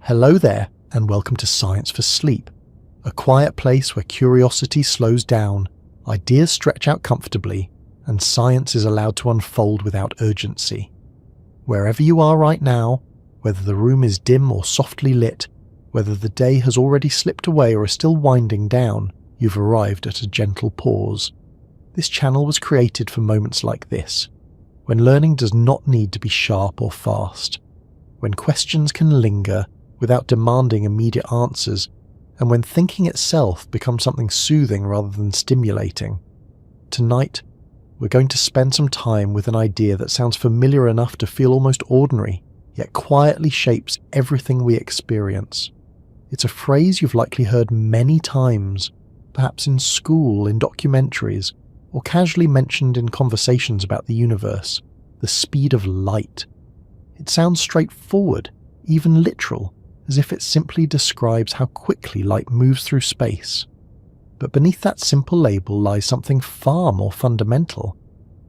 Hello there, and welcome to Science for Sleep, a quiet place where curiosity slows down, ideas stretch out comfortably, and science is allowed to unfold without urgency. Wherever you are right now, whether the room is dim or softly lit, whether the day has already slipped away or is still winding down, you've arrived at a gentle pause. This channel was created for moments like this, when learning does not need to be sharp or fast, when questions can linger without demanding immediate answers, and when thinking itself becomes something soothing rather than stimulating. Tonight, we're going to spend some time with an idea that sounds familiar enough to feel almost ordinary, yet quietly shapes everything we experience. It's a phrase you've likely heard many times, perhaps in school, in documentaries, or casually mentioned in conversations about the universe: the speed of light. It sounds straightforward, even literal, as if it simply describes how quickly light moves through space. But beneath that simple label lies something far more fundamental,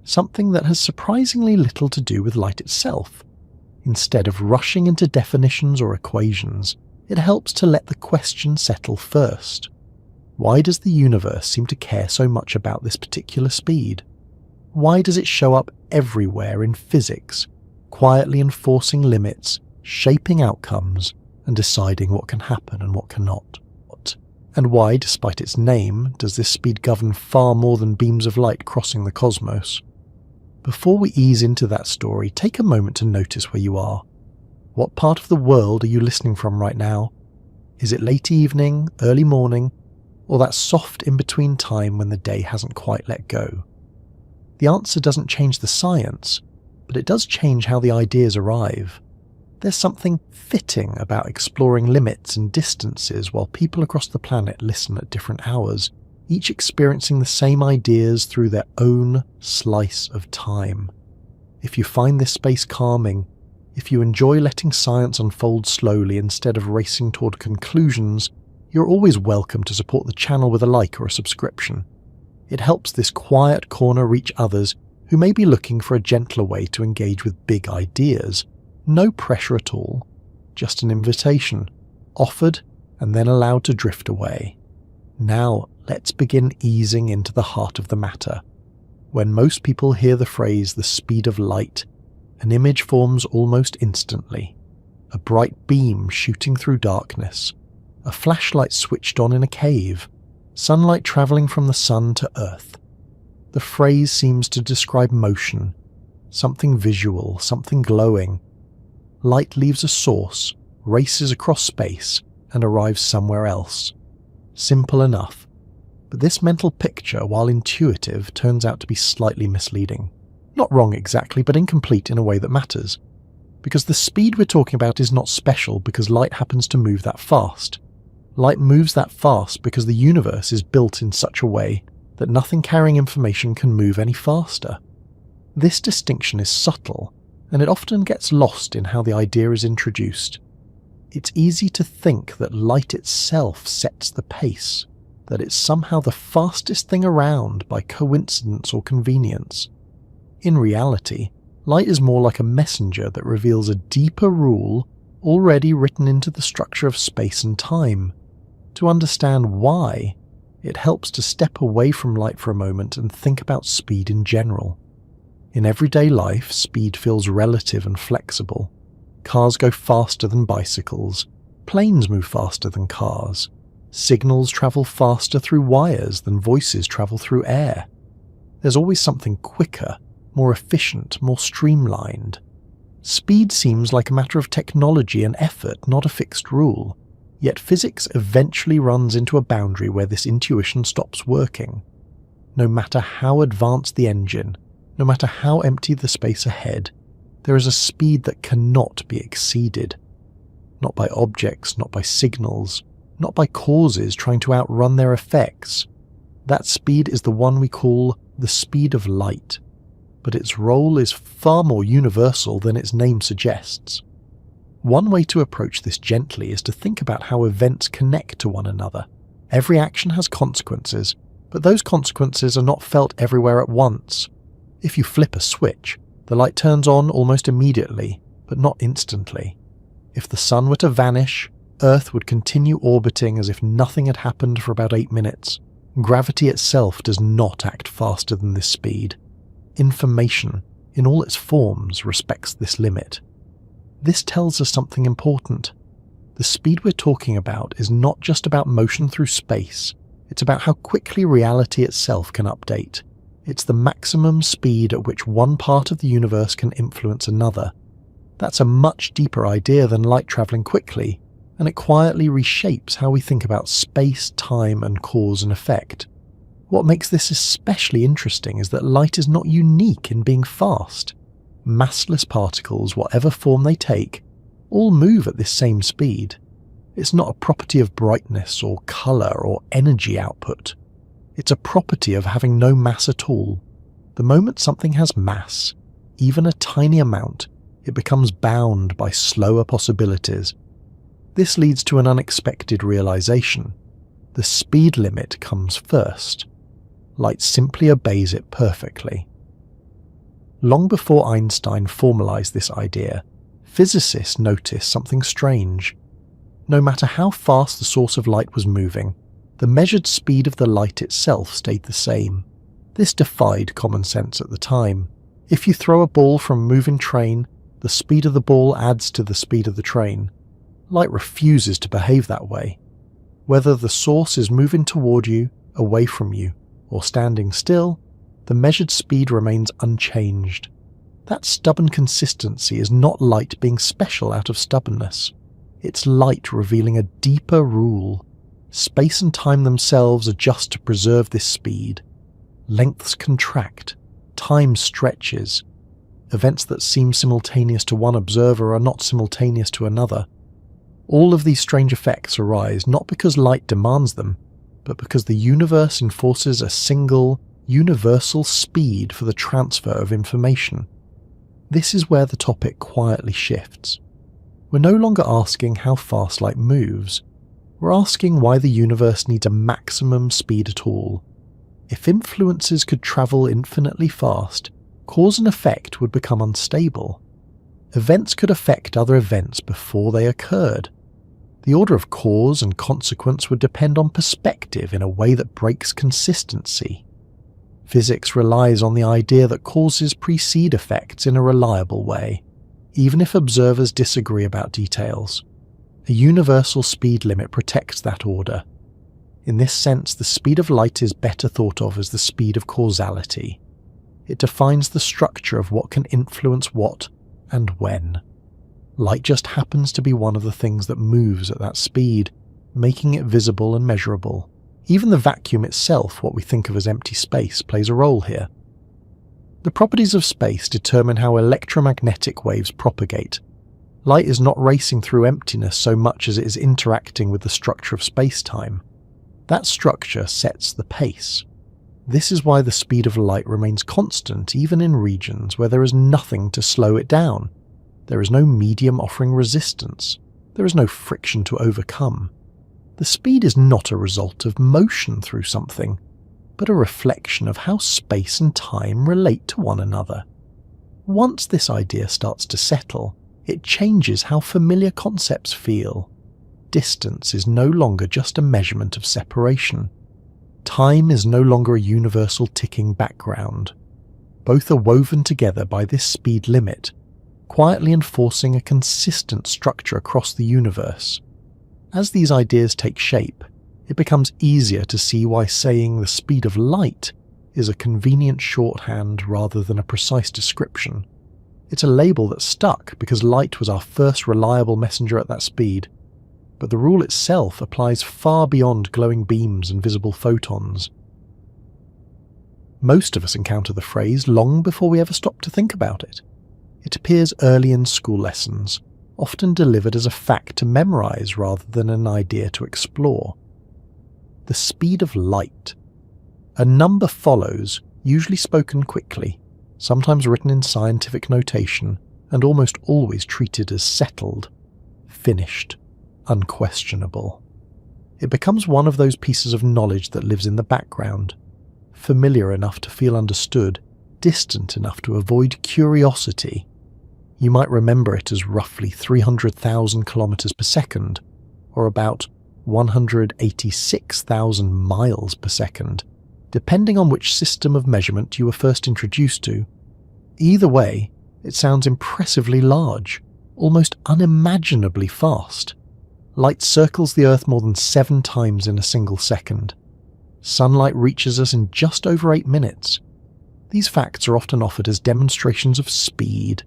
something that has surprisingly little to do with light itself. Instead of rushing into definitions or equations, it helps to let the question settle first. Why does the universe seem to care so much about this particular speed? Why does it show up everywhere in physics, quietly enforcing limits, shaping outcomes, and deciding what can happen and what cannot? And why, despite its name, does this speed govern far more than beams of light crossing the cosmos? Before we ease into that story, take a moment to notice where you are. What part of the world are you listening from right now? Is it late evening, early morning, or that soft in-between time when the day hasn't quite let go? The answer doesn't change the science, but it does change how the ideas arrive. There's something fitting about exploring limits and distances while people across the planet listen at different hours, each experiencing the same ideas through their own slice of time. If you find this space calming, if you enjoy letting science unfold slowly instead of racing toward conclusions, you're always welcome to support the channel with a like or a subscription. It helps this quiet corner reach others who may be looking for a gentler way to engage with big ideas. No pressure at all, just an invitation, offered and then allowed to drift away. Now let's begin easing into the heart of the matter. When most people hear the phrase the speed of light, an image forms almost instantly. A bright beam shooting through darkness, a flashlight switched on in a cave, sunlight travelling from the sun to Earth. The phrase seems to describe motion, something visual, something glowing. Light leaves a source, races across space, and arrives somewhere else. Simple enough. But this mental picture, while intuitive, turns out to be slightly misleading. Not wrong exactly, but incomplete in a way that matters. Because the speed we're talking about is not special because light happens to move that fast. Light moves that fast because the universe is built in such a way that nothing carrying information can move any faster. This distinction is subtle, and it often gets lost in how the idea is introduced. It's easy to think that light itself sets the pace, that it's somehow the fastest thing around by coincidence or convenience. In reality, light is more like a messenger that reveals a deeper rule already written into the structure of space and time. To understand why, it helps to step away from light for a moment and think about speed in general. In everyday life, speed feels relative and flexible. Cars go faster than bicycles. Planes move faster than cars. Signals travel faster through wires than voices travel through air. There's always something quicker, more efficient, more streamlined. Speed seems like a matter of technology and effort, not a fixed rule. Yet physics eventually runs into a boundary where this intuition stops working. No matter how advanced the engine, no matter how empty the space ahead, there is a speed that cannot be exceeded. Not by objects, not by signals, not by causes trying to outrun their effects. That speed is the one we call the speed of light, but its role is far more universal than its name suggests. One way to approach this gently is to think about how events connect to one another. Every action has consequences, but those consequences are not felt everywhere at once. If you flip a switch, the light turns on almost immediately, but not instantly. If the sun were to vanish, Earth would continue orbiting as if nothing had happened for about 8 minutes. Gravity itself does not act faster than this speed. Information, in all its forms, respects this limit. This tells us something important. The speed we're talking about is not just about motion through space, it's about how quickly reality itself can update. It's the maximum speed at which one part of the universe can influence another. That's a much deeper idea than light travelling quickly, and it quietly reshapes how we think about space, time, and cause and effect. What makes this especially interesting is that light is not unique in being fast. Massless particles, whatever form they take, all move at this same speed. It's not a property of brightness or colour or energy output. It's a property of having no mass at all. The moment something has mass, even a tiny amount, it becomes bound by slower possibilities. This leads to an unexpected realization. The speed limit comes first. Light simply obeys it perfectly. Long before Einstein formalized this idea, physicists noticed something strange. No matter how fast the source of light was moving, the measured speed of the light itself stayed the same. This defied common sense at the time. If you throw a ball from a moving train, the speed of the ball adds to the speed of the train. Light refuses to behave that way. Whether the source is moving toward you, away from you, or standing still, the measured speed remains unchanged. That stubborn consistency is not light being special out of stubbornness. It's light revealing a deeper rule. Space and time themselves adjust to preserve this speed. Lengths contract, time stretches. Events that seem simultaneous to one observer are not simultaneous to another. All of these strange effects arise not because light demands them, but because the universe enforces a single, universal speed for the transfer of information. This is where the topic quietly shifts. We're no longer asking how fast light moves. We're asking why the universe needs a maximum speed at all. If influences could travel infinitely fast, cause and effect would become unstable. Events could affect other events before they occurred. The order of cause and consequence would depend on perspective in a way that breaks consistency. Physics relies on the idea that causes precede effects in a reliable way, even if observers disagree about details. A universal speed limit protects that order. In this sense, the speed of light is better thought of as the speed of causality. It defines the structure of what can influence what and when. Light just happens to be one of the things that moves at that speed, making it visible and measurable. Even the vacuum itself, what we think of as empty space, plays a role here. The properties of space determine how electromagnetic waves propagate. Light is not racing through emptiness so much as it is interacting with the structure of space-time. That structure sets the pace. This is why the speed of light remains constant even in regions where there is nothing to slow it down. There is no medium offering resistance. There is no friction to overcome. The speed is not a result of motion through something, but a reflection of how space and time relate to one another. Once this idea starts to settle, it changes how familiar concepts feel. Distance is no longer just a measurement of separation. Time is no longer a universal ticking background. Both are woven together by this speed limit, quietly enforcing a consistent structure across the universe. As these ideas take shape, it becomes easier to see why saying the speed of light is a convenient shorthand rather than a precise description. It's a label that stuck because light was our first reliable messenger at that speed, but the rule itself applies far beyond glowing beams and visible photons. Most of us encounter the phrase long before we ever stop to think about it. It appears early in school lessons, often delivered as a fact to memorize rather than an idea to explore. The speed of light. A number follows, usually spoken quickly, sometimes written in scientific notation, and almost always treated as settled, finished, unquestionable. It becomes one of those pieces of knowledge that lives in the background, familiar enough to feel understood, distant enough to avoid curiosity. You might remember it as roughly 300,000 kilometers per second, or about 186,000 miles per second, depending on which system of measurement you were first introduced to. Either way, it sounds impressively large, almost unimaginably fast. Light circles the Earth more than 7 times in a single second. Sunlight reaches us in just over 8 minutes. These facts are often offered as demonstrations of speed,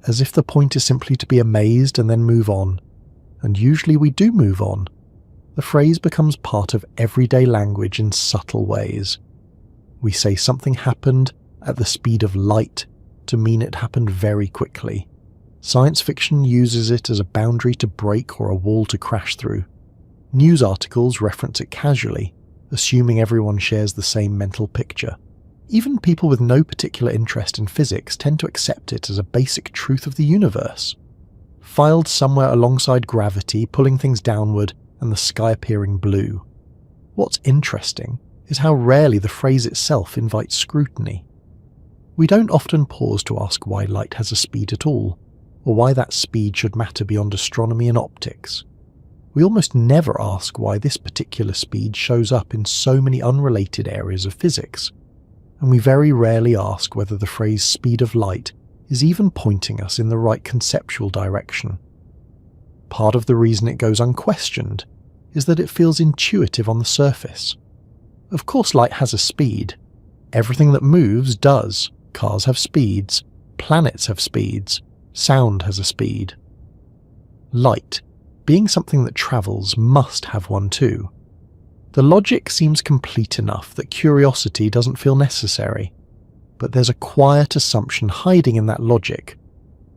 as if the point is simply to be amazed and then move on. And usually we do move on. The phrase becomes part of everyday language in subtle ways. We say something happened at the speed of light to mean it happened very quickly. Science fiction uses it as a boundary to break or a wall to crash through. News articles reference it casually, assuming everyone shares the same mental picture. Even people with no particular interest in physics tend to accept it as a basic truth of the universe. Filed somewhere alongside gravity, pulling things downward, and the sky appearing blue. What's interesting is how rarely the phrase itself invites scrutiny. We don't often pause to ask why light has a speed at all, or why that speed should matter beyond astronomy and optics. We almost never ask why this particular speed shows up in so many unrelated areas of physics. And we very rarely ask whether the phrase speed of light is even pointing us in the right conceptual direction. Part of the reason it goes unquestioned is that it feels intuitive on the surface. Of course light has a speed. Everything that moves does. Cars have speeds. Planets have speeds. Sound has a speed. Light, being something that travels, must have one too. The logic seems complete enough that curiosity doesn't feel necessary, but there's a quiet assumption hiding in that logic.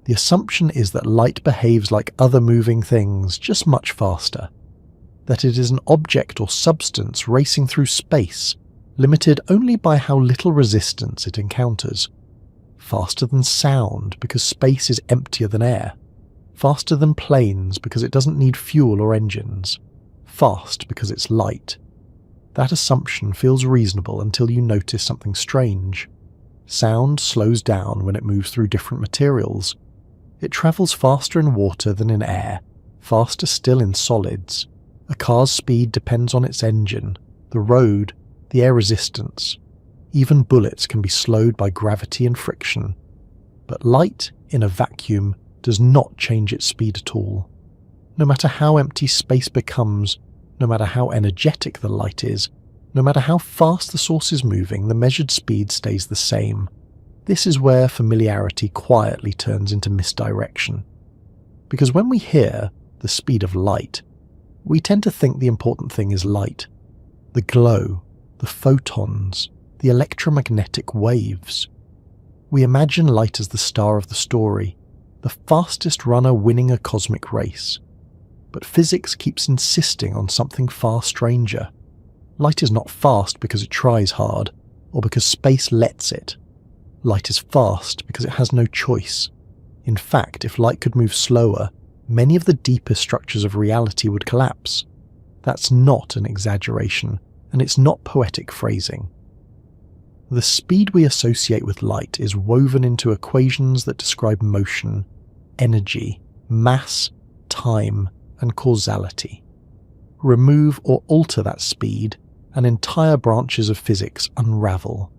The assumption is that light behaves like other moving things, just much faster. That it is an object or substance racing through space, limited only by how little resistance it encounters. Faster than sound because space is emptier than air. Faster than planes because it doesn't need fuel or engines. Fast because it's light. That assumption feels reasonable until you notice something strange. Sound slows down when it moves through different materials. It travels faster in water than in air, faster still in solids. A car's speed depends on its engine, the road, the air resistance. Even bullets can be slowed by gravity and friction. But light, in a vacuum, does not change its speed at all. No matter how empty space becomes, no matter how energetic the light is, no matter how fast the source is moving, the measured speed stays the same. This is where familiarity quietly turns into misdirection. Because when we hear the speed of light, we tend to think the important thing is light. The glow, the photons, the electromagnetic waves. We imagine light as the star of the story, the fastest runner winning a cosmic race. But physics keeps insisting on something far stranger. Light is not fast because it tries hard, or because space lets it. Light is fast because it has no choice. In fact, if light could move slower, many of the deepest structures of reality would collapse. That's not an exaggeration, and it's not poetic phrasing. The speed we associate with light is woven into equations that describe motion, energy, mass, time, and causality. Remove or alter that speed, and entire branches of physics unravel.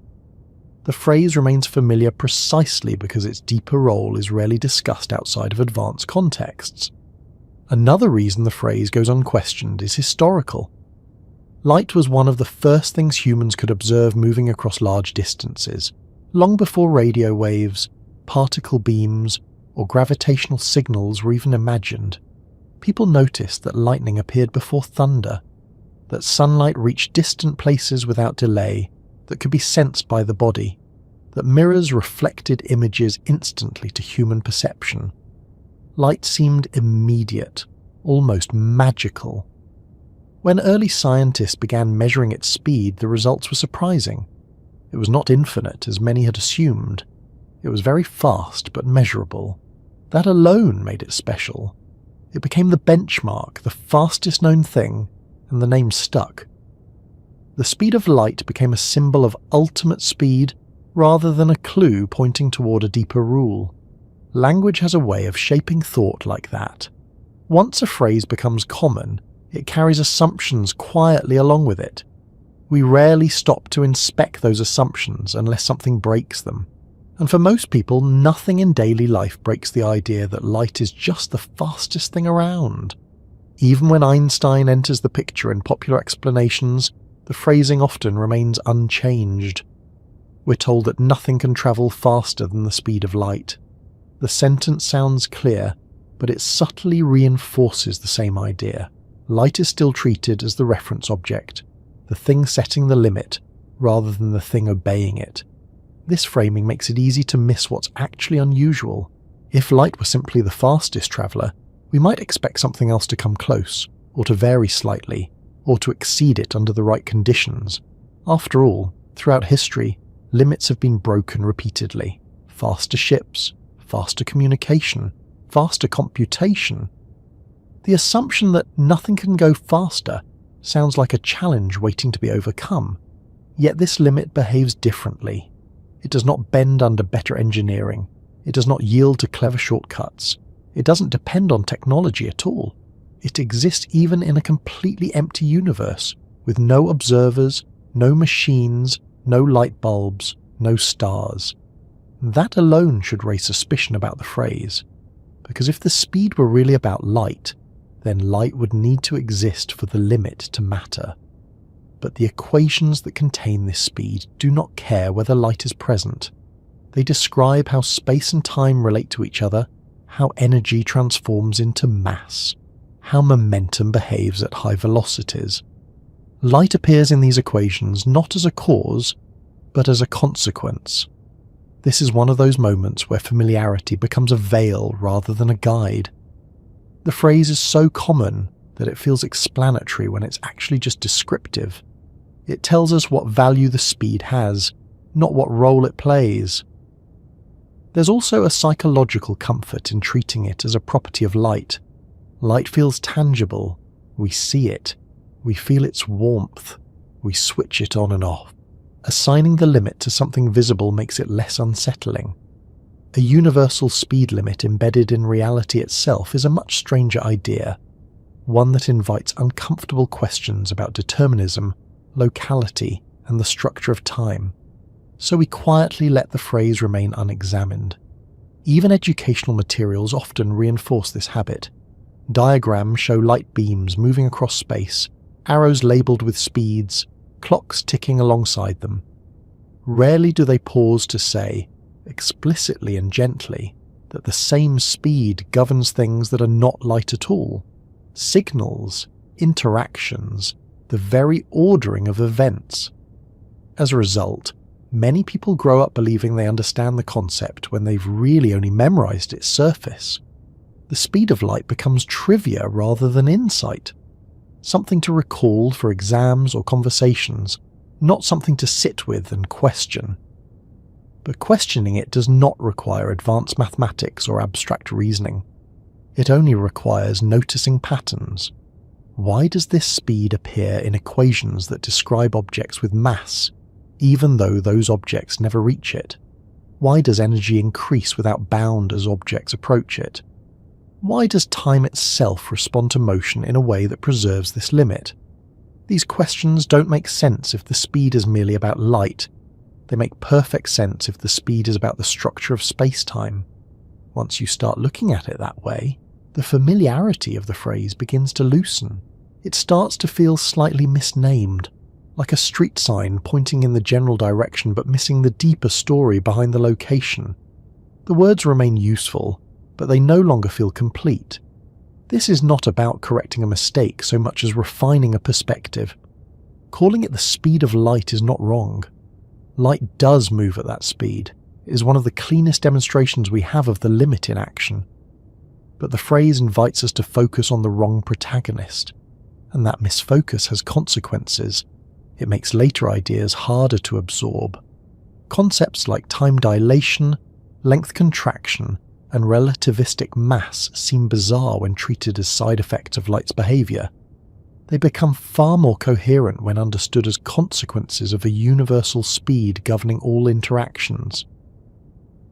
The phrase remains familiar precisely because its deeper role is rarely discussed outside of advanced contexts. Another reason the phrase goes unquestioned is historical. Light was one of the first things humans could observe moving across large distances, long before radio waves, particle beams, or gravitational signals were even imagined. People noticed that lightning appeared before thunder, that sunlight reached distant places without delay, that could be sensed by the body, that mirrors reflected images instantly to human perception. Light seemed immediate, almost magical. When early scientists began measuring its speed, the results were surprising. It was not infinite, as many had assumed. It was very fast but measurable. That alone made it special. It became the benchmark, the fastest known thing, and the name stuck. The speed of light became a symbol of ultimate speed rather than a clue pointing toward a deeper rule. Language has a way of shaping thought like that. Once a phrase becomes common, it carries assumptions quietly along with it. We rarely stop to inspect those assumptions unless something breaks them. And for most people, nothing in daily life breaks the idea that light is just the fastest thing around. Even when Einstein enters the picture in popular explanations, the phrasing often remains unchanged. We're told that nothing can travel faster than the speed of light. The sentence sounds clear, but it subtly reinforces the same idea. Light is still treated as the reference object, the thing setting the limit, rather than the thing obeying it. This framing makes it easy to miss what's actually unusual. If light were simply the fastest traveller, we might expect something else to come close, or to vary slightly, or to exceed it under the right conditions. After all, throughout history, limits have been broken repeatedly. Faster ships, faster communication, faster computation. The assumption that nothing can go faster sounds like a challenge waiting to be overcome. Yet this limit behaves differently. It does not bend under better engineering. It does not yield to clever shortcuts. It doesn't depend on technology at all. It exists even in a completely empty universe, with no observers, no machines, no light bulbs, no stars. That alone should raise suspicion about the phrase, because if the speed were really about light, then light would need to exist for the limit to matter. But the equations that contain this speed do not care whether light is present. They describe how space and time relate to each other, how energy transforms into mass, how momentum behaves at high velocities. Light appears in these equations not as a cause, but as a consequence. This is one of those moments where familiarity becomes a veil rather than a guide. The phrase is so common that it feels explanatory when it's actually just descriptive. It tells us what value the speed has, not what role it plays. There's also a psychological comfort in treating it as a property of light. Light feels tangible. We see it. We feel its warmth. We switch it on and off. Assigning the limit to something visible makes it less unsettling. A universal speed limit embedded in reality itself is a much stranger idea, one that invites uncomfortable questions about determinism, locality, and the structure of time. So we quietly let the phrase remain unexamined. Even educational materials often reinforce this habit. Diagrams show light beams moving across space, arrows labelled with speeds, clocks ticking alongside them. Rarely do they pause to say, explicitly and gently, that the same speed governs things that are not light at all. Signals, interactions, the very ordering of events. As a result, many people grow up believing they understand the concept when they've really only memorized its surface. The speed of light becomes trivia rather than insight. Something to recall for exams or conversations, not something to sit with and question. But questioning it does not require advanced mathematics or abstract reasoning. It only requires noticing patterns. Why does this speed appear in equations that describe objects with mass, even though those objects never reach it? Why does energy increase without bound as objects approach it? Why does time itself respond to motion in a way that preserves this limit? These questions don't make sense if the speed is merely about light. They make perfect sense if the speed is about the structure of space-time. Once you start looking at it that way, the familiarity of the phrase begins to loosen. It starts to feel slightly misnamed, like a street sign pointing in the general direction but missing the deeper story behind the location. The words remain useful, but they no longer feel complete. This is not about correcting a mistake so much as refining a perspective. Calling it the speed of light is not wrong. Light does move at that speed. It is one of the cleanest demonstrations we have of the limit in action. But the phrase invites us to focus on the wrong protagonist, and that misfocus has consequences. It makes later ideas harder to absorb. Concepts like time dilation, length contraction, and relativistic mass seem bizarre when treated as side effects of light's behaviour. They become far more coherent when understood as consequences of a universal speed governing all interactions.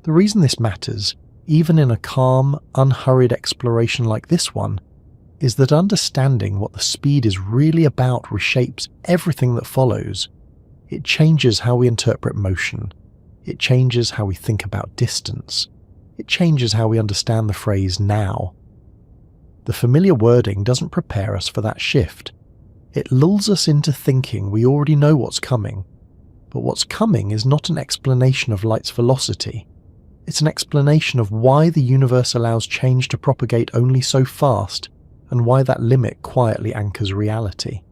The reason this matters even in a calm, unhurried exploration like this one, is that understanding what the speed is really about reshapes everything that follows. It changes how we interpret motion. It changes how we think about distance. It changes how we understand the phrase now. The familiar wording doesn't prepare us for that shift. It lulls us into thinking we already know what's coming. But what's coming is not an explanation of light's velocity. It's an explanation of why the universe allows change to propagate only so fast, and why that limit quietly anchors reality.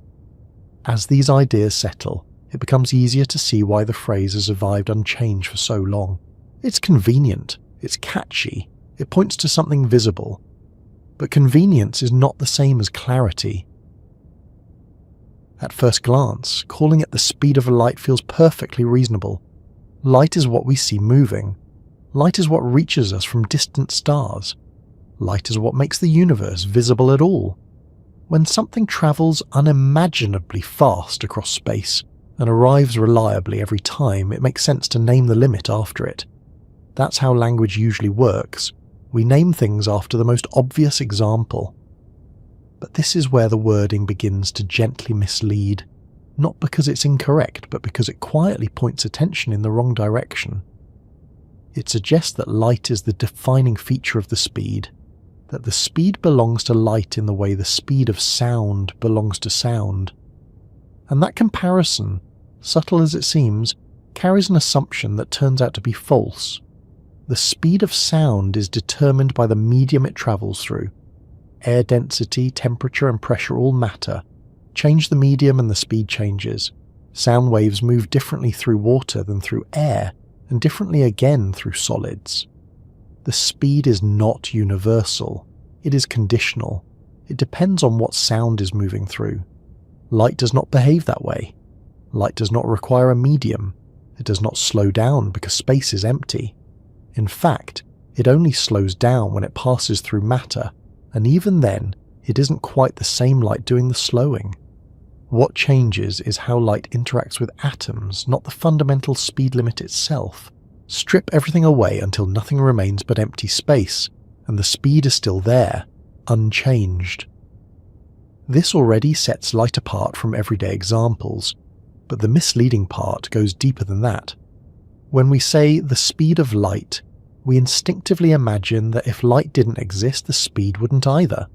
As these ideas settle, it becomes easier to see why the phrase has survived unchanged for so long. It's convenient, it's catchy, it points to something visible. But convenience is not the same as clarity. At first glance, calling it the speed of light feels perfectly reasonable. Light is what we see moving. Light is what reaches us from distant stars. Light is what makes the universe visible at all. When something travels unimaginably fast across space and arrives reliably every time, it makes sense to name the limit after it. That's how language usually works. We name things after the most obvious example. But this is where the wording begins to gently mislead, not because it's incorrect, but because it quietly points attention in the wrong direction. It suggests that light is the defining feature of the speed, that the speed belongs to light in the way the speed of sound belongs to sound. And that comparison, subtle as it seems, carries an assumption that turns out to be false. The speed of sound is determined by the medium it travels through. Air density, temperature and pressure all matter. Change the medium and the speed changes. Sound waves move differently through water than through air, and differently again through solids. The speed is not universal. It is conditional. It depends on what sound is moving through. Light does not behave that way. Light does not require a medium. It does not slow down because space is empty. In fact, it only slows down when it passes through matter, and even then, it isn't quite the same light doing the slowing. What changes is how light interacts with atoms, not the fundamental speed limit itself. Strip everything away until nothing remains but empty space, and the speed is still there, unchanged. This already sets light apart from everyday examples, but the misleading part goes deeper than that. When we say the speed of light, we instinctively imagine that if light didn't exist, the speed wouldn't either.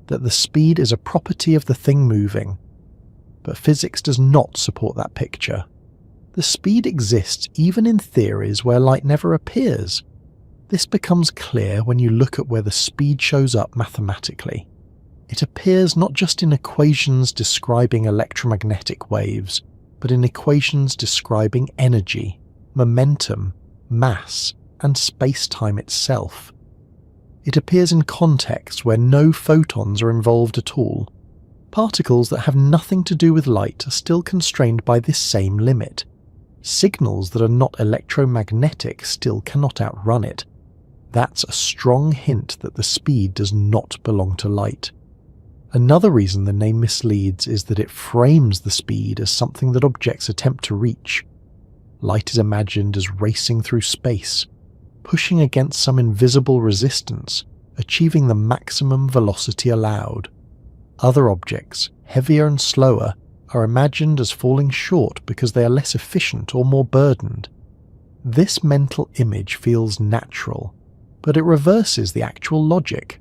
That the speed is a property of the thing moving. But physics does not support that picture. The speed exists even in theories where light never appears. This becomes clear when you look at where the speed shows up mathematically. It appears not just in equations describing electromagnetic waves, but in equations describing energy, momentum, mass, and space-time itself. It appears in contexts where no photons are involved at all. Particles that have nothing to do with light are still constrained by this same limit. Signals that are not electromagnetic still cannot outrun it. That's a strong hint that the speed does not belong to light. Another reason the name misleads is that it frames the speed as something that objects attempt to reach. Light is imagined as racing through space, pushing against some invisible resistance, achieving the maximum velocity allowed. Other objects, heavier and slower, are imagined as falling short because they are less efficient or more burdened. This mental image feels natural, but it reverses the actual logic.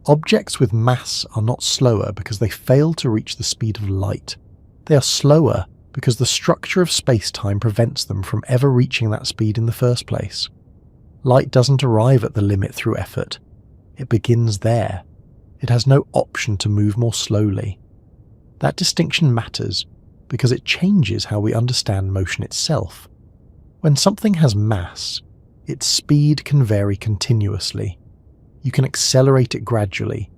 Objects with mass are not slower because they fail to reach the speed of light. They are slower because the structure of space-time prevents them from ever reaching that speed in the first place. Light doesn't arrive at the limit through effort. It begins there. It has no option to move more slowly. That distinction matters because it changes how we understand motion itself. When something has mass, its speed can vary continuously. You can accelerate it gradually.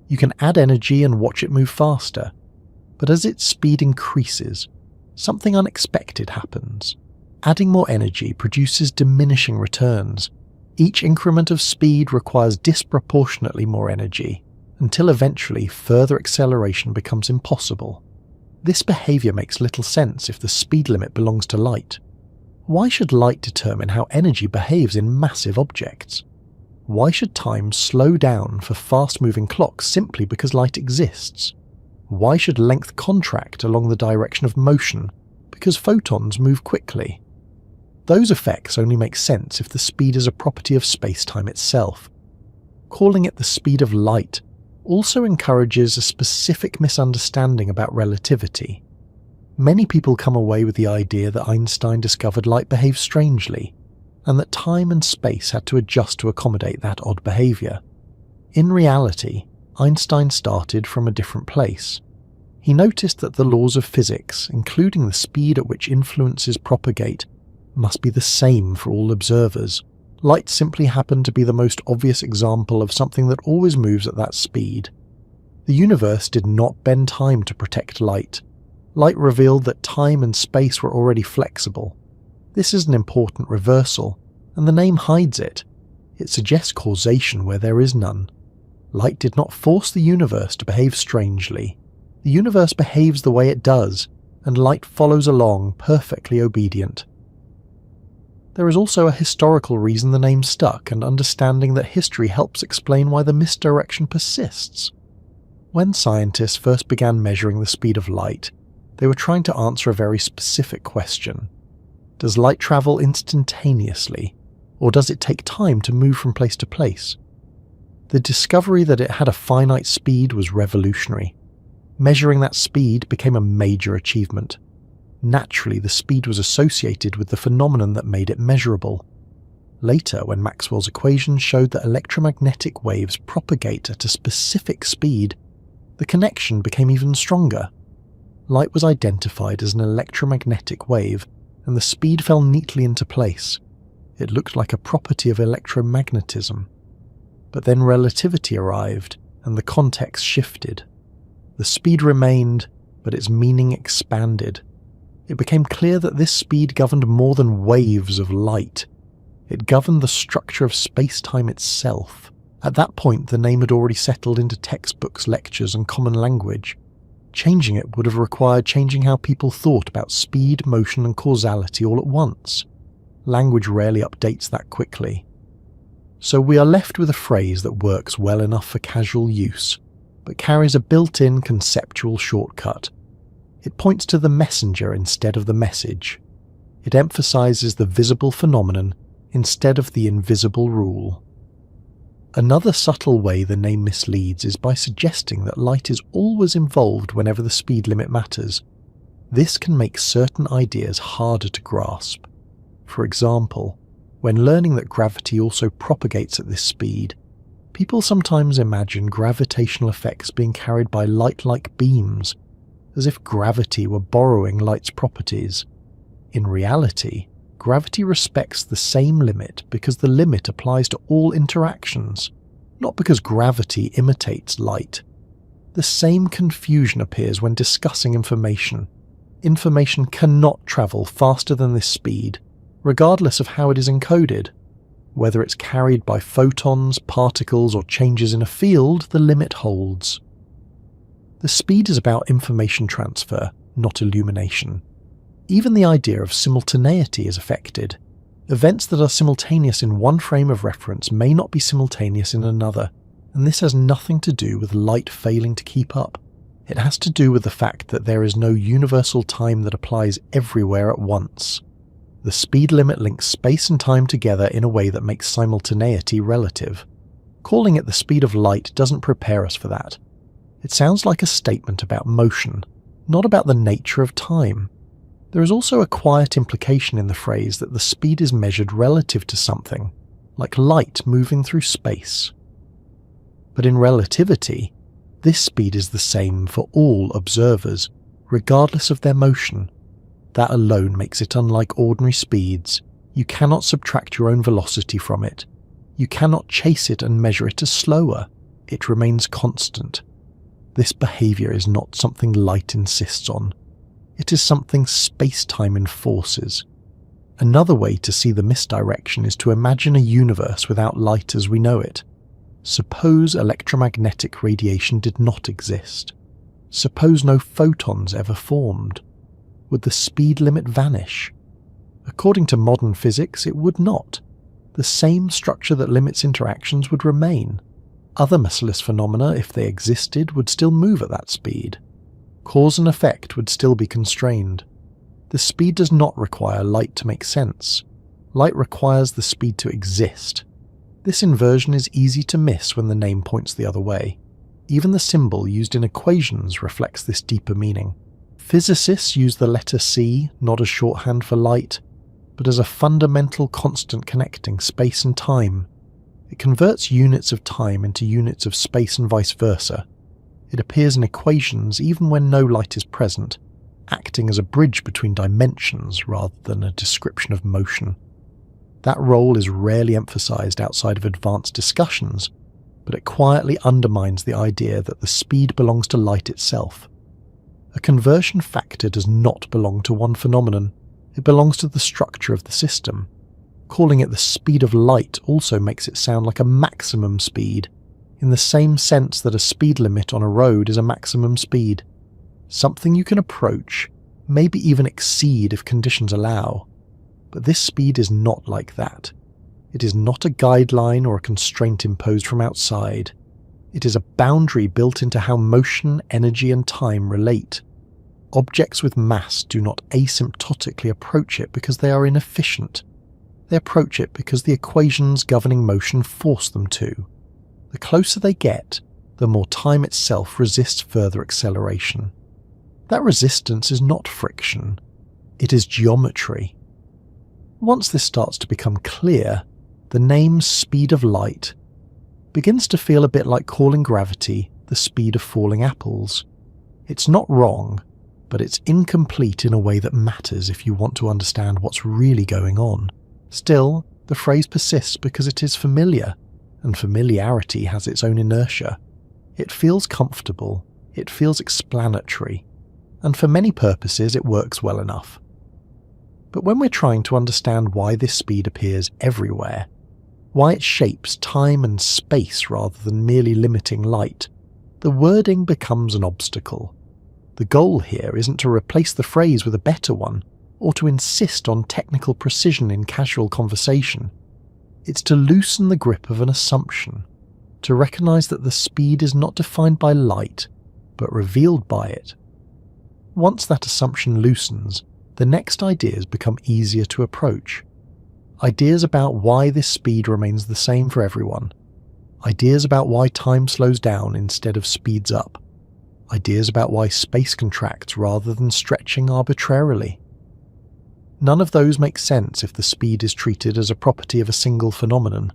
You can add energy and watch it move faster. But as its speed increases, something unexpected happens. Adding more energy produces diminishing returns. Each increment of speed requires disproportionately more energy, until eventually further acceleration becomes impossible. This behavior makes little sense if the speed limit belongs to light. Why should light determine how energy behaves in massive objects? Why should time slow down for fast-moving clocks simply because light exists? Why should length contract along the direction of motion because photons move quickly? Those effects only make sense if the speed is a property of space-time itself. Calling it the speed of light also encourages a specific misunderstanding about relativity. Many people come away with the idea that Einstein discovered light behaves strangely, and that time and space had to adjust to accommodate that odd behaviour. In reality, Einstein started from a different place. He noticed that the laws of physics, including the speed at which influences propagate, must be the same for all observers. Light simply happened to be the most obvious example of something that always moves at that speed. The universe did not bend time to protect light. Light revealed that time and space were already flexible. This is an important reversal, and the name hides it. It suggests causation where there is none. Light did not force the universe to behave strangely. The universe behaves the way it does, and light follows along, perfectly obedient. There is also a historical reason the name stuck, and understanding that history helps explain why the misdirection persists. When scientists first began measuring the speed of light, they were trying to answer a very specific question. Does light travel instantaneously, or does it take time to move from place to place? The discovery that it had a finite speed was revolutionary. Measuring that speed became a major achievement. Naturally, the speed was associated with the phenomenon that made it measurable. Later, when Maxwell's equations showed that electromagnetic waves propagate at a specific speed, the connection became even stronger. Light was identified as an electromagnetic wave, and the speed fell neatly into place. It looked like a property of electromagnetism. But then relativity arrived, and the context shifted. The speed remained, but its meaning expanded. It became clear that this speed governed more than waves of light. It governed the structure of space-time itself. At that point, the name had already settled into textbooks, lectures, and common language. Changing it would have required changing how people thought about speed, motion, and causality all at once. Language rarely updates that quickly. So we are left with a phrase that works well enough for casual use, but carries a built-in conceptual shortcut. It points to the messenger instead of the message. It emphasizes the visible phenomenon instead of the invisible rule. Another subtle way the name misleads is by suggesting that light is always involved whenever the speed limit matters. This can make certain ideas harder to grasp. For example, when learning that gravity also propagates at this speed, people sometimes imagine gravitational effects being carried by light-like beams, as if gravity were borrowing light's properties. In reality, gravity respects the same limit because the limit applies to all interactions, not because gravity imitates light. The same confusion appears when discussing information. Information cannot travel faster than this speed, regardless of how it is encoded. Whether it's carried by photons, particles, or changes in a field, the limit holds. The speed is about information transfer, not illumination. Even the idea of simultaneity is affected. Events that are simultaneous in one frame of reference may not be simultaneous in another, and this has nothing to do with light failing to keep up. It has to do with the fact that there is no universal time that applies everywhere at once. The speed limit links space and time together in a way that makes simultaneity relative. Calling it the speed of light doesn't prepare us for that. It sounds like a statement about motion, not about the nature of time. There is also a quiet implication in the phrase that the speed is measured relative to something, like light moving through space. But in relativity, this speed is the same for all observers, regardless of their motion. That alone makes it unlike ordinary speeds. You cannot subtract your own velocity from it. You cannot chase it and measure it as slower. It remains constant. This behavior is not something light insists on. It is something space-time enforces. Another way to see the misdirection is to imagine a universe without light as we know it. Suppose electromagnetic radiation did not exist. Suppose no photons ever formed. Would the speed limit vanish? According to modern physics, it would not. the same structure that limits interactions would remain. Other merciless phenomena, if they existed, would still move at that speed. Cause and effect would still be constrained. The speed does not require light to make sense. Light requires the speed to exist. This inversion is easy to miss when the name points the other way. Even the symbol used in equations reflects this deeper meaning. Physicists use the letter C not as shorthand for light, but as a fundamental constant connecting space and time. It converts units of time into units of space and vice versa. It appears in equations even when no light is present, acting as a bridge between dimensions rather than a description of motion. That role is rarely emphasized outside of advanced discussions, but it quietly undermines the idea that the speed belongs to light itself. A conversion factor does not belong to one phenomenon, it belongs to the structure of the system. Calling it the speed of light also makes it sound like a maximum speed, in the same sense that a speed limit on a road is a maximum speed. Something you can approach, maybe even exceed if conditions allow. But this speed is not like that. It is not a guideline or a constraint imposed from outside. It is a boundary built into how motion, energy, and time relate. Objects with mass do not asymptotically approach it because they are inefficient. They approach it because the equations governing motion force them to. The closer they get, the more time itself resists further acceleration. That resistance is not friction, it is geometry. Once this starts to become clear, the name speed of light begins to feel a bit like calling gravity the speed of falling apples. It's not wrong, but it's incomplete in a way that matters if you want to understand what's really going on. Still, the phrase persists because it is familiar, and familiarity has its own inertia. It feels comfortable, it feels explanatory, and for many purposes it works well enough. But when we're trying to understand why this speed appears everywhere, why it shapes time and space rather than merely limiting light, the wording becomes an obstacle. The goal here isn't to replace the phrase with a better one, or to insist on technical precision in casual conversation. It's to loosen the grip of an assumption, to recognize that the speed is not defined by light, but revealed by it. Once that assumption loosens, the next ideas become easier to approach. Ideas about why this speed remains the same for everyone. Ideas about why time slows down instead of speeds up. Ideas about why space contracts rather than stretching arbitrarily. None of those make sense if the speed is treated as a property of a single phenomenon.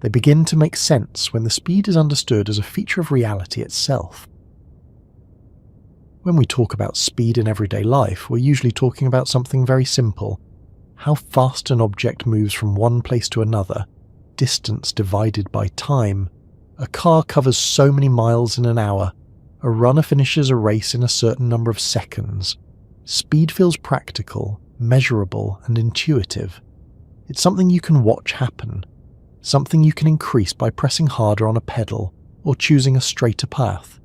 They begin to make sense when the speed is understood as a feature of reality itself. When we talk about speed in everyday life, we're usually talking about something very simple. How fast an object moves from one place to another, distance divided by time. A car covers so many miles in an hour. A runner finishes a race in a certain number of seconds. Speed feels practical, measurable, and intuitive. It's something you can watch happen, something you can increase by pressing harder on a pedal or choosing a straighter path.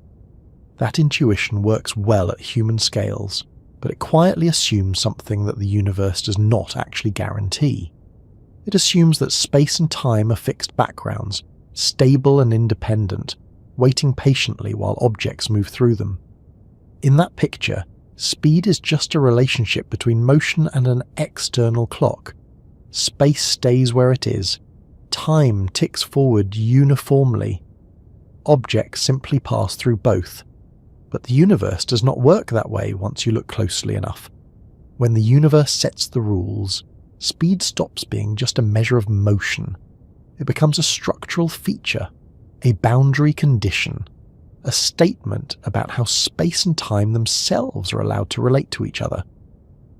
That intuition works well at human scales, but it quietly assumes something that the universe does not actually guarantee. It assumes that space and time are fixed backgrounds, stable and independent, waiting patiently while objects move through them. In that picture, speed is just a relationship between motion and an external clock. Space stays where it is. Time ticks forward uniformly. Objects simply pass through both. But the universe does not work that way once you look closely enough. When the universe sets the rules, speed stops being just a measure of motion. It becomes a structural feature, a boundary condition, a statement about how space and time themselves are allowed to relate to each other.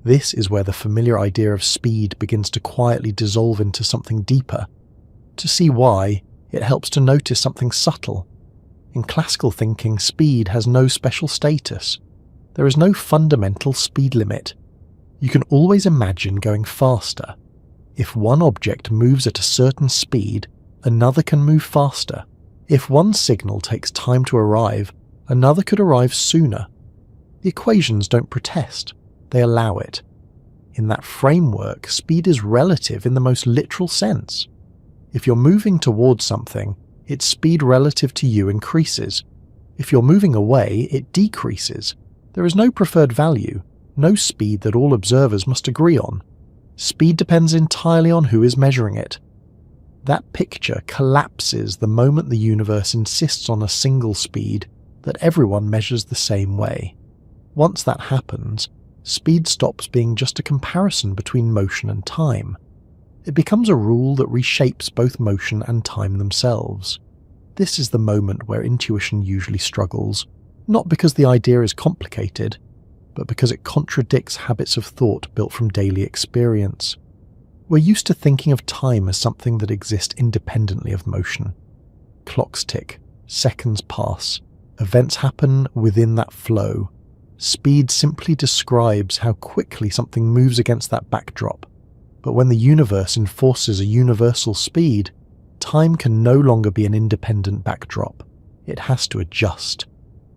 This is where the familiar idea of speed begins to quietly dissolve into something deeper. To see why, it helps to notice something subtle. In classical thinking, speed has no special status. There is no fundamental speed limit. You can always imagine going faster. If one object moves at a certain speed, another can move faster. If one signal takes time to arrive, another could arrive sooner. The equations don't protest, they allow it. In that framework, speed is relative in the most literal sense. If you're moving towards something, its speed relative to you increases. If you're moving away, it decreases. There is no preferred value, no speed that all observers must agree on. Speed depends entirely on who is measuring it. That picture collapses the moment the universe insists on a single speed that everyone measures the same way. Once that happens, speed stops being just a comparison between motion and time. It becomes a rule that reshapes both motion and time themselves. This is the moment where intuition usually struggles, not because the idea is complicated, but because it contradicts habits of thought built from daily experience. We're used to thinking of time as something that exists independently of motion. Clocks tick, seconds pass, events happen within that flow. Speed simply describes how quickly something moves against that backdrop. But when the universe enforces a universal speed, time can no longer be an independent backdrop. It has to adjust.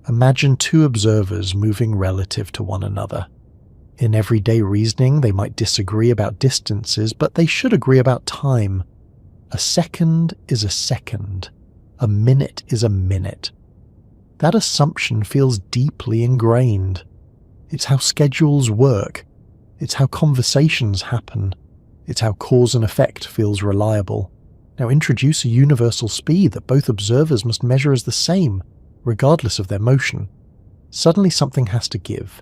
Imagine two observers moving relative to one another. In everyday reasoning, they might disagree about distances, but they should agree about time. A second is a second. A minute is a minute. That assumption feels deeply ingrained. It's how schedules work. It's how conversations happen. It's how cause and effect feels reliable. Now introduce a universal speed that both observers must measure as the same, regardless of their motion. Suddenly something has to give.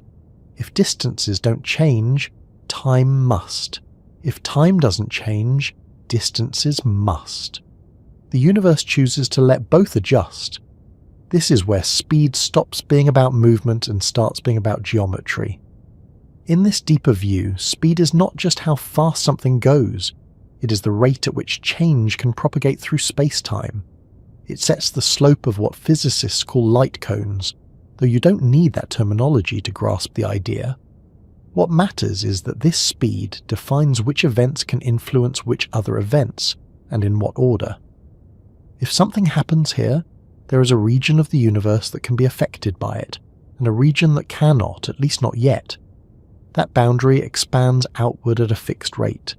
If distances don't change, time must. If time doesn't change, distances must. The universe chooses to let both adjust. This is where speed stops being about movement and starts being about geometry. In this deeper view, speed is not just how fast something goes, it is the rate at which change can propagate through space-time. It sets the slope of what physicists call light cones, though you don't need that terminology to grasp the idea. What matters is that this speed defines which events can influence which other events, and in what order. If something happens here, there is a region of the universe that can be affected by it, and a region that cannot, at least not yet. That boundary expands outward at a fixed rate,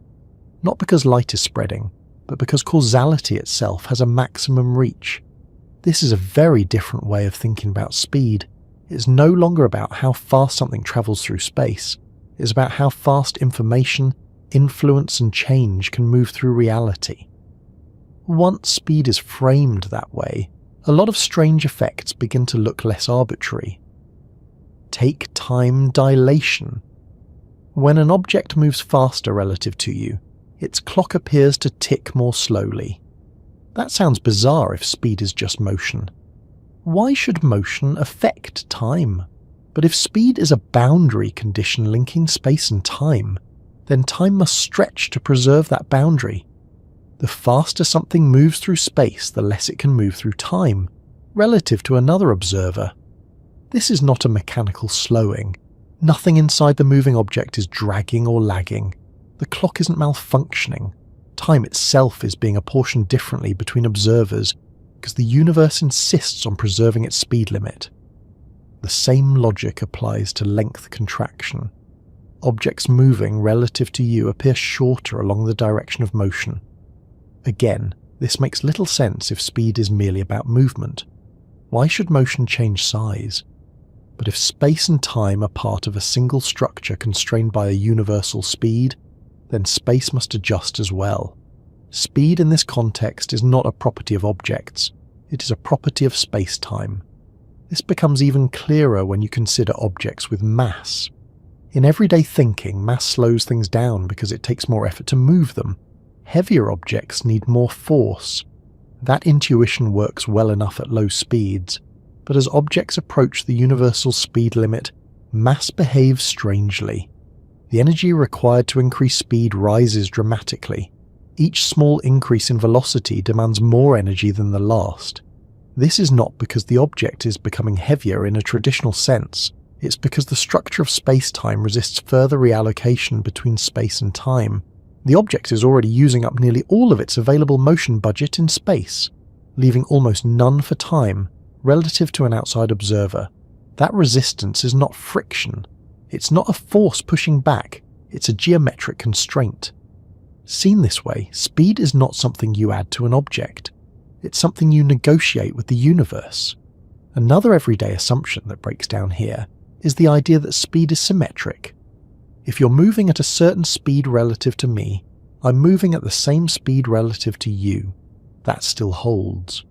not because light is spreading, but because causality itself has a maximum reach. This is a very different way of thinking about speed. It's no longer about how fast something travels through space. It's about how fast information, influence and change can move through reality. Once speed is framed that way, a lot of strange effects begin to look less arbitrary. Take time dilation. When an object moves faster relative to you, its clock appears to tick more slowly. That sounds bizarre if speed is just motion. Why should motion affect time? But if speed is a boundary condition linking space and time, then time must stretch to preserve that boundary. The faster something moves through space, the less it can move through time, relative to another observer. This is not a mechanical slowing. Nothing inside the moving object is dragging or lagging. The clock isn't malfunctioning. Time itself is being apportioned differently between observers because the universe insists on preserving its speed limit. The same logic applies to length contraction. Objects moving relative to you appear shorter along the direction of motion. Again, this makes little sense if speed is merely about movement. Why should motion change size? But if space and time are part of a single structure constrained by a universal speed, then space must adjust as well. Speed in this context is not a property of objects, it is a property of space-time. This becomes even clearer when you consider objects with mass. In everyday thinking, mass slows things down because it takes more effort to move them. Heavier objects need more force. That intuition works well enough at low speeds, but as objects approach the universal speed limit, mass behaves strangely. The energy required to increase speed rises dramatically. Each small increase in velocity demands more energy than the last. This is not because the object is becoming heavier in a traditional sense. It's because the structure of space-time resists further reallocation between space and time. The object is already using up nearly all of its available motion budget in space, leaving almost none for time relative to an outside observer. That resistance is not friction. It's not a force pushing back. It's a geometric constraint. Seen this way, speed is not something you add to an object. It's something you negotiate with the universe. Another everyday assumption that breaks down here is the idea that speed is symmetric. If you're moving at a certain speed relative to me, I'm moving at the same speed relative to you. That still holds.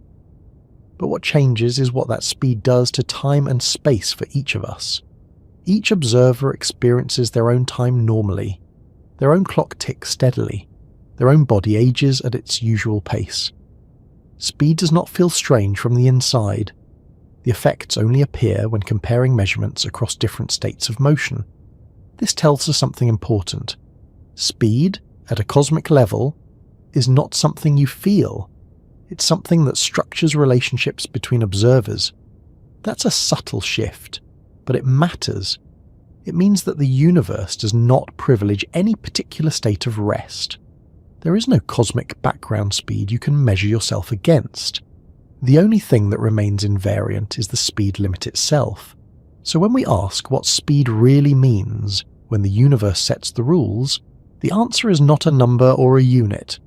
But what changes is what that speed does to time and space for each of us. Each observer experiences their own time normally. Their own clock ticks steadily. Their own body ages at its usual pace. Speed does not feel strange from the inside. The effects only appear when comparing measurements across different states of motion. This tells us something important. Speed, at a cosmic level, is not something you feel. It's something that structures relationships between observers. That's a subtle shift, but it matters. It means that the universe does not privilege any particular state of rest. There is no cosmic background speed you can measure yourself against. The only thing that remains invariant is the speed limit itself. So when we ask what speed really means when the universe sets the rules, the answer is not a number or a unit.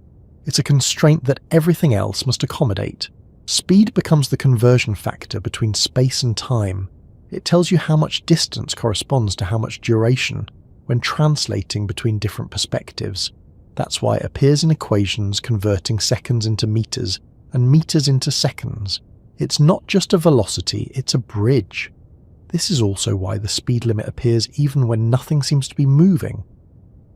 It's a constraint that everything else must accommodate. Speed becomes the conversion factor between space and time. It tells you how much distance corresponds to how much duration when translating between different perspectives. That's why it appears in equations converting seconds into meters and meters into seconds. It's not just a velocity, it's a bridge. This is also why the speed limit appears even when nothing seems to be moving.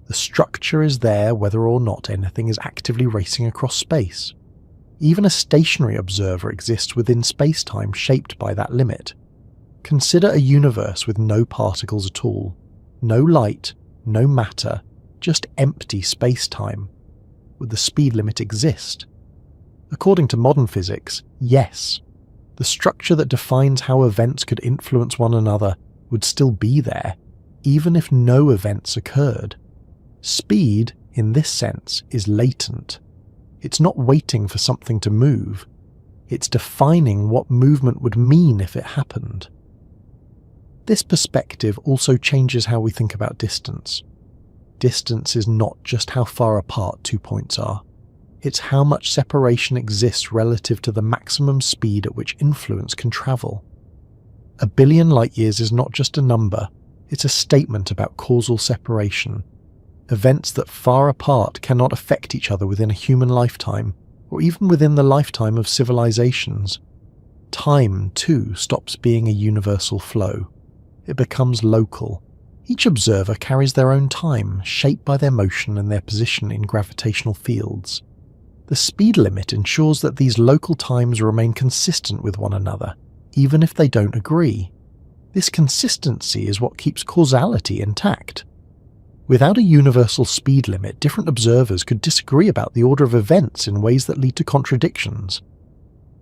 The structure is there whether or not anything is actively racing across space. Even a stationary observer exists within space-time shaped by that limit. Consider a universe with no particles at all. No light, no matter, just empty space-time. Would the speed limit exist? According to modern physics, yes. The structure that defines how events could influence one another would still be there, even if no events occurred. Speed, in this sense, is latent. It's not waiting for something to move. It's defining what movement would mean if it happened. This perspective also changes how we think about distance. Distance is not just how far apart 2 points are. It's how much separation exists relative to the maximum speed at which influence can travel. 1 billion light-years is not just a number, it's a statement about causal separation. Events that far apart cannot affect each other within a human lifetime, or even within the lifetime of civilizations. Time, too, stops being a universal flow. It becomes local. Each observer carries their own time, shaped by their motion and their position in gravitational fields. The speed limit ensures that these local times remain consistent with one another, even if they don't agree. This consistency is what keeps causality intact. Without a universal speed limit, different observers could disagree about the order of events in ways that lead to contradictions.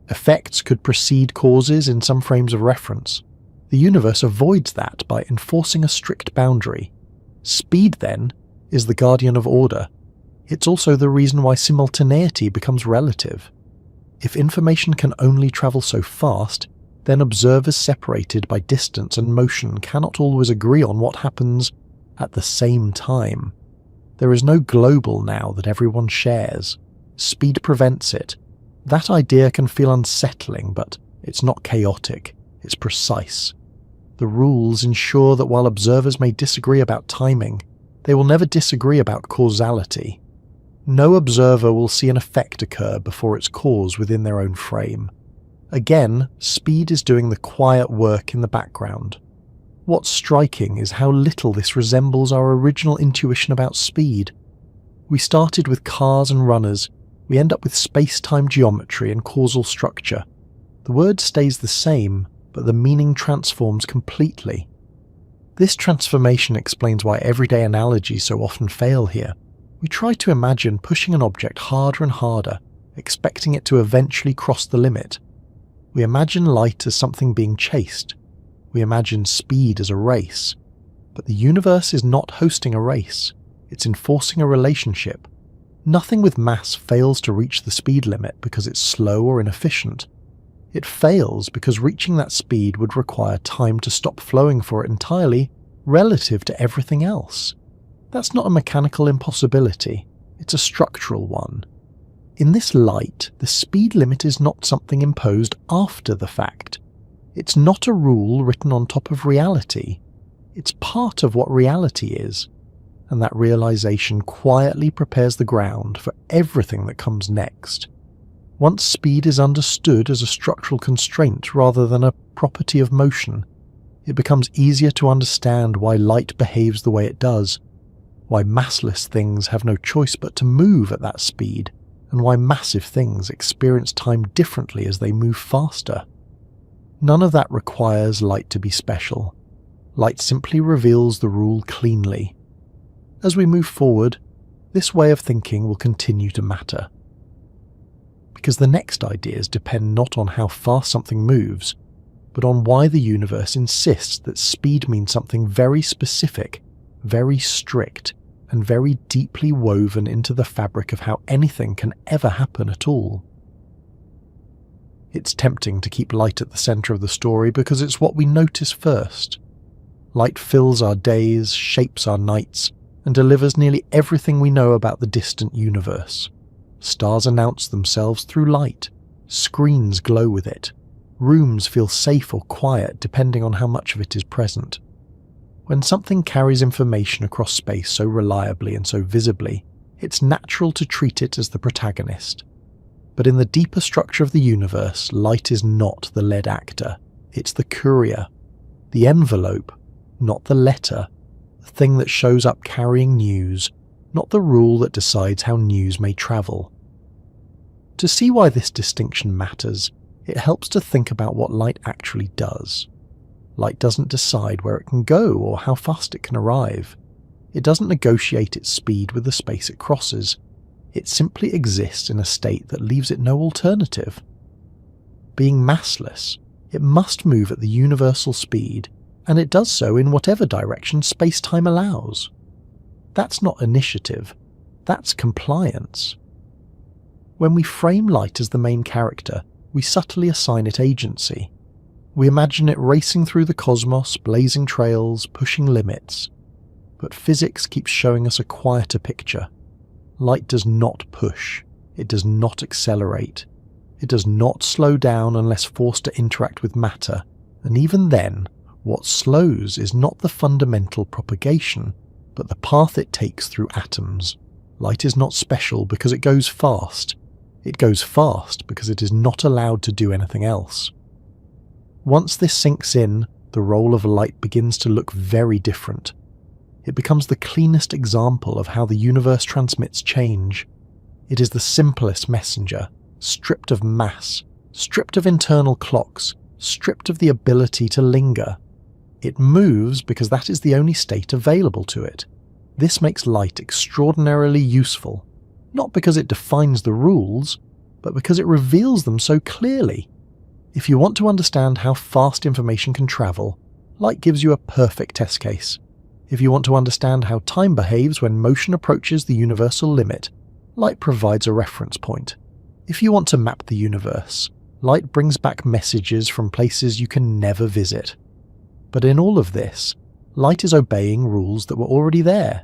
Effects could precede causes in some frames of reference. The universe avoids that by enforcing a strict boundary. Speed, then, is the guardian of order. It's also the reason why simultaneity becomes relative. If information can only travel so fast, then observers separated by distance and motion cannot always agree on what happens at the same time. There is no global now that everyone shares. Speed prevents it. That idea can feel unsettling, but it's not chaotic, it's precise. The rules ensure that while observers may disagree about timing, they will never disagree about causality. No observer will see an effect occur before its cause within their own frame. Again, speed is doing the quiet work in the background. What's striking is how little this resembles our original intuition about speed. We started with cars and runners, we end up with space-time geometry and causal structure. The word stays the same, but the meaning transforms completely. This transformation explains why everyday analogies so often fail here. We try to imagine pushing an object harder and harder, expecting it to eventually cross the limit. We imagine light as something being chased. We imagine speed as a race. But the universe is not hosting a race. It's enforcing a relationship. Nothing with mass fails to reach the speed limit because it's slow or inefficient. It fails because reaching that speed would require time to stop flowing for it entirely relative to everything else. That's not a mechanical impossibility. It's a structural one. In this light, the speed limit is not something imposed after the fact. It's not a rule written on top of reality. It's part of what reality is, and that realization quietly prepares the ground for everything that comes next. Once speed is understood as a structural constraint rather than a property of motion, it becomes easier to understand why light behaves the way it does, why massless things have no choice but to move at that speed, and why massive things experience time differently as they move faster. None of that requires light to be special. Light simply reveals the rule cleanly. As we move forward, this way of thinking will continue to matter. Because the next ideas depend not on how fast something moves, but on why the universe insists that speed means something very specific, very strict, and very deeply woven into the fabric of how anything can ever happen at all. It's tempting to keep light at the centre of the story because it's what we notice first. Light fills our days, shapes our nights, and delivers nearly everything we know about the distant universe. Stars announce themselves through light. Screens glow with it. Rooms feel safe or quiet depending on how much of it is present. When something carries information across space so reliably and so visibly, it's natural to treat it as the protagonist. But in the deeper structure of the universe, light is not the lead actor. It's the courier, the envelope, not the letter, the thing that shows up carrying news, not the rule that decides how news may travel. To see why this distinction matters, it helps to think about what light actually does. Light doesn't decide where it can go or how fast it can arrive. It doesn't negotiate its speed with the space it crosses. It simply exists in a state that leaves it no alternative. Being massless, it must move at the universal speed, and it does so in whatever direction space-time allows. That's not initiative, that's compliance. When we frame light as the main character, we subtly assign it agency. We imagine it racing through the cosmos, blazing trails, pushing limits. But physics keeps showing us a quieter picture. Light does not push, it does not accelerate, it does not slow down unless forced to interact with matter, and even then, what slows is not the fundamental propagation, but the path it takes through atoms. Light is not special because it goes fast. It goes fast because it is not allowed to do anything else. Once this sinks in, the role of light begins to look very different. It becomes the cleanest example of how the universe transmits change. It is the simplest messenger, stripped of mass, stripped of internal clocks, stripped of the ability to linger. It moves because that is the only state available to it. This makes light extraordinarily useful, not because it defines the rules, but because it reveals them so clearly. If you want to understand how fast information can travel, light gives you a perfect test case. If you want to understand how time behaves when motion approaches the universal limit, light provides a reference point. If you want to map the universe, light brings back messages from places you can never visit. But in all of this, light is obeying rules that were already there.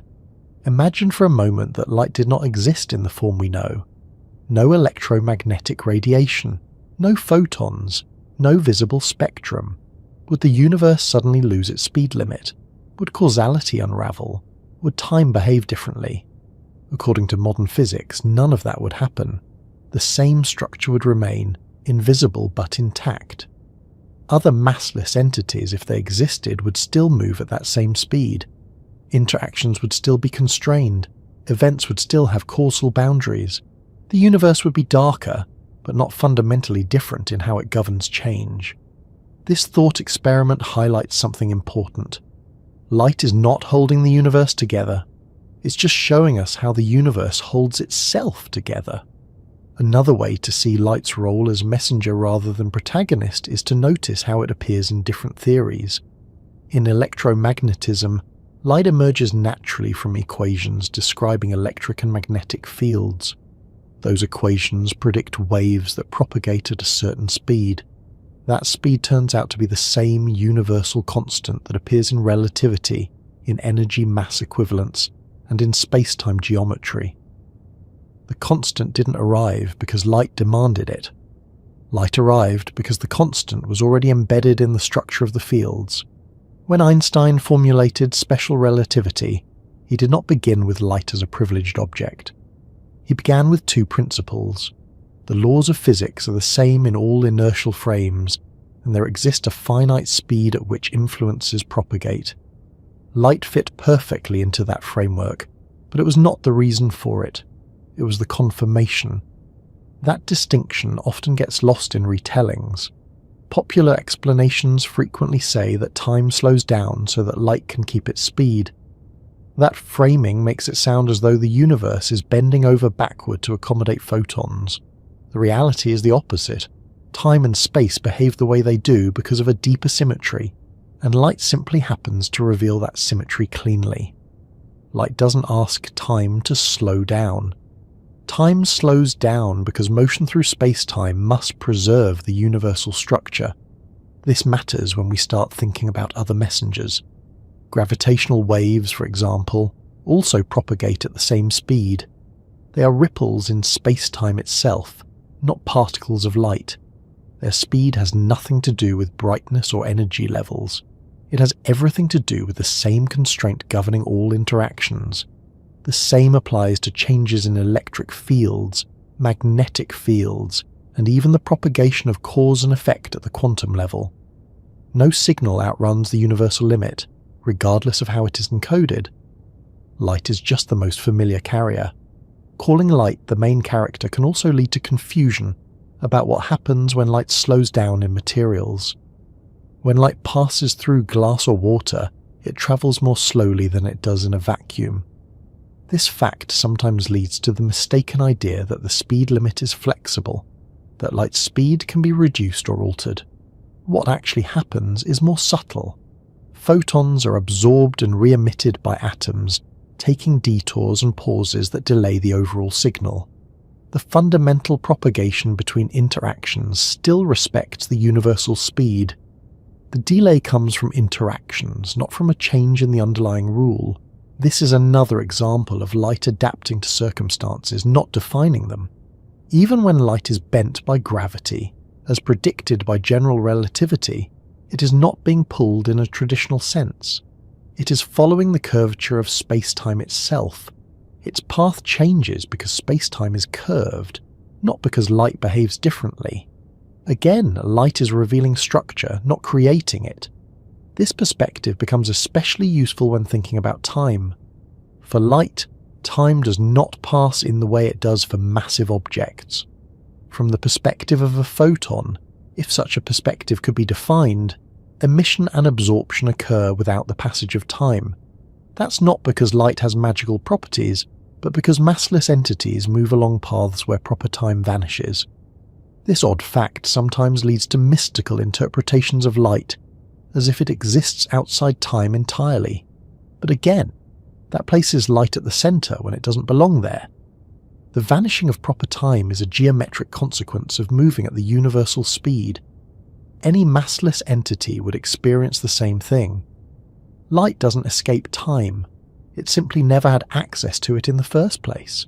Imagine for a moment that light did not exist in the form we know. No electromagnetic radiation, no photons, no visible spectrum. Would the universe suddenly lose its speed limit? Would causality unravel? Would time behave differently? According to modern physics, none of that would happen. The same structure would remain, invisible but intact. Other massless entities, if they existed, would still move at that same speed. Interactions would still be constrained. Events would still have causal boundaries. The universe would be darker, but not fundamentally different in how it governs change. This thought experiment highlights something important. Light is not holding the universe together. It's just showing us how the universe holds itself together. Another way to see light's role as messenger rather than protagonist is to notice how it appears in different theories. In electromagnetism, light emerges naturally from equations describing electric and magnetic fields. Those equations predict waves that propagate at a certain speed. That speed turns out to be the same universal constant that appears in relativity, in energy-mass equivalence, and in space-time geometry. The constant didn't arrive because light demanded it. Light arrived because the constant was already embedded in the structure of the fields. When Einstein formulated special relativity, he did not begin with light as a privileged object. He began with two principles. The laws of physics are the same in all inertial frames, and there exists a finite speed at which influences propagate. Light fit perfectly into that framework, but it was not the reason for it. It was the confirmation. That distinction often gets lost in retellings. Popular explanations frequently say that time slows down so that light can keep its speed. That framing makes it sound as though the universe is bending over backward to accommodate photons. The reality is the opposite. Time and space behave the way they do because of a deeper symmetry, and light simply happens to reveal that symmetry cleanly. Light doesn't ask time to slow down. Time slows down because motion through space-time must preserve the universal structure. This matters when we start thinking about other messengers. Gravitational waves, for example, also propagate at the same speed. They are ripples in space-time itself, not particles of light. Their speed has nothing to do with brightness or energy levels. It has everything to do with the same constraint governing all interactions. The same applies to changes in electric fields, magnetic fields, and even the propagation of cause and effect at the quantum level. No signal outruns the universal limit, regardless of how it is encoded. Light is just the most familiar carrier. Calling light the main character can also lead to confusion about what happens when light slows down in materials. When light passes through glass or water, it travels more slowly than it does in a vacuum. This fact sometimes leads to the mistaken idea that the speed limit is flexible, that light's speed can be reduced or altered. What actually happens is more subtle. Photons are absorbed and re-emitted by atoms, taking detours and pauses that delay the overall signal. The fundamental propagation between interactions still respects the universal speed. The delay comes from interactions, not from a change in the underlying rule. This is another example of light adapting to circumstances, not defining them. Even when light is bent by gravity, as predicted by general relativity, it is not being pulled in a traditional sense. It is following the curvature of space-time itself. Its path changes because space-time is curved, not because light behaves differently. Again, light is revealing structure, not creating it. This perspective becomes especially useful when thinking about time. For light, time does not pass in the way it does for massive objects. From the perspective of a photon, if such a perspective could be defined, emission and absorption occur without the passage of time. That's not because light has magical properties, but because massless entities move along paths where proper time vanishes. This odd fact sometimes leads to mystical interpretations of light, as if it exists outside time entirely. But again, that places light at the centre when it doesn't belong there. The vanishing of proper time is a geometric consequence of moving at the universal speed. Any massless entity would experience the same thing. Light doesn't escape time. It simply never had access to it in the first place.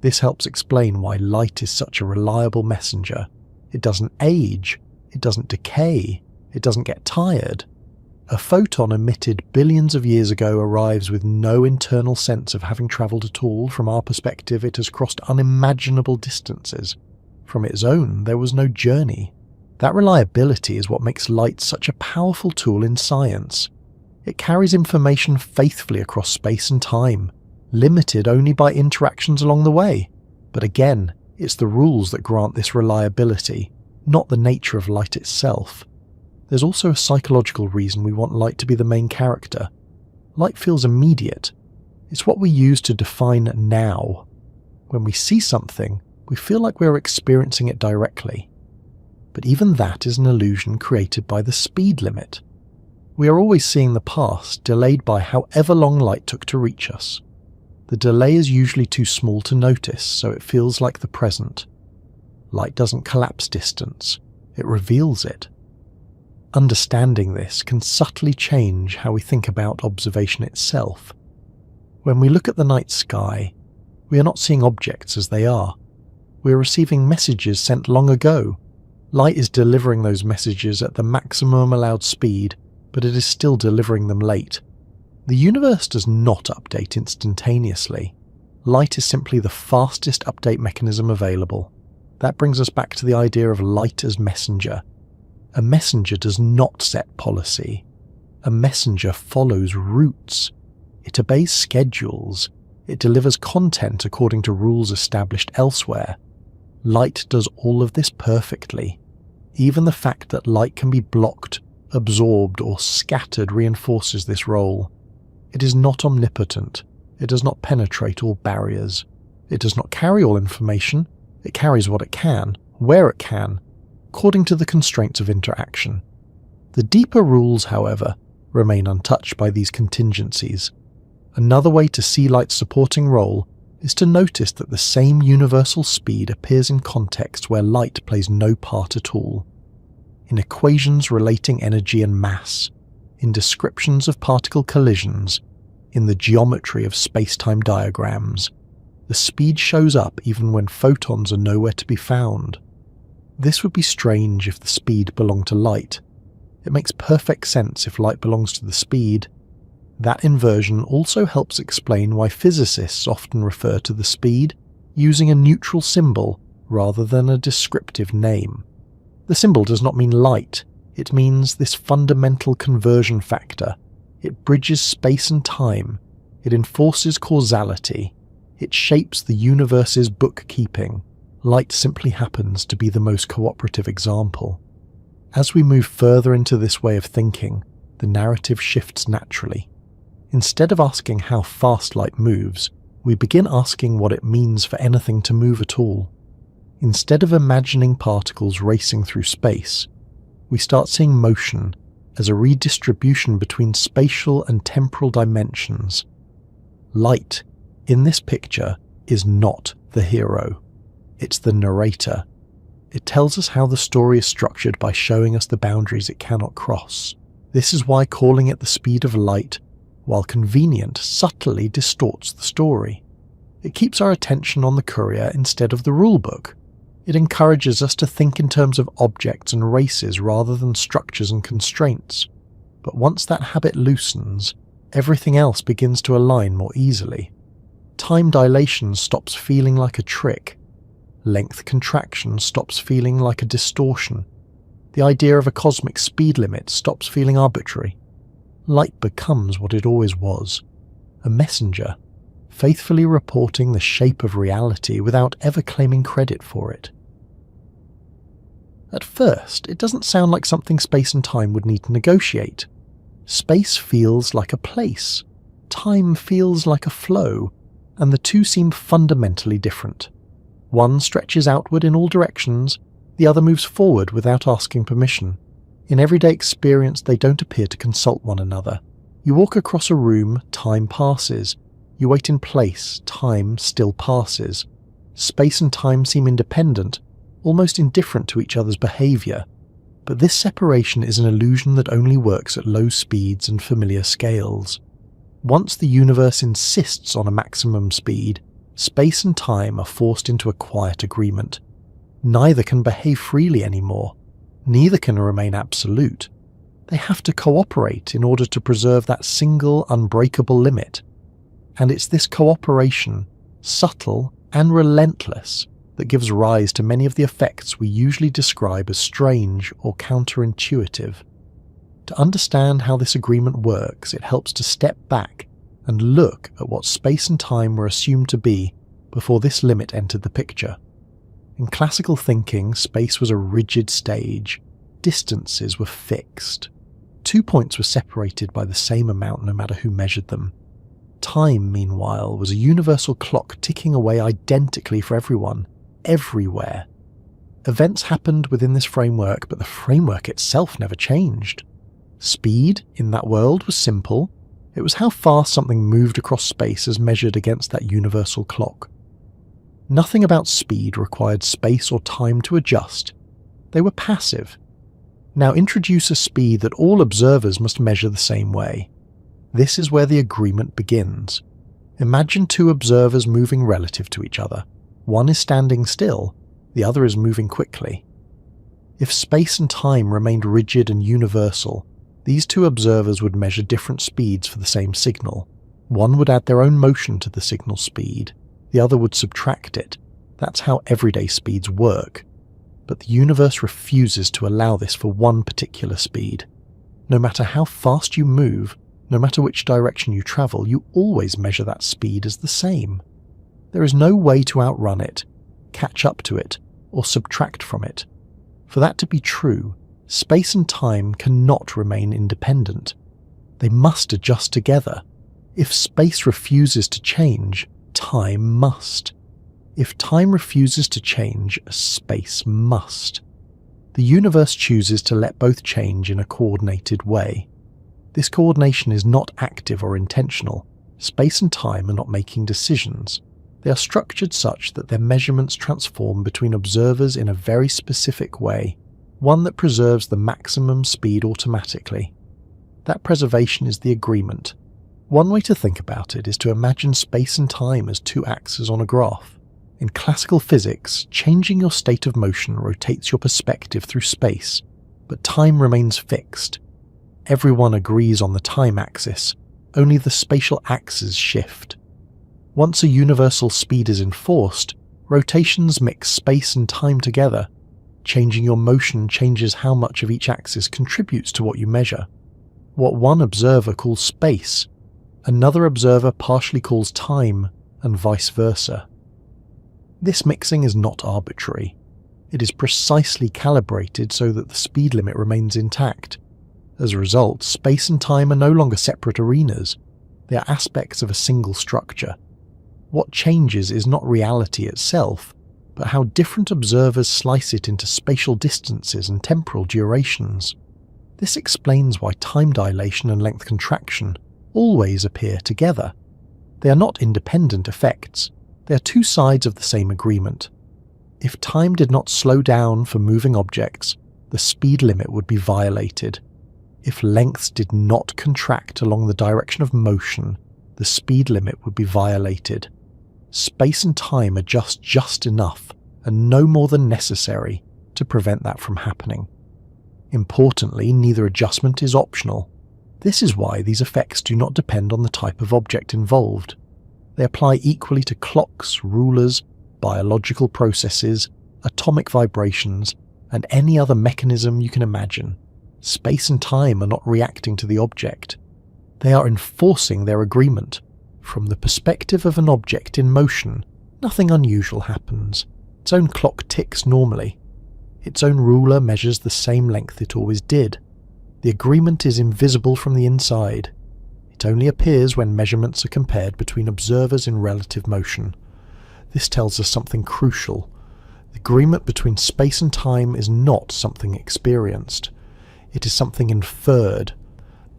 This helps explain why light is such a reliable messenger. It doesn't age, it doesn't decay, it doesn't get tired. A photon emitted billions of years ago arrives with no internal sense of having travelled at all. From our perspective, it has crossed unimaginable distances. From its own, there was no journey. That reliability is what makes light such a powerful tool in science. It carries information faithfully across space and time, limited only by interactions along the way. But again, it's the rules that grant this reliability, not the nature of light itself. There's also a psychological reason we want light to be the main character. Light feels immediate. It's what we use to define now. When we see something, we feel like we're experiencing it directly. But even that is an illusion created by the speed limit. We are always seeing the past, delayed by however long light took to reach us. The delay is usually too small to notice, so it feels like the present. Light doesn't collapse distance, it reveals it. Understanding this can subtly change how we think about observation itself. When we look at the night sky, We are not seeing objects as they are. We are receiving messages sent long ago. Light is delivering those messages at the maximum allowed speed, but it is still delivering them late. The universe does not update instantaneously. Light is simply the fastest update mechanism available. That brings us back to the idea of light as messenger. A messenger does not set policy. A messenger follows routes. It obeys schedules. It delivers content according to rules established elsewhere. Light does all of this perfectly. Even the fact that light can be blocked, absorbed, or scattered reinforces this role. It is not omnipotent. It does not penetrate all barriers. It does not carry all information. It carries what it can, where it can, according to the constraints of interaction. The deeper rules, however, remain untouched by these contingencies. Another way to see light's supporting role is to notice that the same universal speed appears in contexts where light plays no part at all. In equations relating energy and mass, in descriptions of particle collisions, in the geometry of space-time diagrams, the speed shows up even when photons are nowhere to be found. This would be strange if the speed belonged to light. It makes perfect sense if light belongs to the speed. That inversion also helps explain why physicists often refer to the speed using a neutral symbol rather than a descriptive name. The symbol does not mean light, it means this fundamental conversion factor. It bridges space and time, it enforces causality, it shapes the universe's bookkeeping. Light simply happens to be the most cooperative example. As we move further into this way of thinking, the narrative shifts naturally. Instead of asking how fast light moves, we begin asking what it means for anything to move at all. Instead of imagining particles racing through space, we start seeing motion as a redistribution between spatial and temporal dimensions. Light, in this picture, is not the hero. It's the narrator. It tells us how the story is structured by showing us the boundaries it cannot cross. This is why calling it the speed of light, while convenient, subtly distorts the story. It keeps our attention on the courier instead of the rulebook. It encourages us to think in terms of objects and races rather than structures and constraints. But once that habit loosens, everything else begins to align more easily. Time dilation stops feeling like a trick. Length contraction stops feeling like a distortion. The idea of a cosmic speed limit stops feeling arbitrary. Light becomes what it always was, a messenger, faithfully reporting the shape of reality without ever claiming credit for it. At first, it doesn't sound like something space and time would need to negotiate. Space feels like a place, time feels like a flow, and the two seem fundamentally different. One stretches outward in all directions, the other moves forward without asking permission. In everyday experience, they don't appear to consult one another. You walk across a room, time passes. You wait in place, time still passes. Space and time seem independent, almost indifferent to each other's behaviour. But this separation is an illusion that only works at low speeds and familiar scales. Once the universe insists on a maximum speed, space and time are forced into a quiet agreement. Neither can behave freely anymore. Neither can remain absolute. They have to cooperate in order to preserve that single, unbreakable limit. And it's this cooperation, subtle and relentless, that gives rise to many of the effects we usually describe as strange or counterintuitive. To understand how this agreement works, it helps to step back and look at what space and time were assumed to be before this limit entered the picture. In classical thinking, space was a rigid stage. Distances were fixed. 2 points were separated by the same amount no matter who measured them. Time, meanwhile, was a universal clock ticking away identically for everyone, everywhere. Events happened within this framework, but the framework itself never changed. Speed, in that world, was simple. It was how fast something moved across space as measured against that universal clock. Nothing about speed required space or time to adjust. They were passive. Now introduce a speed that all observers must measure the same way. This is where the agreement begins. Imagine two observers moving relative to each other. One is standing still, the other is moving quickly. If space and time remained rigid and universal, these two observers would measure different speeds for the same signal. One would add their own motion to the signal speed, the other would subtract it. That's how everyday speeds work. But the universe refuses to allow this for one particular speed. No matter how fast you move, no matter which direction you travel, you always measure that speed as the same. There is no way to outrun it, catch up to it, or subtract from it. For that to be true, space and time cannot remain independent. They must adjust together. If space refuses to change, time must. If time refuses to change, space must. The universe chooses to let both change in a coordinated way. This coordination is not active or intentional. Space and time are not making decisions. They are structured such that their measurements transform between observers in a very specific way, one that preserves the maximum speed automatically. That preservation is the agreement. One way to think about it is to imagine space and time as two axes on a graph. In classical physics, changing your state of motion rotates your perspective through space, but time remains fixed. Everyone agrees on the time axis, only the spatial axes shift. Once a universal speed is enforced, rotations mix space and time together. Changing your motion changes how much of each axis contributes to what you measure. What one observer calls space, another observer partially calls time, and vice versa. This mixing is not arbitrary. It is precisely calibrated so that the speed limit remains intact. As a result, space and time are no longer separate arenas. They are aspects of a single structure. What changes is not reality itself, but how different observers slice it into spatial distances and temporal durations. This explains why time dilation and length contraction always appear together. They are not independent effects. They are two sides of the same agreement. If time did not slow down for moving objects, the speed limit would be violated. If lengths did not contract along the direction of motion, the speed limit would be violated. Space and time adjust just enough, and no more than necessary, to prevent that from happening. Importantly, neither adjustment is optional. This is why these effects do not depend on the type of object involved. They apply equally to clocks, rulers, biological processes, atomic vibrations, and any other mechanism you can imagine. Space and time are not reacting to the object. They are enforcing their agreement. From the perspective of an object in motion, nothing unusual happens. Its own clock ticks normally. Its own ruler measures the same length it always did. The agreement is invisible from the inside. It only appears when measurements are compared between observers in relative motion. This tells us something crucial. The agreement between space and time is not something experienced. It is something inferred.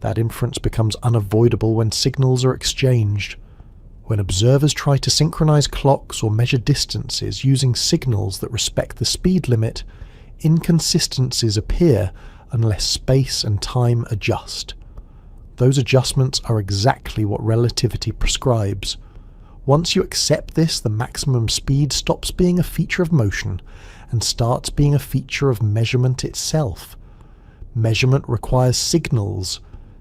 That inference becomes unavoidable when signals are exchanged. When observers try to synchronize clocks or measure distances using signals that respect the speed limit, inconsistencies appear unless space and time adjust. Those adjustments are exactly what relativity prescribes. Once you accept this, the maximum speed stops being a feature of motion and starts being a feature of measurement itself. Measurement requires signals.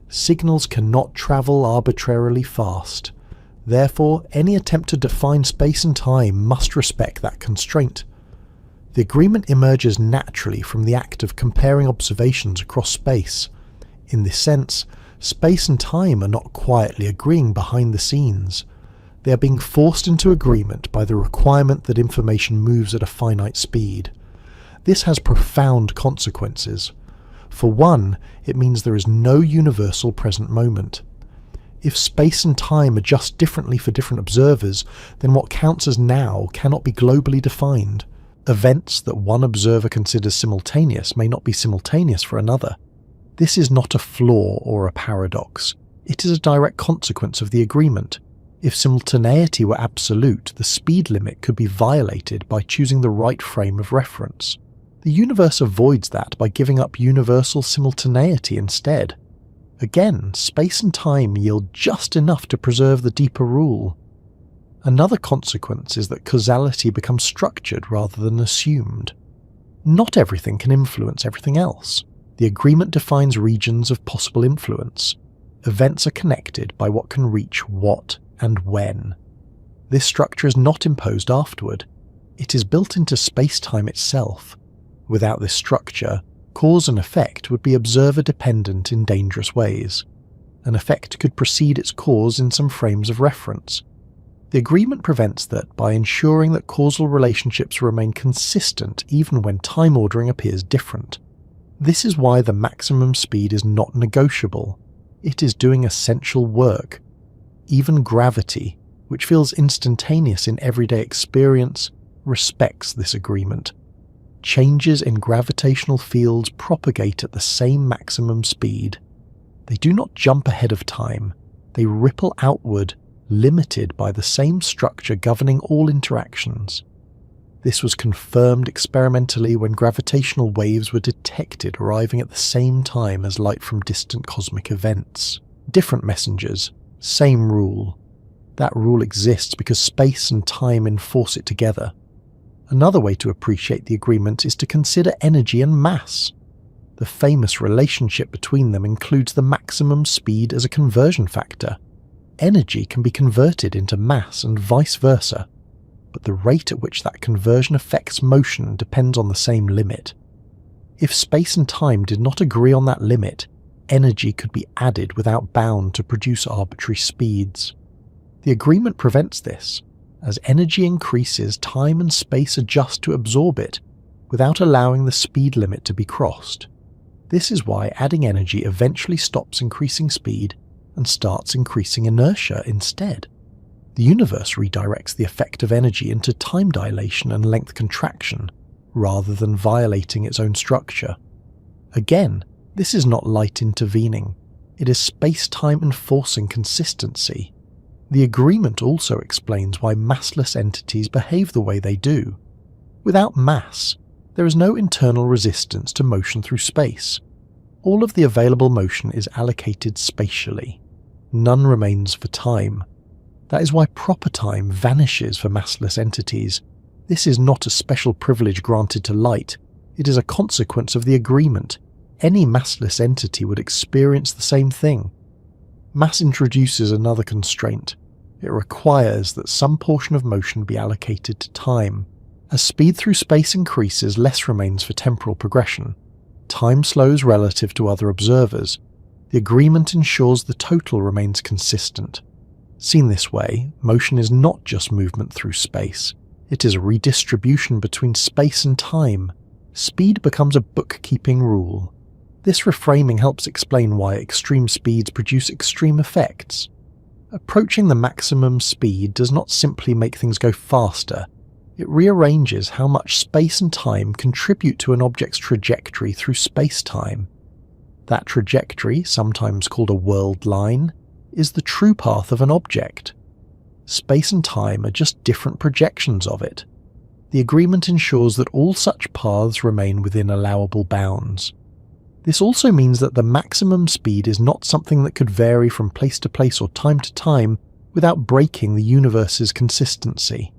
Signals cannot travel arbitrarily fast. Therefore, any attempt to define space and time must respect that constraint. The agreement emerges naturally from the act of comparing observations across space. In this sense, space and time are not quietly agreeing behind the scenes. They are being forced into agreement by the requirement that information moves at a finite speed. This has profound consequences. For one, it means there is no universal present moment. If space and time adjust differently for different observers, then what counts as now cannot be globally defined. Events that one observer considers simultaneous may not be simultaneous for another. This is not a flaw or a paradox. It is a direct consequence of the agreement. If simultaneity were absolute, the speed limit could be violated by choosing the right frame of reference. The universe avoids that by giving up universal simultaneity instead. Again, space and time yield just enough to preserve the deeper rule. Another consequence is that causality becomes structured rather than assumed. Not everything can influence everything else. The agreement defines regions of possible influence. Events are connected by what can reach what and when. This structure is not imposed afterward. It is built into space-time itself. Without this structure, cause and effect would be observer-dependent in dangerous ways. An effect could precede its cause in some frames of reference. The agreement prevents that by ensuring that causal relationships remain consistent even when time ordering appears different. This is why the maximum speed is not negotiable. It is doing essential work. Even gravity, which feels instantaneous in everyday experience, respects this agreement. Changes in gravitational fields propagate at the same maximum speed. They do not jump ahead of time. They ripple outward, limited by the same structure governing all interactions. This was confirmed experimentally when gravitational waves were detected arriving at the same time as light from distant cosmic events. Different messengers, same rule. That rule exists because space and time enforce it together. Another way to appreciate the agreement is to consider energy and mass. The famous relationship between them includes the maximum speed as a conversion factor. Energy can be converted into mass and vice versa, but the rate at which that conversion affects motion depends on the same limit. If space and time did not agree on that limit, energy could be added without bound to produce arbitrary speeds. The agreement prevents this. As energy increases, time and space adjust to absorb it, without allowing the speed limit to be crossed. This is why adding energy eventually stops increasing speed and starts increasing inertia instead. The universe redirects the effect of energy into time dilation and length contraction, rather than violating its own structure. Again, this is not light intervening. It is space-time enforcing consistency. The agreement also explains why massless entities behave the way they do. Without mass, there is no internal resistance to motion through space. All of the available motion is allocated spatially. None remains for time. That is why proper time vanishes for massless entities. This is not a special privilege granted to light. It is a consequence of the agreement. Any massless entity would experience the same thing. Mass introduces another constraint. It requires that some portion of motion be allocated to time. As speed through space increases, less remains for temporal progression. Time slows relative to other observers. The agreement ensures the total remains consistent. Seen this way, motion is not just movement through space. It is a redistribution between space and time. Speed becomes a bookkeeping rule. This reframing helps explain why extreme speeds produce extreme effects. Approaching the maximum speed does not simply make things go faster. It rearranges how much space and time contribute to an object's trajectory through space-time. That trajectory, sometimes called a world line, is the true path of an object. Space and time are just different projections of it. The agreement ensures that all such paths remain within allowable bounds. This also means that the maximum speed is not something that could vary from place to place or time to time without breaking the universe's consistency.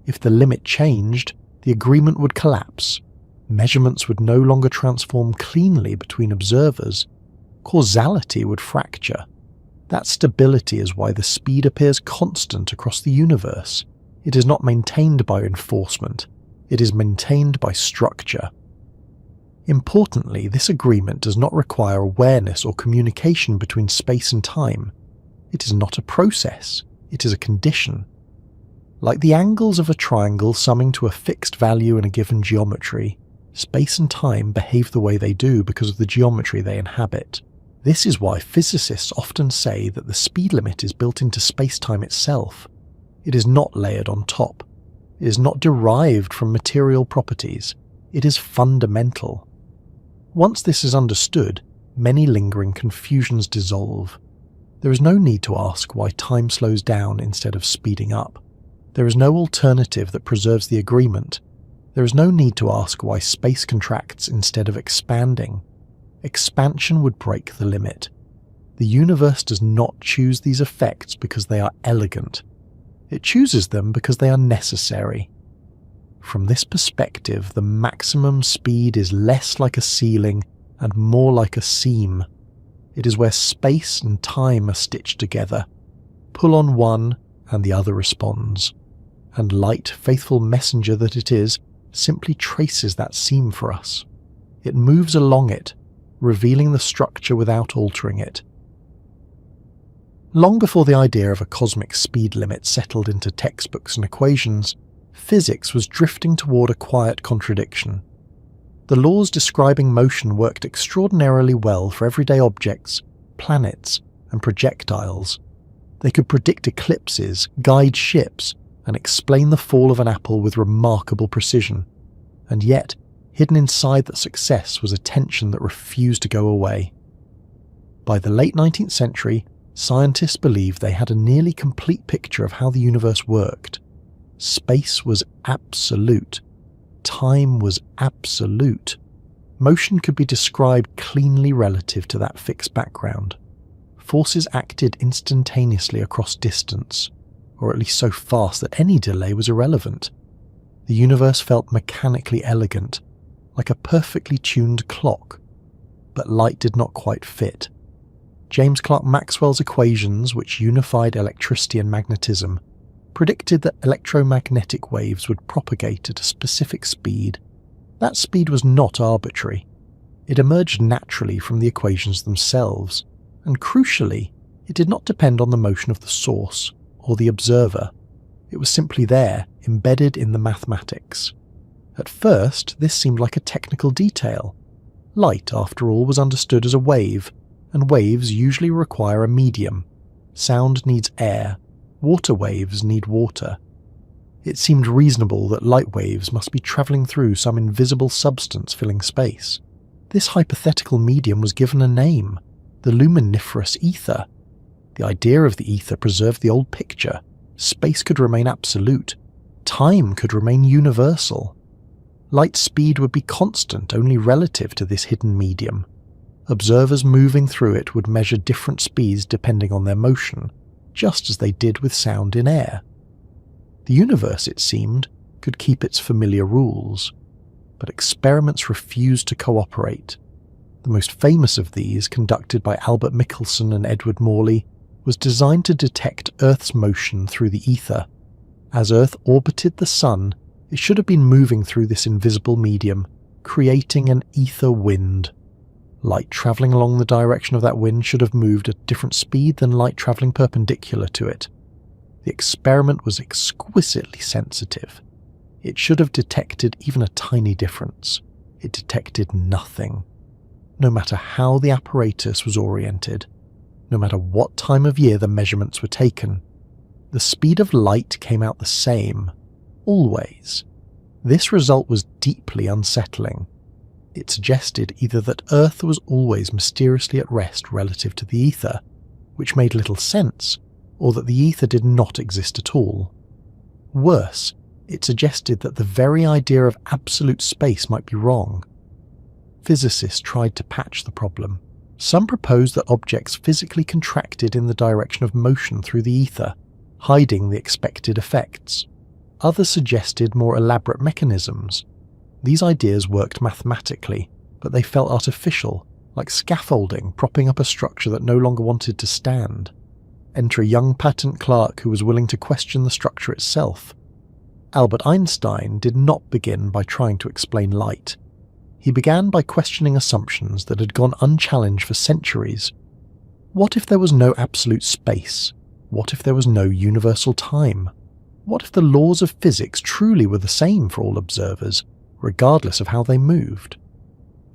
If the limit changed, the agreement would collapse. Measurements would no longer transform cleanly between observers. Causality would fracture. That stability is why the speed appears constant across the universe. It is not maintained by enforcement. It is maintained by structure. Importantly, this agreement does not require awareness or communication between space and time. It is not a process. It is a condition. Like the angles of a triangle summing to a fixed value in a given geometry, space and time behave the way they do because of the geometry they inhabit. This is why physicists often say that the speed limit is built into space-time itself. It is not layered on top. It is not derived from material properties. It is fundamental. Once this is understood, many lingering confusions dissolve. There is no need to ask why time slows down instead of speeding up. There is no alternative that preserves the agreement. There is no need to ask why space contracts instead of expanding. Expansion would break the limit. The universe does not choose these effects because they are elegant. It chooses them because they are necessary. From this perspective, the maximum speed is less like a ceiling and more like a seam. It is where space and time are stitched together. Pull on one and the other responds. And light, faithful messenger that it is, simply traces that seam for us. It moves along it, revealing the structure without altering it. Long before the idea of a cosmic speed limit settled into textbooks and equations, physics was drifting toward a quiet contradiction. The laws describing motion worked extraordinarily well for everyday objects, planets, and projectiles. They could predict eclipses, guide ships, and explain the fall of an apple with remarkable precision. And yet, hidden inside that success was a tension that refused to go away. By the late 19th century, scientists believed they had a nearly complete picture of how the universe worked. Space was absolute. Time was absolute. Motion could be described cleanly relative to that fixed background. Forces acted instantaneously across distance, or at least so fast that any delay was irrelevant. The universe felt mechanically elegant, like a perfectly tuned clock, but light did not quite fit. James Clerk Maxwell's equations, which unified electricity and magnetism, predicted that electromagnetic waves would propagate at a specific speed. That speed was not arbitrary. It emerged naturally from the equations themselves, and crucially, it did not depend on the motion of the source or the observer. It was simply there, embedded in the mathematics. At first, this seemed like a technical detail. Light, after all, was understood as a wave, and waves usually require a medium. Sound needs air. Water waves need water. It seemed reasonable that light waves must be travelling through some invisible substance filling space. This hypothetical medium was given a name, the luminiferous ether. The idea of the ether preserved the old picture. Space could remain absolute. Time could remain universal. Light speed would be constant only relative to this hidden medium. Observers moving through it would measure different speeds depending on their motion, just as they did with sound in air. The universe, it seemed, could keep its familiar rules, but experiments refused to cooperate. The most famous of these, conducted by Albert Michelson and Edward Morley, was designed to detect Earth's motion through the ether. As Earth orbited the Sun, it should have been moving through this invisible medium, creating an ether wind. Light travelling along the direction of that wind should have moved at a different speed than light travelling perpendicular to it. The experiment was exquisitely sensitive. It should have detected even a tiny difference. It detected nothing. No matter how the apparatus was oriented, no matter what time of year the measurements were taken, the speed of light came out the same, always. This result was deeply unsettling. It suggested either that Earth was always mysteriously at rest relative to the ether, which made little sense, or that the ether did not exist at all. Worse, it suggested that the very idea of absolute space might be wrong. Physicists tried to patch the problem. Some proposed that objects physically contracted in the direction of motion through the ether, hiding the expected effects. Others suggested more elaborate mechanisms. These ideas worked mathematically, but they felt artificial, like scaffolding propping up a structure that no longer wanted to stand. Enter a young patent clerk who was willing to question the structure itself. Albert Einstein did not begin by trying to explain light. He began by questioning assumptions that had gone unchallenged for centuries. What if there was no absolute space? What if there was no universal time? What if the laws of physics truly were the same for all observers, regardless of how they moved?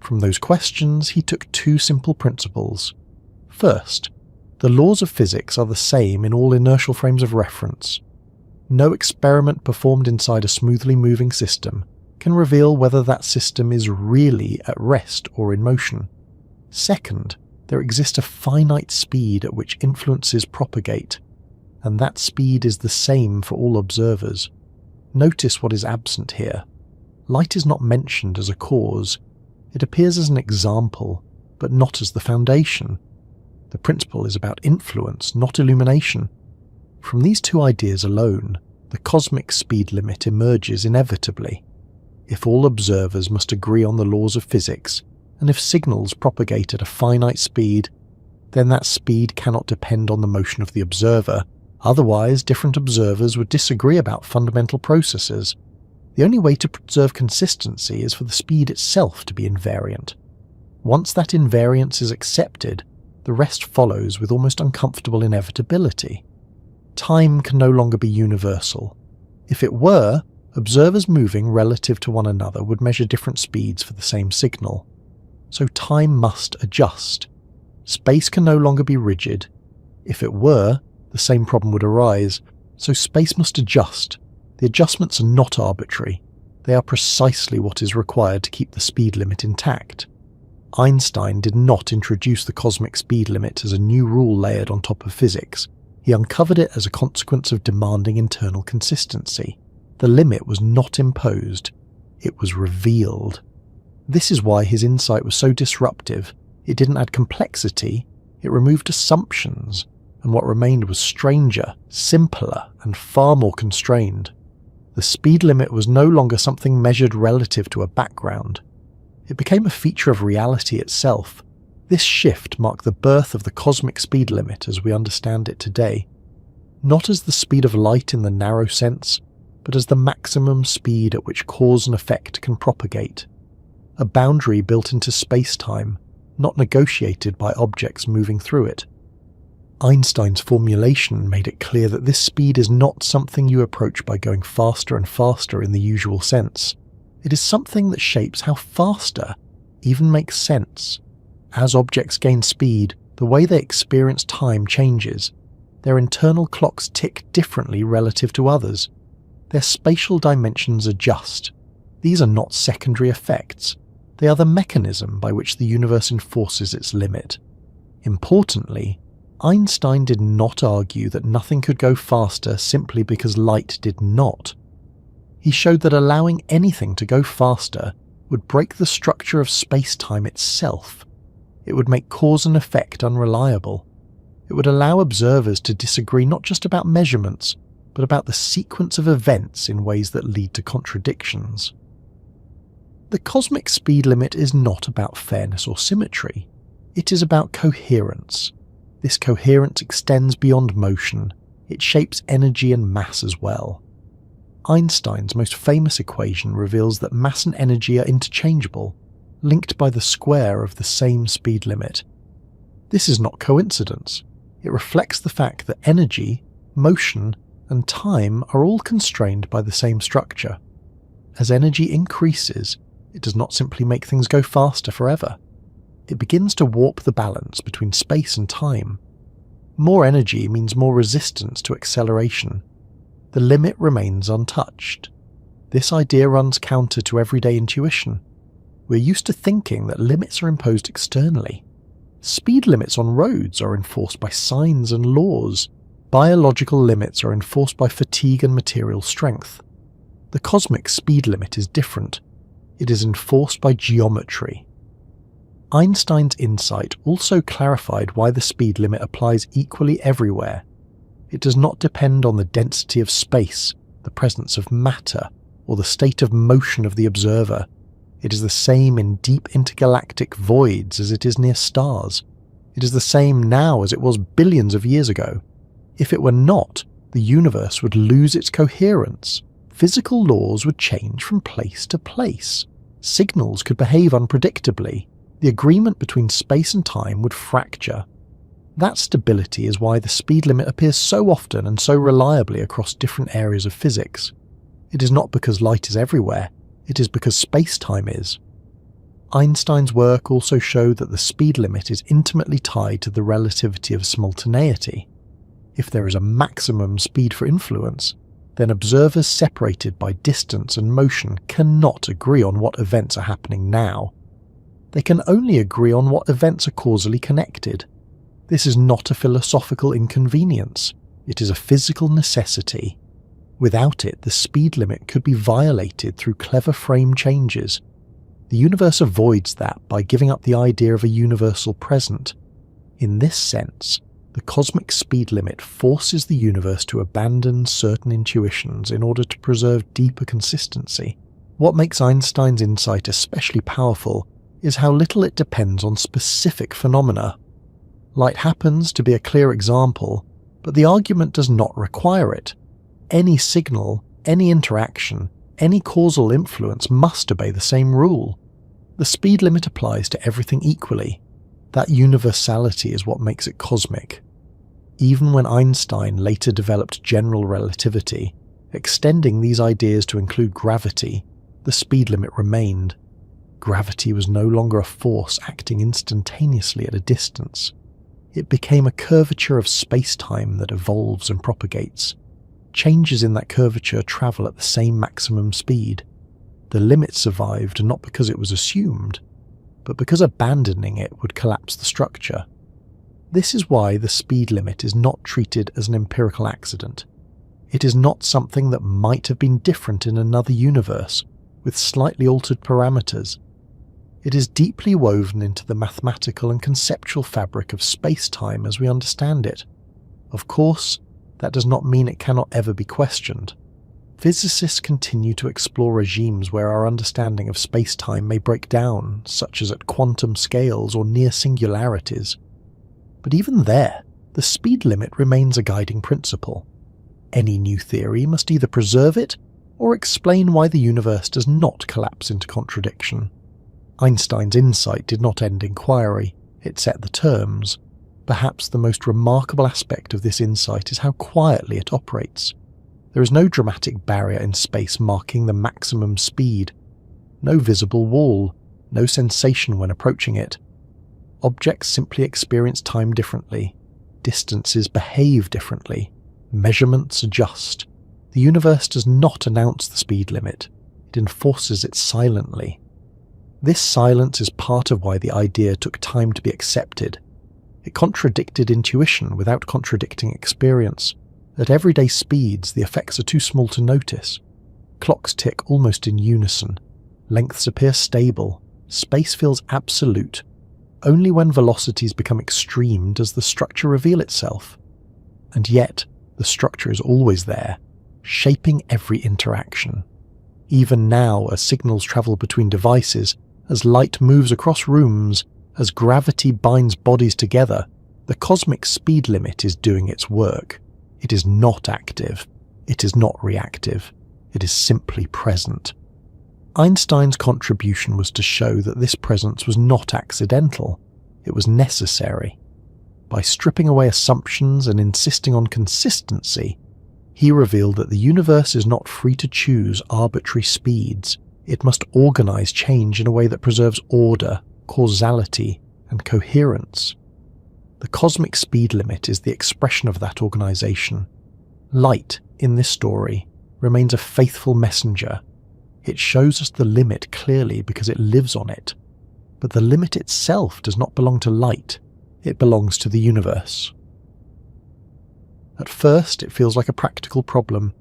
From those questions, he took two simple principles. First, the laws of physics are the same in all inertial frames of reference. No experiment performed inside a smoothly moving system can reveal whether that system is really at rest or in motion. Second, there exists a finite speed at which influences propagate, and that speed is the same for all observers. Notice what is absent here. Light is not mentioned as a cause. It appears as an example, but not as the foundation. The principle is about influence, not illumination. From these two ideas alone, the cosmic speed limit emerges inevitably. If all observers must agree on the laws of physics, and if signals propagate at a finite speed, then that speed cannot depend on the motion of the observer. Otherwise, different observers would disagree about fundamental processes. The only way to preserve consistency is for the speed itself to be invariant. Once that invariance is accepted, the rest follows with almost uncomfortable inevitability. Time can no longer be universal. If it were, observers moving relative to one another would measure different speeds for the same signal. So time must adjust. Space can no longer be rigid. If it were, the same problem would arise, so space must adjust. The adjustments are not arbitrary. They are precisely what is required to keep the speed limit intact. Einstein did not introduce the cosmic speed limit as a new rule layered on top of physics. He uncovered it as a consequence of demanding internal consistency. The limit was not imposed, it was revealed. This is why his insight was so disruptive. It didn't add complexity, it removed assumptions, and what remained was stranger, simpler, and far more constrained. The speed limit was no longer something measured relative to a background. It became a feature of reality itself. This shift marked the birth of the cosmic speed limit as we understand it today. Not as the speed of light in the narrow sense, but as the maximum speed at which cause and effect can propagate. A boundary built into space-time, not negotiated by objects moving through it. Einstein's formulation made it clear that this speed is not something you approach by going faster and faster in the usual sense. It is something that shapes how faster even makes sense. As objects gain speed, the way they experience time changes. Their internal clocks tick differently relative to others. Their spatial dimensions adjust. These are not secondary effects. They are the mechanism by which the universe enforces its limit. Importantly, Einstein did not argue that nothing could go faster simply because light did not. He showed that allowing anything to go faster would break the structure of space-time itself. It would make cause and effect unreliable. It would allow observers to disagree not just about measurements, but about the sequence of events in ways that lead to contradictions. The cosmic speed limit is not about fairness or symmetry. It is about coherence. This coherence extends beyond motion. It shapes energy and mass as well. Einstein's most famous equation reveals that mass and energy are interchangeable, linked by the square of the same speed limit. This is not coincidence. It reflects the fact that energy, motion, and time are all constrained by the same structure. As energy increases, it does not simply make things go faster forever. It begins to warp the balance between space and time. More energy means more resistance to acceleration. The limit remains untouched. This idea runs counter to everyday intuition. We're used to thinking that limits are imposed externally. Speed limits on roads are enforced by signs and laws. Biological limits are enforced by fatigue and material strength. The cosmic speed limit is different. It is enforced by geometry. Einstein's insight also clarified why the speed limit applies equally everywhere. It does not depend on the density of space, the presence of matter, or the state of motion of the observer. It is the same in deep intergalactic voids as it is near stars. It is the same now as it was billions of years ago. If it were not, the universe would lose its coherence. Physical laws would change from place to place. Signals could behave unpredictably. The agreement between space and time would fracture. That stability is why the speed limit appears so often and so reliably across different areas of physics. It is not because light is everywhere, it is because space-time is. Einstein's work also showed that the speed limit is intimately tied to the relativity of simultaneity. If there is a maximum speed for influence, then observers separated by distance and motion cannot agree on what events are happening now. They can only agree on what events are causally connected. This is not a philosophical inconvenience, it is a physical necessity. Without it, the speed limit could be violated through clever frame changes. The universe avoids that by giving up the idea of a universal present. In this sense, The cosmic speed limit forces the universe to abandon certain intuitions in order to preserve deeper consistency. What makes Einstein's insight especially powerful is how little it depends on specific phenomena. Light happens to be a clear example, but the argument does not require it. Any signal, any interaction, any causal influence must obey the same rule. The speed limit applies to everything equally. That universality is what makes it cosmic. Even when Einstein later developed general relativity, extending these ideas to include gravity, the speed limit remained. Gravity was no longer a force acting instantaneously at a distance. It became a curvature of space-time that evolves and propagates. Changes in that curvature travel at the same maximum speed. The limit survived not because it was assumed, but because abandoning it would collapse the structure. This is why the speed limit is not treated as an empirical accident. It is not something that might have been different in another universe, with slightly altered parameters. It is deeply woven into the mathematical and conceptual fabric of space-time as we understand it. Of course, that does not mean it cannot ever be questioned. Physicists continue to explore regimes where our understanding of space-time may break down, such as at quantum scales or near singularities. But even there, the speed limit remains a guiding principle. Any new theory must either preserve it or explain why the universe does not collapse into contradiction. Einstein's insight did not end inquiry, it set the terms. Perhaps the most remarkable aspect of this insight is how quietly it operates. There is no dramatic barrier in space marking the maximum speed, no visible wall, no sensation when approaching it. Objects simply experience time differently, distances behave differently, measurements adjust. The universe does not announce the speed limit, it enforces it silently. This silence is part of why the idea took time to be accepted. It contradicted intuition without contradicting experience. At everyday speeds, the effects are too small to notice. Clocks tick almost in unison. Lengths appear stable. Space feels absolute. Only when velocities become extreme does the structure reveal itself. And yet, the structure is always there, shaping every interaction. Even now, as signals travel between devices, as light moves across rooms, as gravity binds bodies together, the cosmic speed limit is doing its work. It is not active. It is not reactive. It is simply present. Einstein's contribution was to show that this presence was not accidental. It was necessary. By stripping away assumptions and insisting on consistency, he revealed that the universe is not free to choose arbitrary speeds. It must organize change in a way that preserves order, causality, and coherence. The cosmic speed limit is the expression of that organization. Light, in this story, remains a faithful messenger. It shows us the limit clearly because it lives on it. But the limit itself does not belong to light. It belongs to the universe. At first, it feels like a practical problem.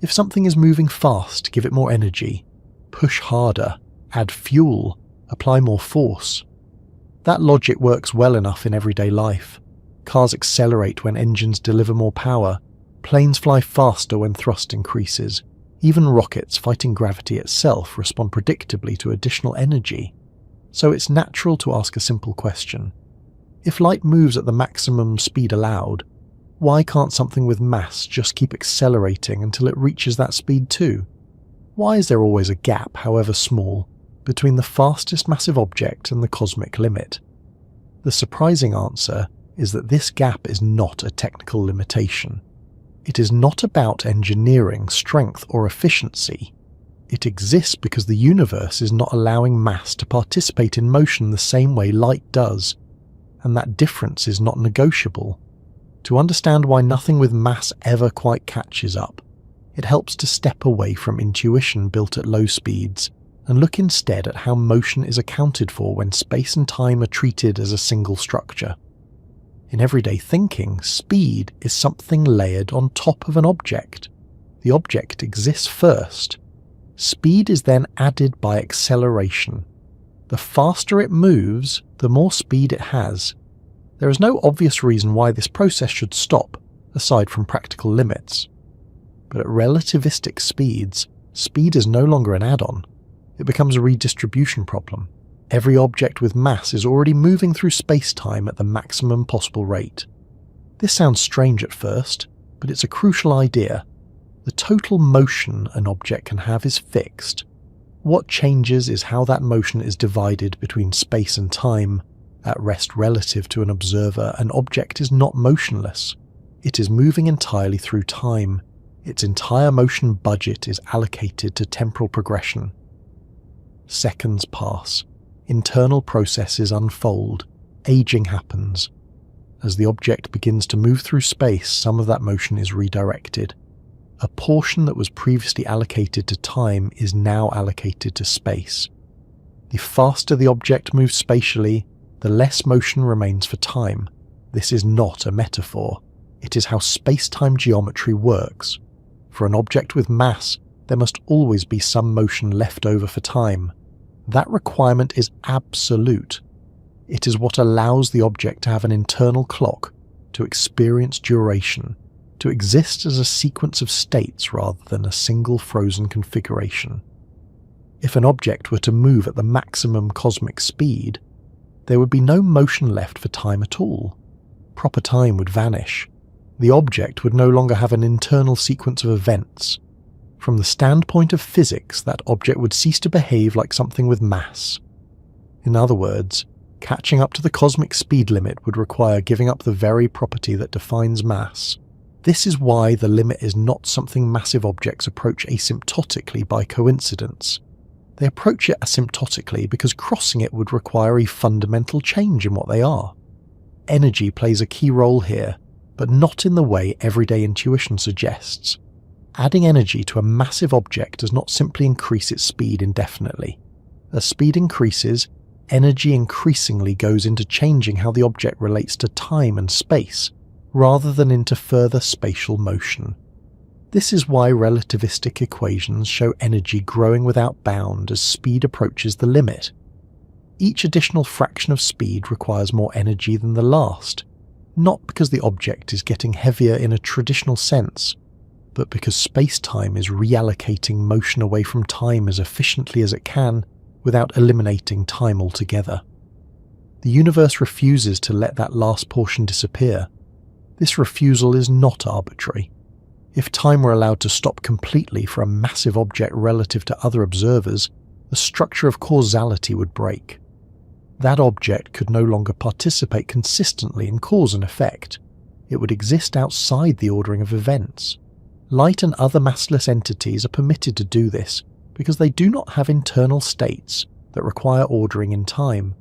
If something is moving fast, give it more energy. Push harder. Add fuel. Apply more force. That logic works well enough in everyday life. Cars accelerate when engines deliver more power. Planes fly faster when thrust increases. Even rockets fighting gravity itself respond predictably to additional energy. So it's natural to ask a simple question. If light moves at the maximum speed allowed, why can't something with mass just keep accelerating until it reaches that speed too? Why is there always a gap, however small, between the fastest massive object and the cosmic limit? The surprising answer is that this gap is not a technical limitation. It is not about engineering, strength, or efficiency. It exists because the universe is not allowing mass to participate in motion the same way light does, and that difference is not negotiable. To understand why nothing with mass ever quite catches up, it helps to step away from intuition built at low speeds and look instead at how motion is accounted for when space and time are treated as a single structure. In everyday thinking, speed is something layered on top of an object. The object exists first. Speed is then added by acceleration. The faster it moves, the more speed it has. There is no obvious reason why this process should stop, aside from practical limits. But at relativistic speeds, speed is no longer an add-on. It becomes a redistribution problem. Every object with mass is already moving through space-time at the maximum possible rate. This sounds strange at first, but it's a crucial idea. The total motion an object can have is fixed. What changes is how that motion is divided between space and time. At rest relative to an observer, an object is not motionless. It is moving entirely through time. Its entire motion budget is allocated to temporal progression. Seconds pass. Internal processes unfold. Aging happens. As the object begins to move through space, some of that motion is redirected. A portion that was previously allocated to time is now allocated to space. The faster the object moves spatially, the less motion remains for time. This is not a metaphor. It is how space-time geometry works. For an object with mass, there must always be some motion left over for time. That requirement is absolute. It is what allows the object to have an internal clock, to experience duration, to exist as a sequence of states rather than a single frozen configuration. If an object were to move at the maximum cosmic speed, there would be no motion left for time at all. Proper time would vanish. The object would no longer have an internal sequence of events. From the standpoint of physics, that object would cease to behave like something with mass. In other words, catching up to the cosmic speed limit would require giving up the very property that defines mass. This is why the limit is not something massive objects approach asymptotically by coincidence. They approach it asymptotically because crossing it would require a fundamental change in what they are. Energy plays a key role here, but not in the way everyday intuition suggests. Adding energy to a massive object does not simply increase its speed indefinitely. As speed increases, energy increasingly goes into changing how the object relates to time and space, rather than into further spatial motion. This is why relativistic equations show energy growing without bound as speed approaches the limit. Each additional fraction of speed requires more energy than the last, not because the object is getting heavier in a traditional sense, but because space-time is reallocating motion away from time as efficiently as it can without eliminating time altogether. The universe refuses to let that last portion disappear. This refusal is not arbitrary. If time were allowed to stop completely for a massive object relative to other observers, the structure of causality would break. That object could no longer participate consistently in cause and effect. It would exist outside the ordering of events. Light and other massless entities are permitted to do this because they do not have internal states that require ordering in time.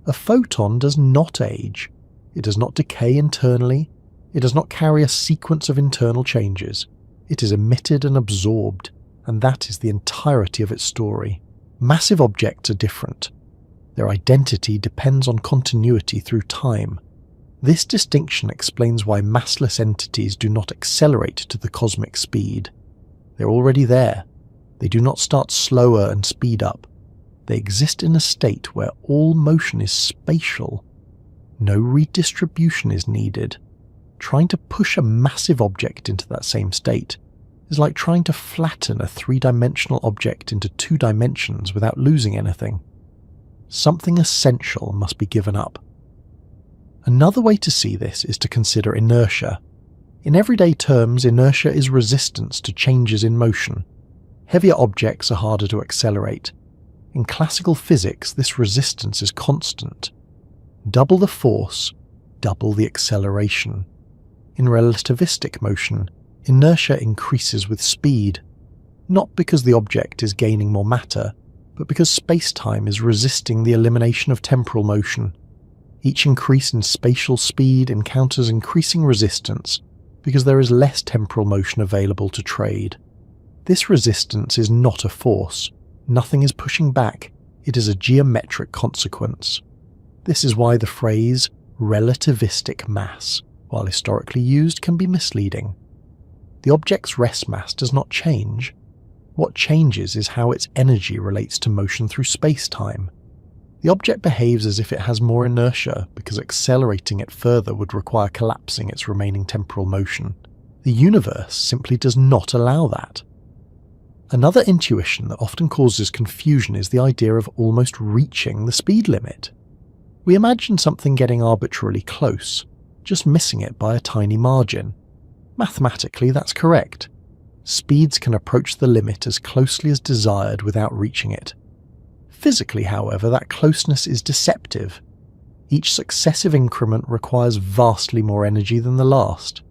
A photon does not age. It does not decay internally. It does not carry a sequence of internal changes. It is emitted and absorbed, and that is the entirety of its story. Massive objects are different. Their identity depends on continuity through time. This distinction explains why massless entities do not accelerate to the cosmic speed. They're already there. They do not start slower and speed up. They exist in a state where all motion is spatial. No redistribution is needed. Trying to push a massive object into that same state is like trying to flatten a three-dimensional object into 2 dimensions without losing anything. Something essential must be given up. Another way to see this is to consider inertia. In everyday terms, inertia is resistance to changes in motion. Heavier objects are harder to accelerate. In classical physics, this resistance is constant. Double the force, double the acceleration. In relativistic motion, inertia increases with speed, not because the object is gaining more matter, but because space-time is resisting the elimination of temporal motion. Each increase in spatial speed encounters increasing resistance because there is less temporal motion available to trade. This resistance is not a force. Nothing is pushing back. It is a geometric consequence. This is why the phrase relativistic mass, while historically used, can be misleading. The object's rest mass does not change. What changes is how its energy relates to motion through space-time. The object behaves as if it has more inertia because accelerating it further would require collapsing its remaining temporal motion. The universe simply does not allow that. Another intuition that often causes confusion is the idea of almost reaching the speed limit. We imagine something getting arbitrarily close, just missing it by a tiny margin. Mathematically, that's correct. Speeds can approach the limit as closely as desired without reaching it. Physically, however, that closeness is deceptive. Each successive increment requires vastly more energy than the last.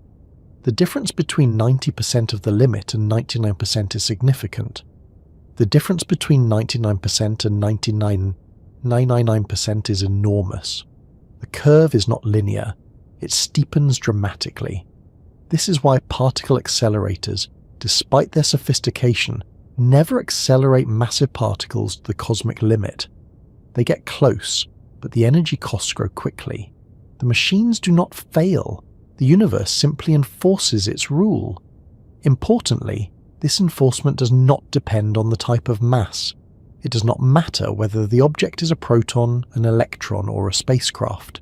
The difference between 90% of the limit and 99% is significant. The difference between 99% and 999% is enormous. The curve is not linear. It steepens dramatically. This is why particle accelerators, despite their sophistication, never accelerate massive particles to the cosmic limit. They get close, but the energy costs grow quickly. The machines do not fail. The universe simply enforces its rule. Importantly, this enforcement does not depend on the type of mass. It does not matter whether the object is a proton, an electron, or a spacecraft.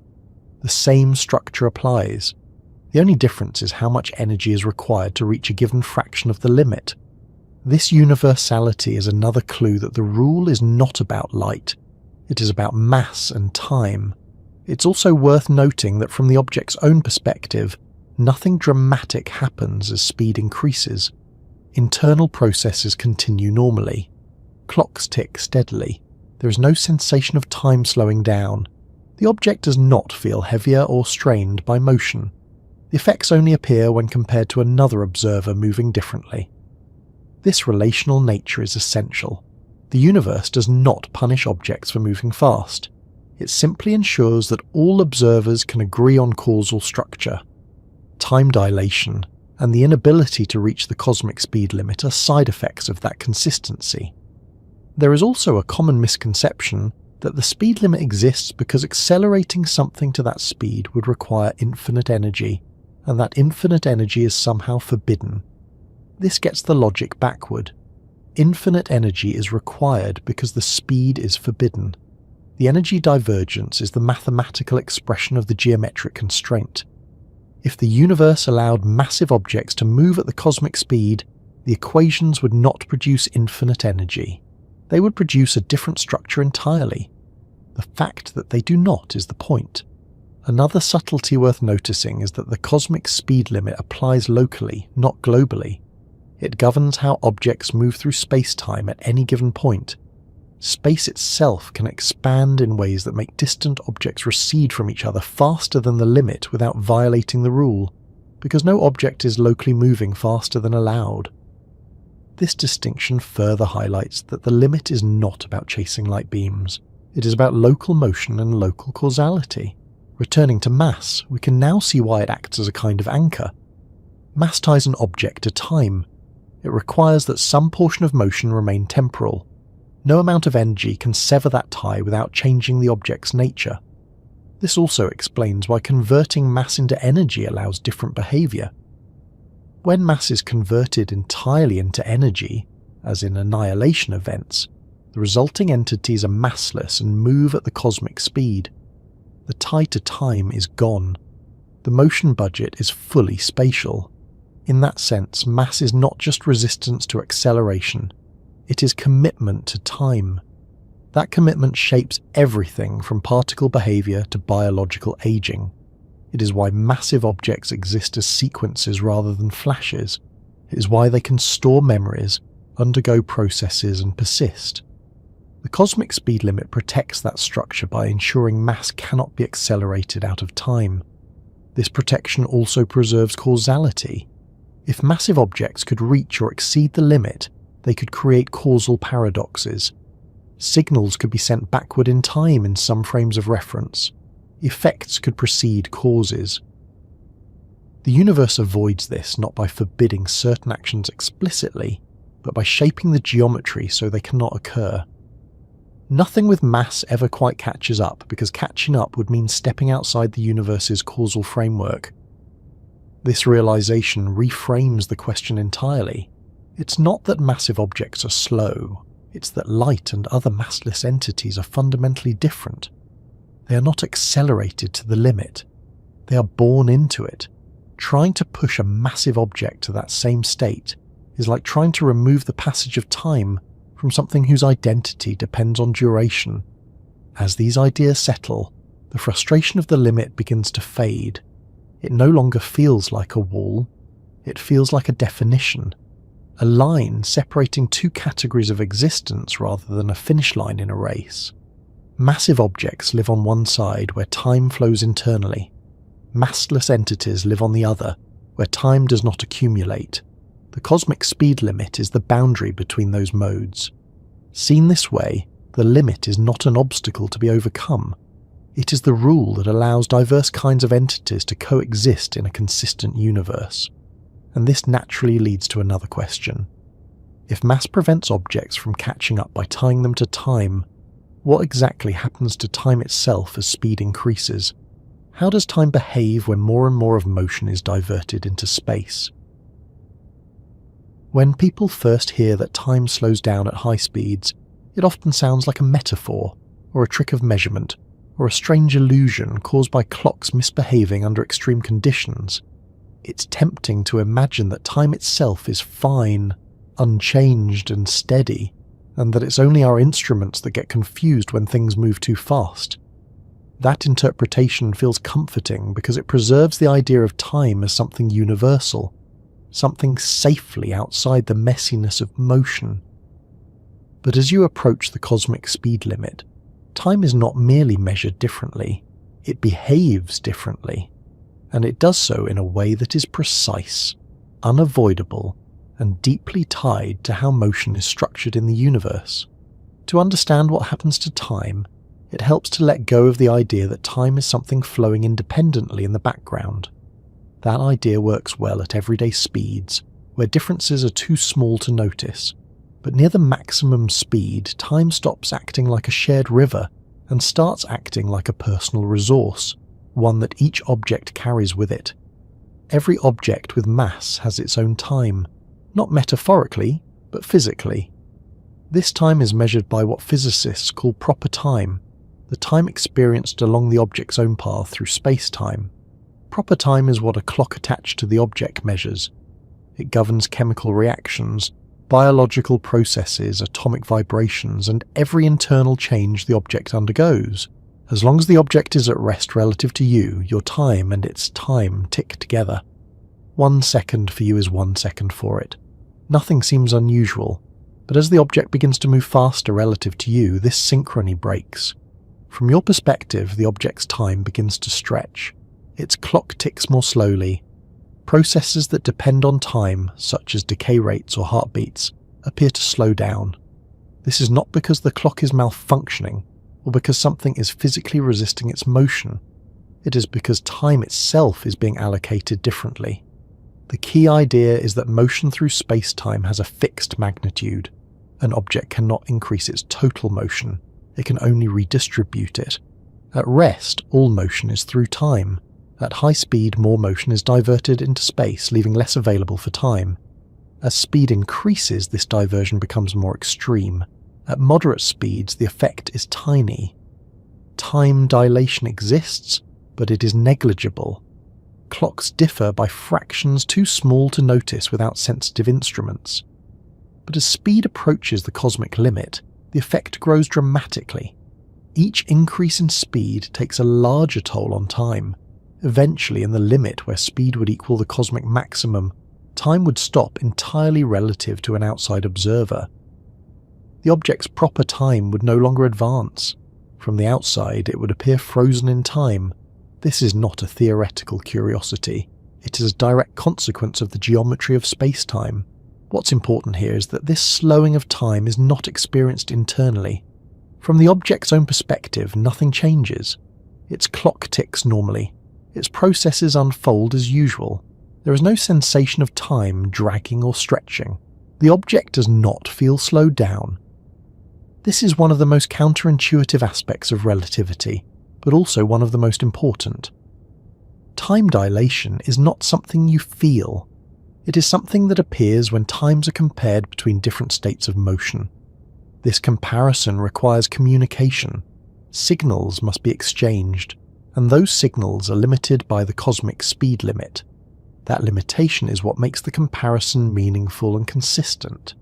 The same structure applies. The only difference is how much energy is required to reach a given fraction of the limit. This universality is another clue that the rule is not about light. It is about mass and time. It's also worth noting that from the object's own perspective, nothing dramatic happens as speed increases. Internal processes continue normally. Clocks tick steadily. There is no sensation of time slowing down. The object does not feel heavier or strained by motion. The effects only appear when compared to another observer moving differently. This relational nature is essential. The universe does not punish objects for moving fast. It simply ensures that all observers can agree on causal structure. Time dilation and the inability to reach the cosmic speed limit are side effects of that consistency. There is also a common misconception that the speed limit exists because accelerating something to that speed would require infinite energy, and that infinite energy is somehow forbidden. This gets the logic backward. Infinite energy is required because the speed is forbidden. The energy divergence is the mathematical expression of the geometric constraint. If the universe allowed massive objects to move at the cosmic speed, the equations would not produce infinite energy. They would produce a different structure entirely. The fact that they do not is the point. Another subtlety worth noticing is that the cosmic speed limit applies locally, not globally. It governs how objects move through space-time at any given point. Space itself can expand in ways that make distant objects recede from each other faster than the limit without violating the rule, because no object is locally moving faster than allowed. This distinction further highlights that the limit is not about chasing light beams. It is about local motion and local causality. Returning to mass, we can now see why it acts as a kind of anchor. Mass ties an object to time. It requires that some portion of motion remain temporal. No amount of energy can sever that tie without changing the object's nature. This also explains why converting mass into energy allows different behavior. When mass is converted entirely into energy, as in annihilation events, the resulting entities are massless and move at the cosmic speed. The tie to time is gone. The motion budget is fully spatial. In that sense, mass is not just resistance to acceleration, it is commitment to time. That commitment shapes everything from particle behavior to biological aging. It is why massive objects exist as sequences rather than flashes. It is why they can store memories, undergo processes, and persist. The cosmic speed limit protects that structure by ensuring mass cannot be accelerated out of time. This protection also preserves causality. If massive objects could reach or exceed the limit, they could create causal paradoxes. Signals could be sent backward in time in some frames of reference. Effects could precede causes. The universe avoids this not by forbidding certain actions explicitly, but by shaping the geometry so they cannot occur. Nothing with mass ever quite catches up, because catching up would mean stepping outside the universe's causal framework. This realization reframes the question entirely. It's not that massive objects are slow. It's that light and other massless entities are fundamentally different. They are not accelerated to the limit. They are born into it. Trying to push a massive object to that same state is like trying to remove the passage of time from something whose identity depends on duration. As these ideas settle, the frustration of the limit begins to fade. It no longer feels like a wall. It feels like a definition, a line separating two categories of existence rather than a finish line in a race. Massive objects live on one side where time flows internally. Massless entities live on the other, where time does not accumulate. The cosmic speed limit is the boundary between those modes. Seen this way, the limit is not an obstacle to be overcome. It is the rule that allows diverse kinds of entities to coexist in a consistent universe. And this naturally leads to another question. If mass prevents objects from catching up by tying them to time, what exactly happens to time itself as speed increases? How does time behave when more and more of motion is diverted into space? When people first hear that time slows down at high speeds, it often sounds like a metaphor, or a trick of measurement, or a strange illusion caused by clocks misbehaving under extreme conditions. It's tempting to imagine that time itself is fine, unchanged and steady, and that it's only our instruments that get confused when things move too fast. That interpretation feels comforting because it preserves the idea of time as something universal, something safely outside the messiness of motion. But as you approach the cosmic speed limit, time is not merely measured differently, it behaves differently, and it does so in a way that is precise, unavoidable, and deeply tied to how motion is structured in the universe. To understand what happens to time, it helps to let go of the idea that time is something flowing independently in the background. That idea works well at everyday speeds, where differences are too small to notice. But near the maximum speed, time stops acting like a shared river and starts acting like a personal resource, one that each object carries with it. Every object with mass has its own time, not metaphorically, but physically. This time is measured by what physicists call proper time, the time experienced along the object's own path through space-time. Proper time is what a clock attached to the object measures. It governs chemical reactions, biological processes, atomic vibrations, and every internal change the object undergoes. As long as the object is at rest relative to you, your time and its time tick together. 1 second for you is 1 second for it. Nothing seems unusual, but as the object begins to move faster relative to you, this synchrony breaks. From your perspective, the object's time begins to stretch. Its clock ticks more slowly. Processes that depend on time, such as decay rates or heartbeats, appear to slow down. This is not because the clock is malfunctioning, or because something is physically resisting its motion. It is because time itself is being allocated differently. The key idea is that motion through space-time has a fixed magnitude. An object cannot increase its total motion, it can only redistribute it. At rest, all motion is through time. At high speed, more motion is diverted into space, leaving less available for time. As speed increases, this diversion becomes more extreme. At moderate speeds, the effect is tiny. Time dilation exists, but it is negligible. Clocks differ by fractions too small to notice without sensitive instruments. But as speed approaches the cosmic limit, the effect grows dramatically. Each increase in speed takes a larger toll on time. Eventually, in the limit where speed would equal the cosmic maximum, time would stop entirely relative to an outside observer. The object's proper time would no longer advance. From the outside, it would appear frozen in time. This is not a theoretical curiosity. It is a direct consequence of the geometry of space-time. What's important here is that this slowing of time is not experienced internally. From the object's own perspective, nothing changes. Its clock ticks normally. Its processes unfold as usual. There is no sensation of time dragging or stretching. The object does not feel slowed down. This is one of the most counterintuitive aspects of relativity, but also one of the most important. Time dilation is not something you feel. It is something that appears when times are compared between different states of motion. This comparison requires communication. Signals must be exchanged, and those signals are limited by the cosmic speed limit. That limitation is what makes the comparison meaningful and consistent.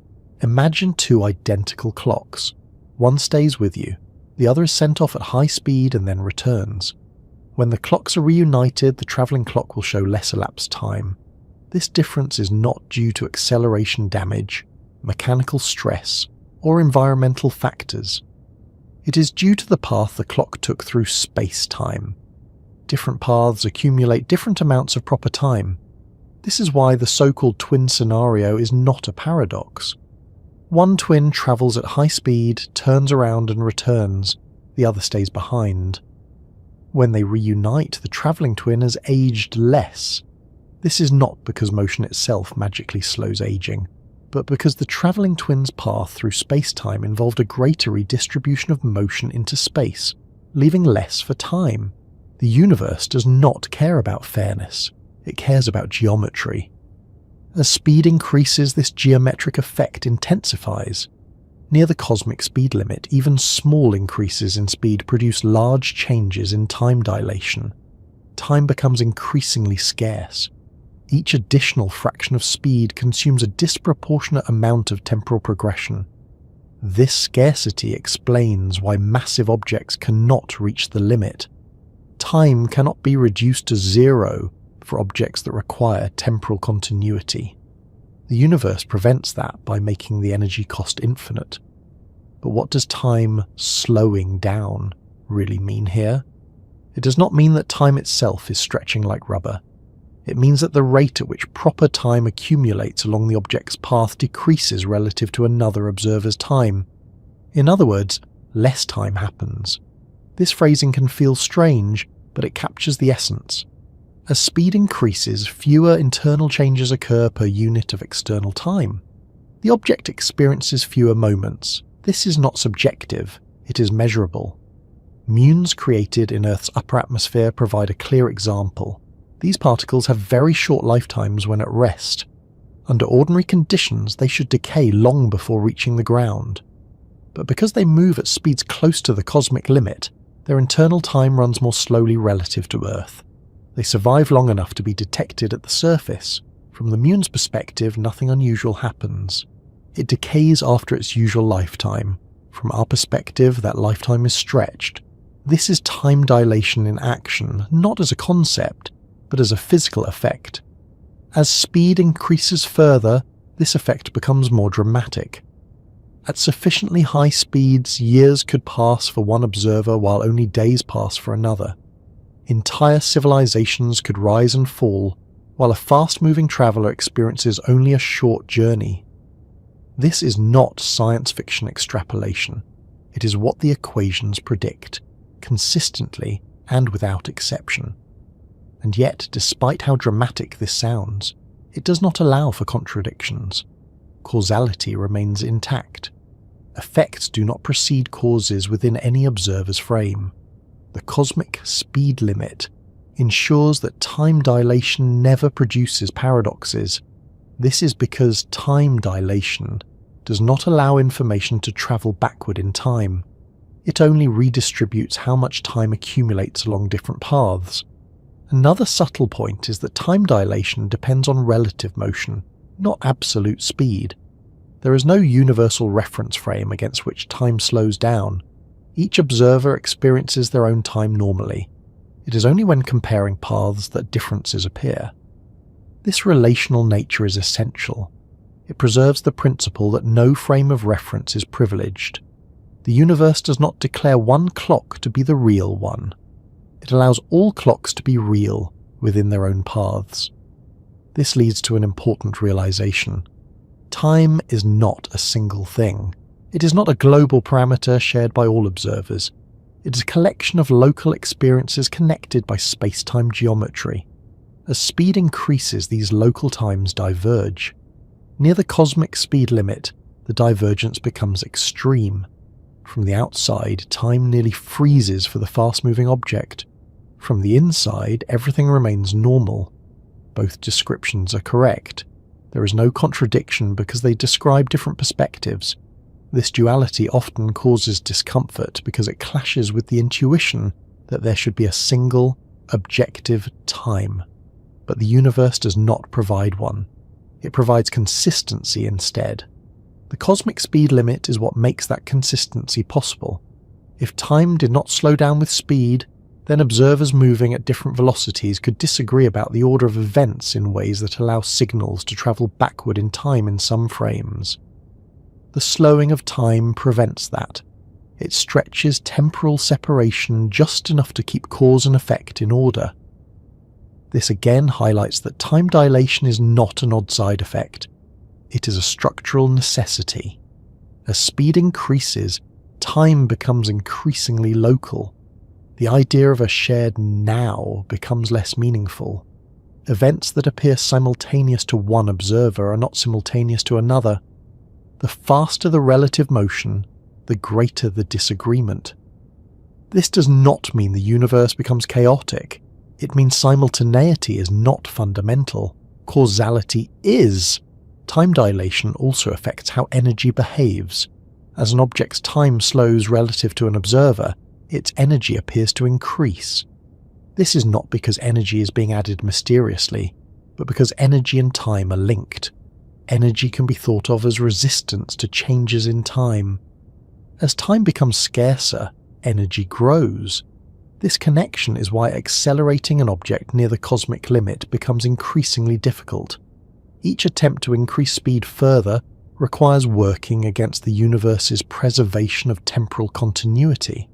Imagine two identical clocks. One stays with you, the other is sent off at high speed and then returns. When the clocks are reunited, the travelling clock will show less elapsed time. This difference is not due to acceleration damage, mechanical stress, or environmental factors. It is due to the path the clock took through space-time. Different paths accumulate different amounts of proper time. This is why the so-called twin scenario is not a paradox. One twin travels at high speed, turns around and returns. The other stays behind. When they reunite, the travelling twin has aged less. This is not because motion itself magically slows aging, but because the travelling twin's path through space-time involved a greater redistribution of motion into space, leaving less for time. The universe does not care about fairness. It cares about geometry. As speed increases, this geometric effect intensifies. Near the cosmic speed limit, even small increases in speed produce large changes in time dilation. Time becomes increasingly scarce. Each additional fraction of speed consumes a disproportionate amount of temporal progression. This scarcity explains why massive objects cannot reach the limit. Time cannot be reduced to zero for objects that require temporal continuity. The universe prevents that by making the energy cost infinite. But what does time slowing down really mean here? It does not mean that time itself is stretching like rubber. It means that the rate at which proper time accumulates along the object's path decreases relative to another observer's time. In other words, less time happens. This phrasing can feel strange, but it captures the essence. As speed increases, fewer internal changes occur per unit of external time. The object experiences fewer moments. This is not subjective, it is measurable. Muons created in Earth's upper atmosphere provide a clear example. These particles have very short lifetimes when at rest. Under ordinary conditions, they should decay long before reaching the ground. But because they move at speeds close to the cosmic limit, their internal time runs more slowly relative to Earth. They survive long enough to be detected at the surface. From the muon's perspective, nothing unusual happens. It decays after its usual lifetime. From our perspective, that lifetime is stretched. This is time dilation in action, not as a concept, but as a physical effect. As speed increases further, this effect becomes more dramatic. At sufficiently high speeds, years could pass for one observer while only days pass for another. Entire civilizations could rise and fall, while a fast-moving traveller experiences only a short journey. This is not science fiction extrapolation. It is what the equations predict, consistently and without exception. And yet, despite how dramatic this sounds, it does not allow for contradictions. Causality remains intact. Effects do not precede causes within any observer's frame. The cosmic speed limit ensures that time dilation never produces paradoxes. This is because time dilation does not allow information to travel backward in time. It only redistributes how much time accumulates along different paths. Another subtle point is that time dilation depends on relative motion, not absolute speed. There is no universal reference frame against which time slows down. Each observer experiences their own time normally. It is only when comparing paths that differences appear. This relational nature is essential. It preserves the principle that no frame of reference is privileged. The universe does not declare one clock to be the real one. It allows all clocks to be real within their own paths. This leads to an important realization. Time is not a single thing. It is not a global parameter shared by all observers. It is a collection of local experiences connected by space-time geometry. As speed increases, these local times diverge. Near the cosmic speed limit, the divergence becomes extreme. From the outside, time nearly freezes for the fast-moving object. From the inside, everything remains normal. Both descriptions are correct. There is no contradiction because they describe different perspectives. This duality often causes discomfort because it clashes with the intuition that there should be a single, objective time. But the universe does not provide one. It provides consistency instead. The cosmic speed limit is what makes that consistency possible. If time did not slow down with speed, then observers moving at different velocities could disagree about the order of events in ways that allow signals to travel backward in time in some frames. The slowing of time prevents that. It stretches temporal separation just enough to keep cause and effect in order. This again highlights that time dilation is not an odd side effect. It is a structural necessity. As speed increases, time becomes increasingly local. The idea of a shared now becomes less meaningful. Events that appear simultaneous to one observer are not simultaneous to another. The faster the relative motion, the greater the disagreement. This does not mean the universe becomes chaotic. It means simultaneity is not fundamental. Causality is. Time dilation also affects how energy behaves. As an object's time slows relative to an observer, its energy appears to increase. This is not because energy is being added mysteriously, but because energy and time are linked. Energy can be thought of as resistance to changes in time. As time becomes scarcer, energy grows. This connection is why accelerating an object near the cosmic limit becomes increasingly difficult. Each attempt to increase speed further requires working against the universe's preservation of temporal continuity.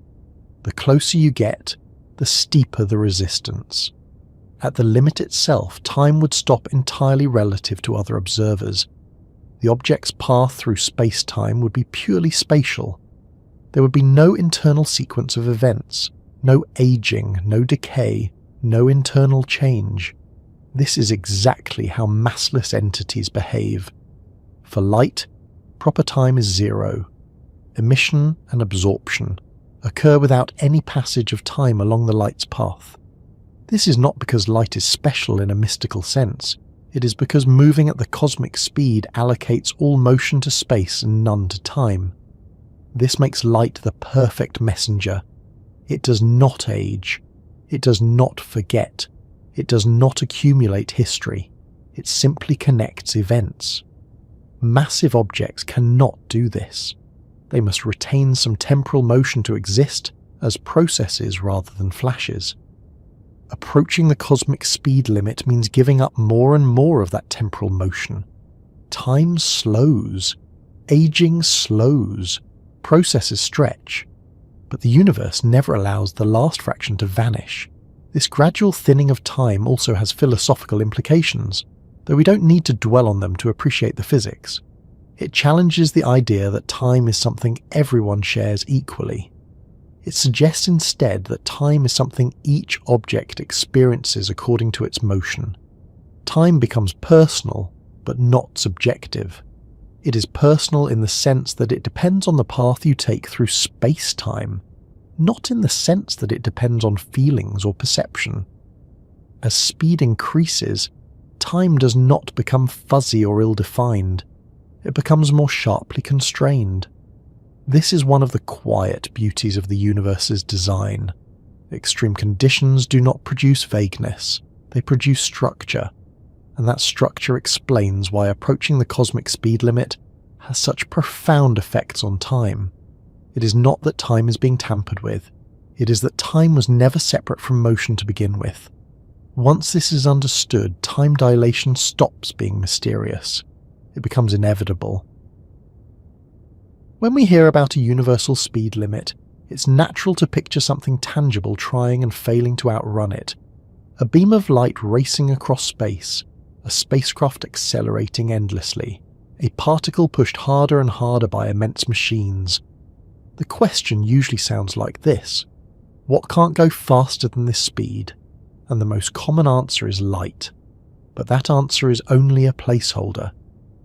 The closer you get, the steeper the resistance. At the limit itself, time would stop entirely relative to other observers. The object's path through space-time would be purely spatial. There would be no internal sequence of events, no aging, no decay, no internal change. This is exactly how massless entities behave. For light, proper time is zero. Emission and absorption occur without any passage of time along the light's path. This is not because light is special in a mystical sense. It is because moving at the cosmic speed allocates all motion to space and none to time. This makes light the perfect messenger. It does not age. It does not forget. It does not accumulate history. It simply connects events. Massive objects cannot do this. They must retain some temporal motion to exist as processes rather than flashes. Approaching the cosmic speed limit means giving up more and more of that temporal motion. Time slows. Aging slows. Processes stretch. But the universe never allows the last fraction to vanish. This gradual thinning of time also has philosophical implications, though we don't need to dwell on them to appreciate the physics. It challenges the idea that time is something everyone shares equally. It suggests instead that time is something each object experiences according to its motion. Time becomes personal, but not subjective. It is personal in the sense that it depends on the path you take through space-time, not in the sense that it depends on feelings or perception. As speed increases, time does not become fuzzy or ill-defined. It becomes more sharply constrained. This is one of the quiet beauties of the universe's design. Extreme conditions do not produce vagueness, they produce structure, and that structure explains why approaching the cosmic speed limit has such profound effects on time. It is not that time is being tampered with, it is that time was never separate from motion to begin with. Once this is understood, time dilation stops being mysterious. It becomes inevitable. When we hear about a universal speed limit, it's natural to picture something tangible trying and failing to outrun it. A beam of light racing across space, a spacecraft accelerating endlessly, a particle pushed harder and harder by immense machines. The question usually sounds like this: what can't go faster than this speed? And the most common answer is light. But that answer is only a placeholder.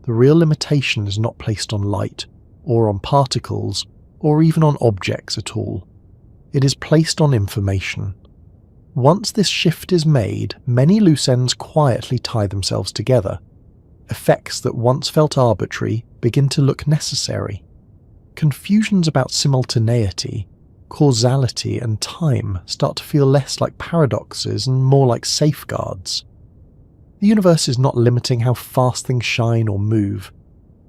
The real limitation is not placed on light, or on particles, or even on objects at all. It is placed on information. Once this shift is made, many loose ends quietly tie themselves together. Effects that once felt arbitrary begin to look necessary. confusions about simultaneity, causality, and time start to feel less like paradoxes and more like safeguards. The universe is not limiting how fast things shine or move.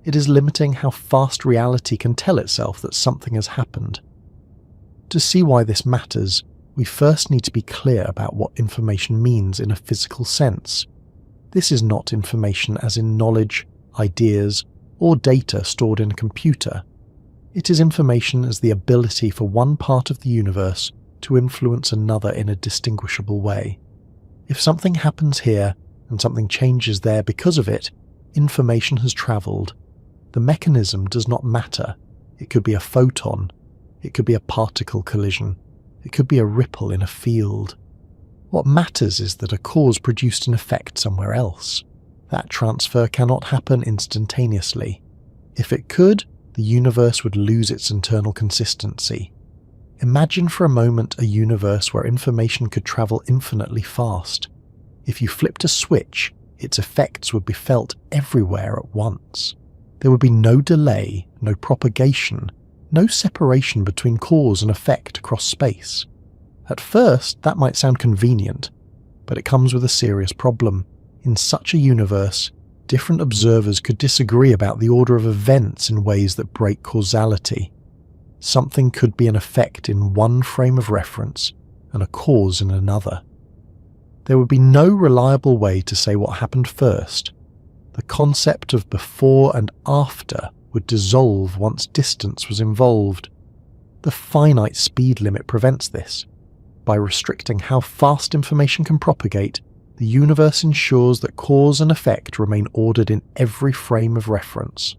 It is limiting how fast reality can tell itself that something has happened. To see why this matters, we first need to be clear about what information means in a physical sense. This is not information as in knowledge, ideas, or data stored in a computer. It is information as the ability for one part of the universe to influence another in a distinguishable way. If something happens here and something changes there because of it, information has travelled. The mechanism does not matter. It could be a photon. It could be a particle collision. It could be a ripple in a field. What matters is that a cause produced an effect somewhere else. That transfer cannot happen instantaneously. If it could, the universe would lose its internal consistency. Imagine for a moment a universe where information could travel infinitely fast. If you flipped a switch, its effects would be felt everywhere at once. There would be no delay, no propagation, no separation between cause and effect across space. At first, that might sound convenient, but it comes with a serious problem. In such a universe, different observers could disagree about the order of events in ways that break causality. Something could be an effect in one frame of reference and a cause in another. There would be no reliable way to say what happened first. The concept of before and after would dissolve once distance was involved. The finite speed limit prevents this. By restricting how fast information can propagate, the universe ensures that cause and effect remain ordered in every frame of reference.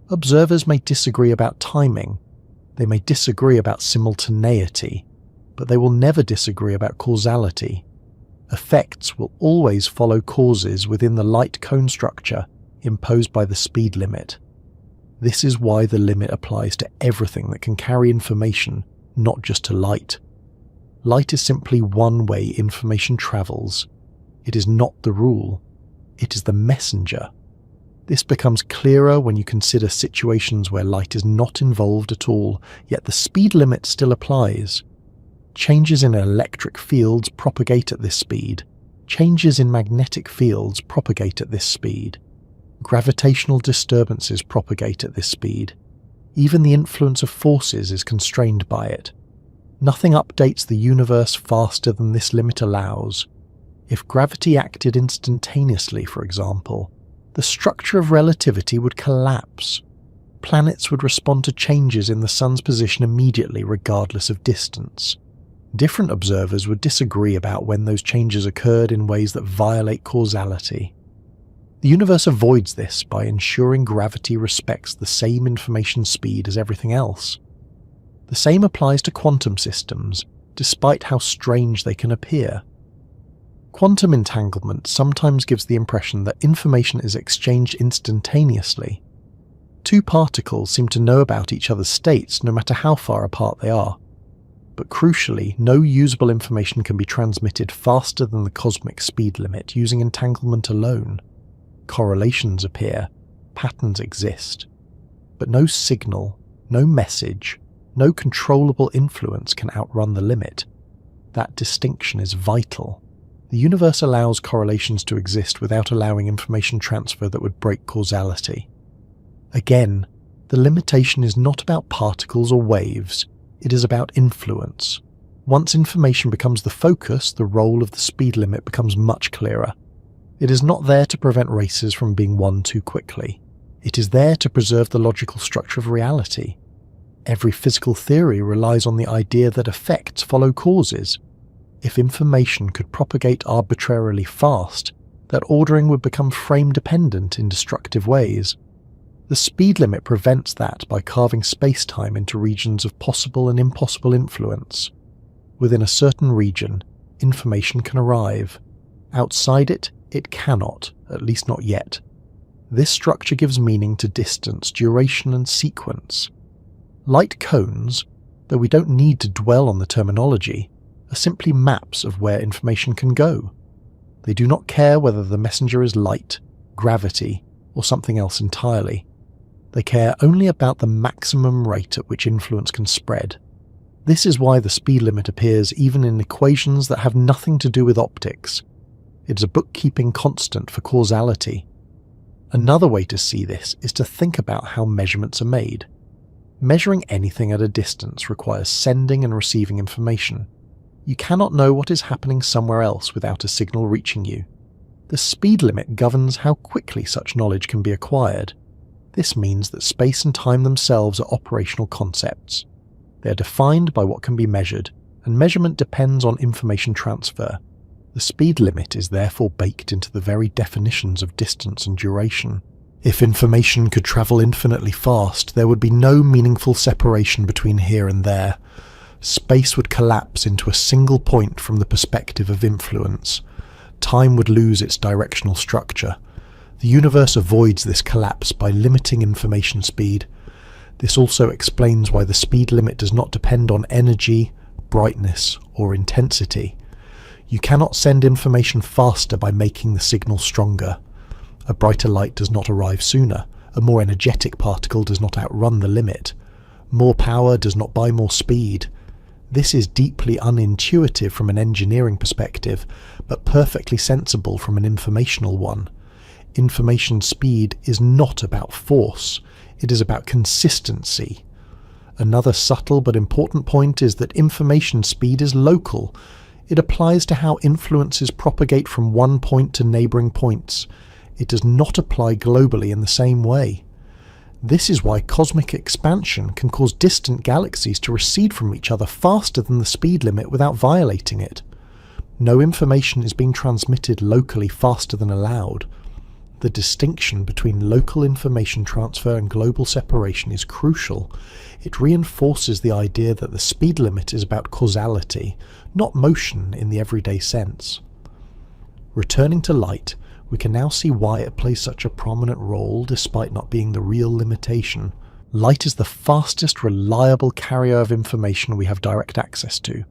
Observers may disagree about timing, they may disagree about simultaneity, but they will never disagree about causality. Effects will always follow causes within the light cone structure imposed by the speed limit. This is why the limit applies to everything that can carry information, not just to light. Light is simply one way information travels. It is not the rule. It is the messenger. This becomes clearer when you consider situations where light is not involved at all, yet the speed limit still applies. Changes in electric fields propagate at this speed. Changes in magnetic fields propagate at this speed. Gravitational disturbances propagate at this speed. Even the influence of forces is constrained by it. Nothing updates the universe faster than this limit allows. If gravity acted instantaneously, for example, the structure of relativity would collapse. Planets would respond to changes in the sun's position immediately, regardless of distance. Different observers would disagree about when those changes occurred in ways that violate causality. The universe avoids this by ensuring gravity respects the same information speed as everything else. The same applies to quantum systems, despite how strange they can appear. Quantum entanglement sometimes gives the impression that information is exchanged instantaneously. Two particles seem to know about each other's states no matter how far apart they are. But crucially, no usable information can be transmitted faster than the cosmic speed limit using entanglement alone. Correlations appear, patterns exist, but no signal, no message, no controllable influence can outrun the limit. That distinction is vital. The universe allows correlations to exist without allowing information transfer that would break causality. Again, the limitation is not about particles or waves, it is about influence. Once information becomes the focus, the role of the speed limit becomes much clearer. It is not there to prevent races from being won too quickly. It is there to preserve the logical structure of reality. Every physical theory relies on the idea that effects follow causes. If information could propagate arbitrarily fast, that ordering would become frame-dependent in destructive ways. The speed limit prevents that by carving space-time into regions of possible and impossible influence. Within a certain region, information can arrive. Outside it, it cannot, at least not yet. This structure gives meaning to distance, duration, and sequence. Light cones, though we don't need to dwell on the terminology, are simply maps of where information can go. They do not care whether the messenger is light, gravity, or something else entirely. They care only about the maximum rate at which influence can spread. This is why the speed limit appears even in equations that have nothing to do with optics. It is a bookkeeping constant for causality. Another way to see this is to think about how measurements are made. Measuring anything at a distance requires sending and receiving information. You cannot know what is happening somewhere else without a signal reaching you. The speed limit governs how quickly such knowledge can be acquired. This means that space and time themselves are operational concepts. They are defined by what can be measured, and measurement depends on information transfer. The speed limit is therefore baked into the very definitions of distance and duration. If information could travel infinitely fast, there would be no meaningful separation between here and there. Space would collapse into a single point from the perspective of influence. Time would lose its directional structure. The universe avoids this collapse by limiting information speed. This also explains why the speed limit does not depend on energy, brightness, or intensity. You cannot send information faster by making the signal stronger. A brighter light does not arrive sooner. A more energetic particle does not outrun the limit. More power does not buy more speed. This is deeply unintuitive from an engineering perspective, but perfectly sensible from an informational one. Information speed is not about force. It is about consistency. Another subtle but important point is that information speed is local. It applies to how influences propagate from one point to neighbouring points. It does not apply globally in the same way. This is why cosmic expansion can cause distant galaxies to recede from each other faster than the speed limit without violating it. No information is being transmitted locally faster than allowed. The distinction between local information transfer and global separation is crucial. It reinforces the idea that the speed limit is about causality, not motion in the everyday sense. Returning to light, we can now see why it plays such a prominent role despite not being the real limitation. Light is the fastest, reliable carrier of information we have direct access to.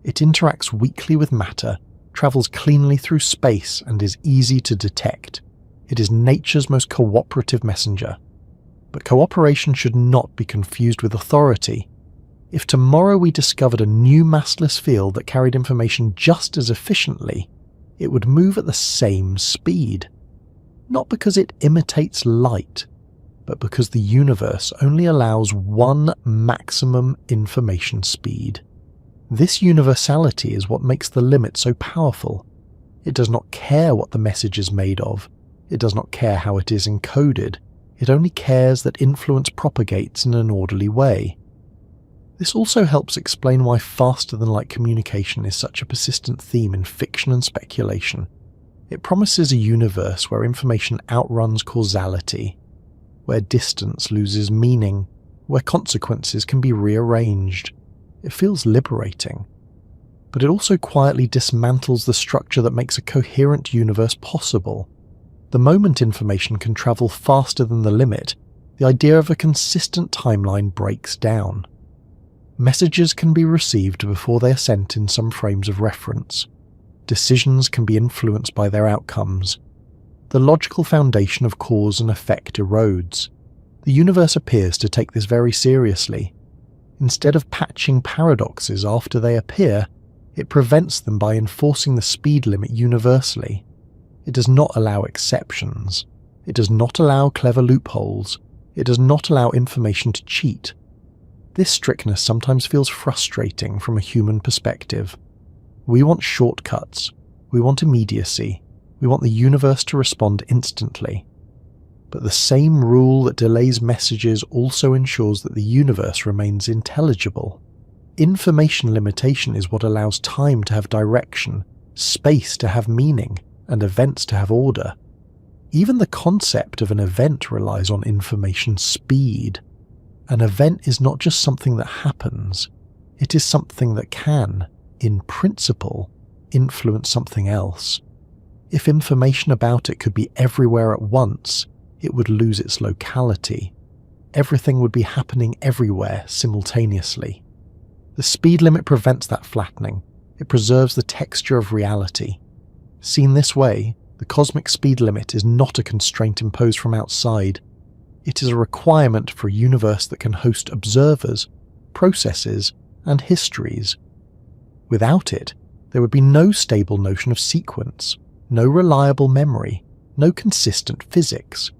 It interacts weakly with matter, travels cleanly through space, and is easy to detect. It is nature's most cooperative messenger. But cooperation should not be confused with authority. If tomorrow we discovered a new massless field that carried information just as efficiently, it would move at the same speed. Not because it imitates light, but because the universe only allows one maximum information speed. This universality is what makes the limit so powerful. It does not care what the message is made of. It does not care how it is encoded. It only cares that influence propagates in an orderly way. This also helps explain why faster-than-light communication is such a persistent theme in fiction and speculation. It promises a universe where information outruns causality, where distance loses meaning, where consequences can be rearranged. It feels liberating. But it also quietly dismantles the structure that makes a coherent universe possible. The moment information can travel faster than the limit, the idea of a consistent timeline breaks down. Messages can be received before they are sent in some frames of reference. Decisions can be influenced by their outcomes. The logical foundation of cause and effect erodes. The universe appears to take this very seriously. Instead of patching paradoxes after they appear, it prevents them by enforcing the speed limit universally. It does not allow exceptions. It does not allow clever loopholes. It does not allow information to cheat. This strictness sometimes feels frustrating from a human perspective. We want shortcuts. We want immediacy. We want the universe to respond instantly. But the same rule that delays messages also ensures that the universe remains intelligible. Information limitation is what allows time to have direction, space to have meaning, and events to have order. Even the concept of an event relies on information speed. An event is not just something that happens, it is something that can, in principle, influence something else. If information about it could be everywhere at once, it would lose its locality. Everything would be happening everywhere simultaneously. The speed limit prevents that flattening. It preserves the texture of reality. Seen this way, the cosmic speed limit is not a constraint imposed from outside. It is a requirement for a universe that can host observers, processes, and histories. Without it, there would be no stable notion of sequence, no reliable memory, no consistent physics.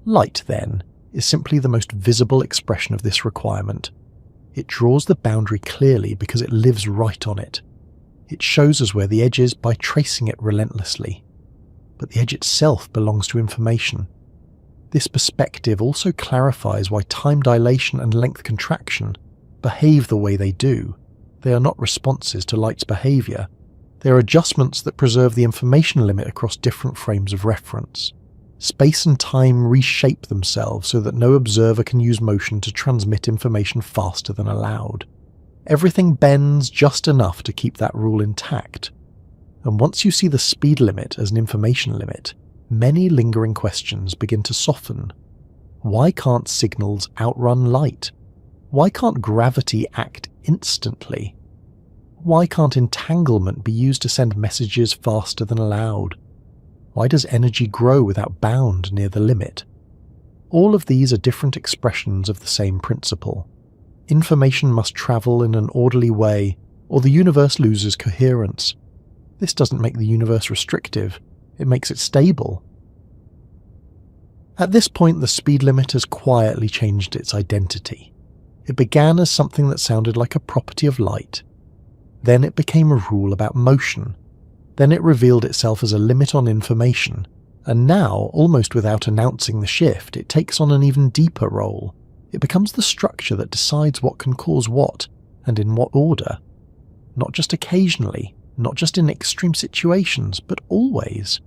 Light, then, is simply the most visible expression of this requirement. It draws the boundary clearly because it lives right on it. It shows us where the edge is by tracing it relentlessly. But the edge itself belongs to information. This perspective also clarifies why time dilation and length contraction behave the way they do. They are not responses to light's behaviour. They are adjustments that preserve the information limit across different frames of reference. Space and time reshape themselves so that no observer can use motion to transmit information faster than allowed. Everything bends just enough to keep that rule intact. And once you see the speed limit as an information limit, many lingering questions begin to soften. Why can't signals outrun light? Why can't gravity act instantly? Why can't entanglement be used to send messages faster than allowed? Why does energy grow without bound near the limit? All of these are different expressions of the same principle. Information must travel in an orderly way, or the universe loses coherence. This doesn't make the universe restrictive, it makes it stable. At this point, the speed limit has quietly changed its identity. It began as something that sounded like a property of light. Then it became a rule about motion. Then it revealed itself as a limit on information, and now, almost without announcing the shift, it takes on an even deeper role. It becomes the structure that decides what can cause what, and in what order. Not just occasionally, not just in extreme situations, but always.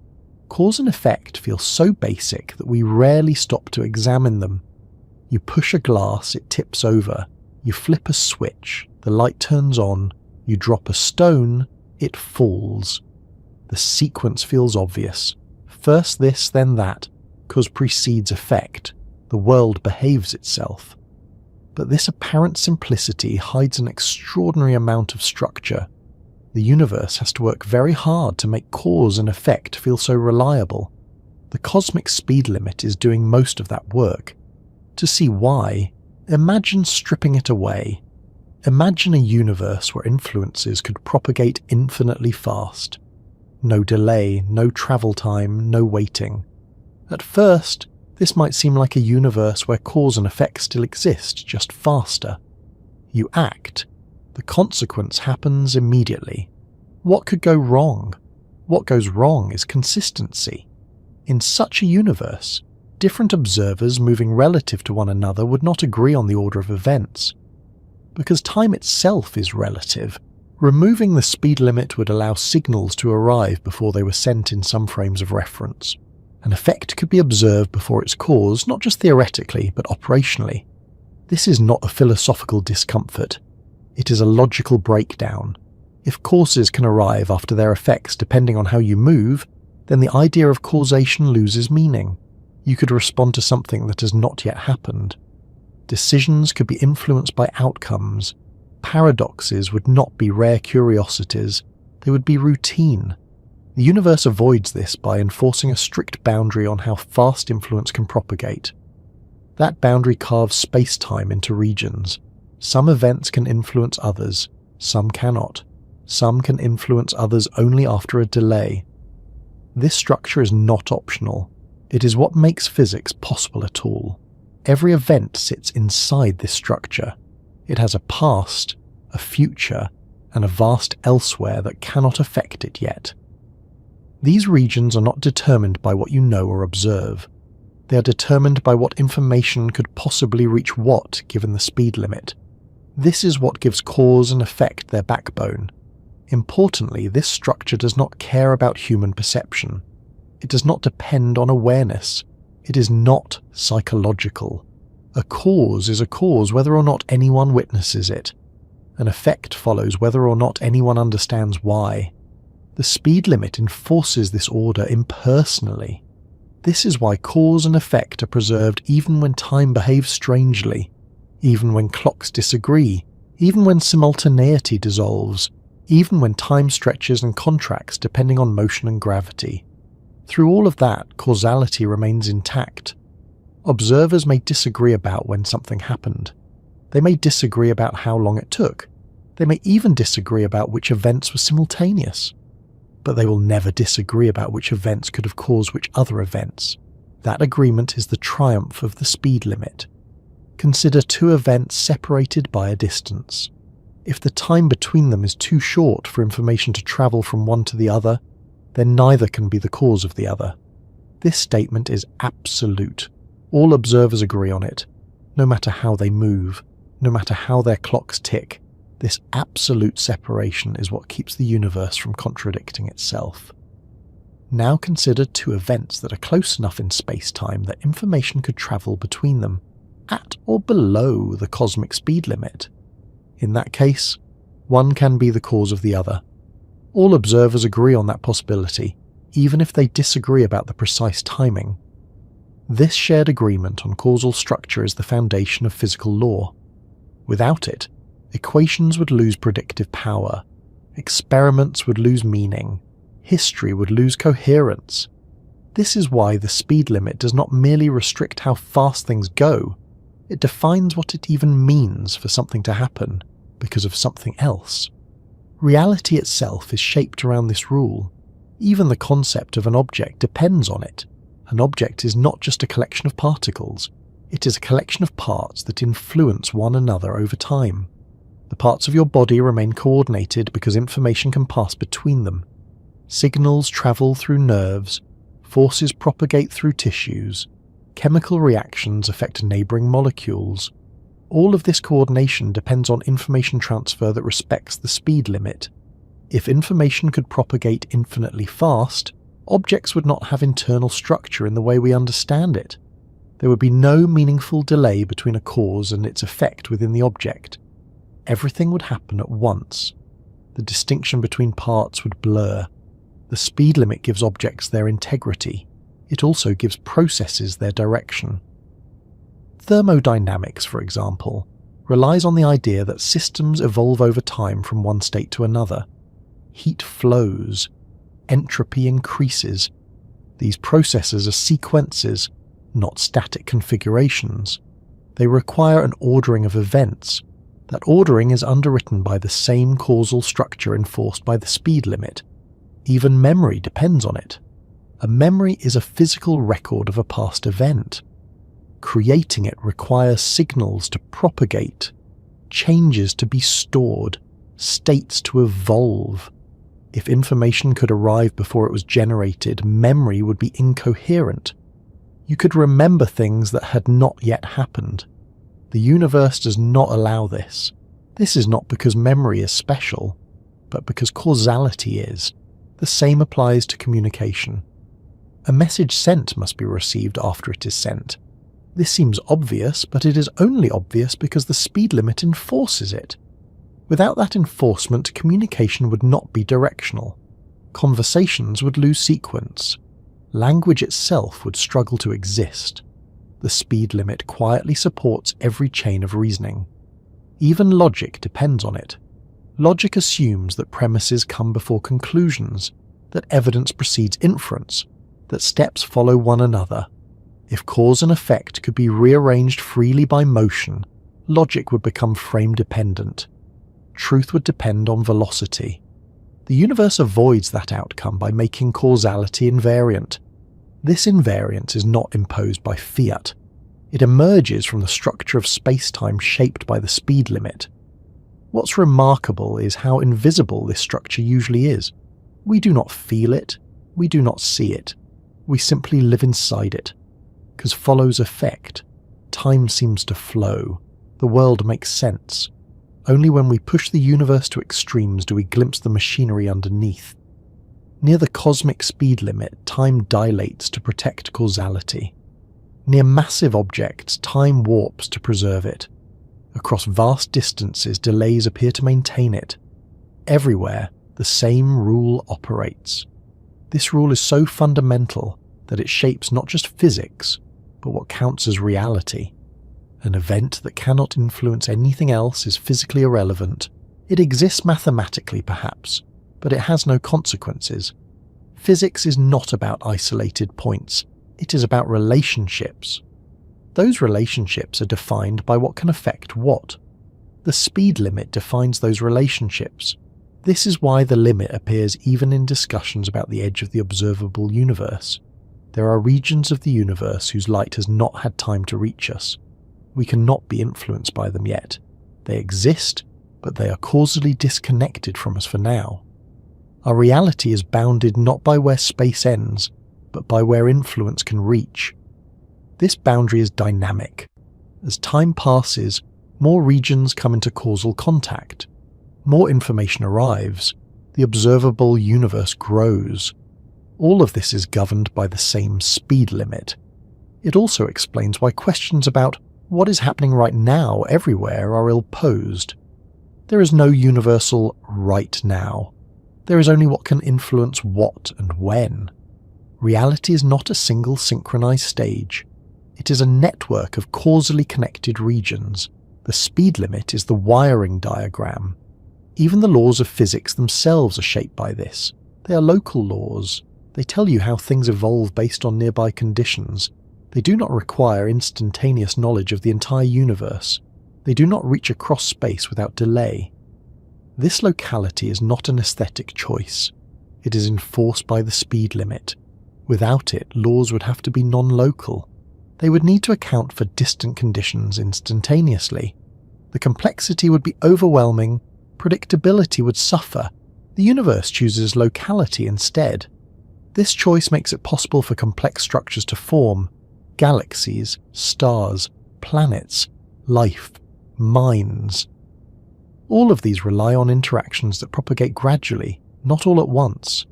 Cause and effect feel so basic that we rarely stop to examine them. You push a glass, it tips over. You flip a switch, the light turns on. You drop a stone, it falls. The sequence feels obvious. First this, then that, cause precedes effect. The world behaves itself. But this apparent simplicity hides an extraordinary amount of structure. The universe has to work very hard to make cause and effect feel so reliable. The cosmic speed limit is doing most of that work. To see why, imagine stripping it away. Imagine a universe where influences could propagate infinitely fast. No delay, no travel time, no waiting. At first, this might seem like a universe where cause and effect still exist, just faster. You act. The consequence happens immediately. What could go wrong? What goes wrong is consistency. In such a universe, different observers moving relative to one another would not agree on the order of events. Because time itself is relative, removing the speed limit would allow signals to arrive before they were sent in some frames of reference. An effect could be observed before its cause, not just theoretically, but operationally. This is not a philosophical discomfort. It is a logical breakdown. If causes can arrive after their effects depending on how you move, then the idea of causation loses meaning. You could respond to something that has not yet happened. Decisions could be influenced by outcomes. Paradoxes would not be rare curiosities, they would be routine. The universe avoids this by enforcing a strict boundary on how fast influence can propagate. That boundary carves space-time into regions. Some events can influence others, some cannot. Some can influence others only after a delay. This structure is not optional. It is what makes physics possible at all. Every event sits inside this structure. It has a past, a future, and a vast elsewhere that cannot affect it yet. These regions are not determined by what you know or observe. They are determined by what information could possibly reach what given the speed limit. This is what gives cause and effect their backbone. Importantly, this structure does not care about human perception. It does not depend on awareness. It is not psychological. A cause is a cause whether or not anyone witnesses it. An effect follows whether or not anyone understands why. The speed limit enforces this order impersonally. This is why cause and effect are preserved even when time behaves strangely, even when clocks disagree, even when simultaneity dissolves, even when time stretches and contracts depending on motion and gravity. Through all of that, causality remains intact. Observers may disagree about when something happened. They may disagree about how long it took. They may even disagree about which events were simultaneous. But they will never disagree about which events could have caused which other events. That agreement is the triumph of the speed limit. Consider two events separated by a distance. If the time between them is too short for information to travel from one to the other, then neither can be the cause of the other. This statement is absolute. All observers agree on it, no matter how they move, no matter how their clocks tick. This absolute separation is what keeps the universe from contradicting itself. Now consider two events that are close enough in space-time that information could travel between them, at or below the cosmic speed limit. In that case, one can be the cause of the other. All observers agree on that possibility, even if they disagree about the precise timing. This shared agreement on causal structure is the foundation of physical law. Without it, equations would lose predictive power, experiments would lose meaning, history would lose coherence. This is why the speed limit does not merely restrict how fast things go, it defines what it even means for something to happen because of something else. Reality itself is shaped around this rule. Even the concept of an object depends on it. An object is not just a collection of particles, it is a collection of parts that influence one another over time. The parts of your body remain coordinated because information can pass between them. Signals travel through nerves, forces propagate through tissues, chemical reactions affect neighbouring molecules. All of this coordination depends on information transfer that respects the speed limit. If information could propagate infinitely fast, objects would not have internal structure in the way we understand it. There would be no meaningful delay between a cause and its effect within the object. Everything would happen at once. The distinction between parts would blur. The speed limit gives objects their integrity. It also gives processes their direction. Thermodynamics, for example, relies on the idea that systems evolve over time from one state to another. Heat flows. Entropy increases. These processes are sequences, not static configurations. They require an ordering of events. That ordering is underwritten by the same causal structure enforced by the speed limit. Even memory depends on it. A memory is a physical record of a past event. Creating it requires signals to propagate, changes to be stored, states to evolve. If information could arrive before it was generated, memory would be incoherent. You could remember things that had not yet happened. The universe does not allow this. This is not because memory is special, but because causality is. The same applies to communication. A message sent must be received after it is sent. This seems obvious, but it is only obvious because the speed limit enforces it. Without that enforcement, communication would not be directional. Conversations would lose sequence. Language itself would struggle to exist. The speed limit quietly supports every chain of reasoning. Even logic depends on it. Logic assumes that premises come before conclusions, that evidence precedes inference, that steps follow one another. If cause and effect could be rearranged freely by motion, logic would become frame-dependent. Truth would depend on velocity. The universe avoids that outcome by making causality invariant. This invariance is not imposed by fiat. It emerges from the structure of space-time shaped by the speed limit. What's remarkable is how invisible this structure usually is. We do not feel it, we do not see it. We simply live inside it. Cause follows effect. Time seems to flow. The world makes sense. Only when we push the universe to extremes do we glimpse the machinery underneath. Near the cosmic speed limit, time dilates to protect causality. Near massive objects, time warps to preserve it. Across vast distances, delays appear to maintain it. Everywhere, the same rule operates. This rule is so fundamental that it shapes not just physics, but what counts as reality. An event that cannot influence anything else is physically irrelevant. It exists mathematically, perhaps, but it has no consequences. Physics is not about isolated points. It is about relationships. Those relationships are defined by what can affect what. The speed limit defines those relationships. This is why the limit appears even in discussions about the edge of the observable universe. There are regions of the universe whose light has not had time to reach us. We cannot be influenced by them yet. They exist, but they are causally disconnected from us for now. Our reality is bounded not by where space ends, but by where influence can reach. This boundary is dynamic. As time passes, more regions come into causal contact. More information arrives. The observable universe grows. All of this is governed by the same speed limit. It also explains why questions about what is happening right now everywhere are ill-posed. There is no universal right now. There is only what can influence what and when. Reality is not a single synchronized stage. It is a network of causally connected regions. The speed limit is the wiring diagram. Even the laws of physics themselves are shaped by this. They are local laws. They tell you how things evolve based on nearby conditions. They do not require instantaneous knowledge of the entire universe. They do not reach across space without delay. This locality is not an aesthetic choice. It is enforced by the speed limit. Without it, laws would have to be non-local. They would need to account for distant conditions instantaneously. The complexity would be overwhelming. Predictability would suffer. The universe chooses locality instead. This choice makes it possible for complex structures to form: galaxies, stars, planets, life, minds. All of these rely on interactions that propagate gradually, not all at once.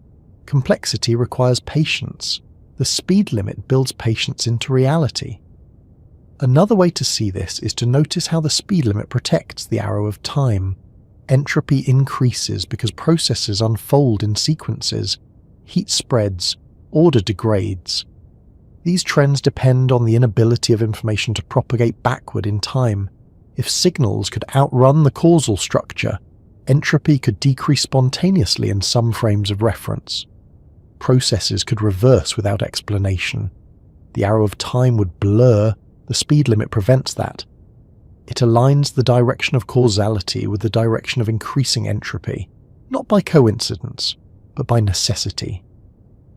Complexity requires patience. The speed limit builds patience into reality. Another way to see this is to notice how the speed limit protects the arrow of time. Entropy increases because processes unfold in sequences. Heat spreads, order degrades. These trends depend on the inability of information to propagate backward in time. If signals could outrun the causal structure, entropy could decrease spontaneously in some frames of reference. Processes could reverse without explanation. The arrow of time would blur. The speed limit prevents that. It aligns the direction of causality with the direction of increasing entropy, not by coincidence, but by necessity.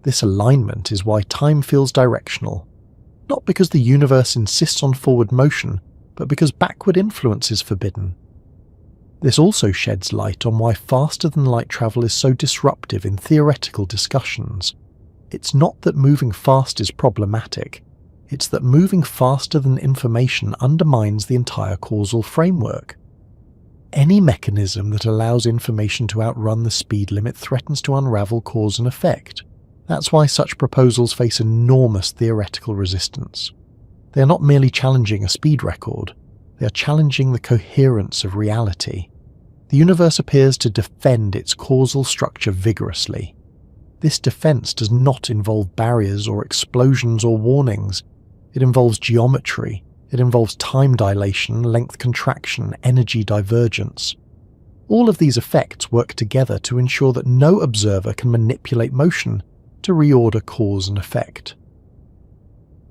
This alignment is why time feels directional, not because the universe insists on forward motion, but because backward influence is forbidden. This also sheds light on why faster-than-light travel is so disruptive in theoretical discussions. It's not that moving fast is problematic, it's that moving faster than information undermines the entire causal framework. Any mechanism that allows information to outrun the speed limit threatens to unravel cause and effect. That's why such proposals face enormous theoretical resistance. They are not merely challenging a speed record, they are challenging the coherence of reality. The universe appears to defend its causal structure vigorously. This defense does not involve barriers or explosions or warnings. It involves geometry. It involves time dilation, length contraction, energy divergence. All of these effects work together to ensure that no observer can manipulate motion to reorder cause and effect.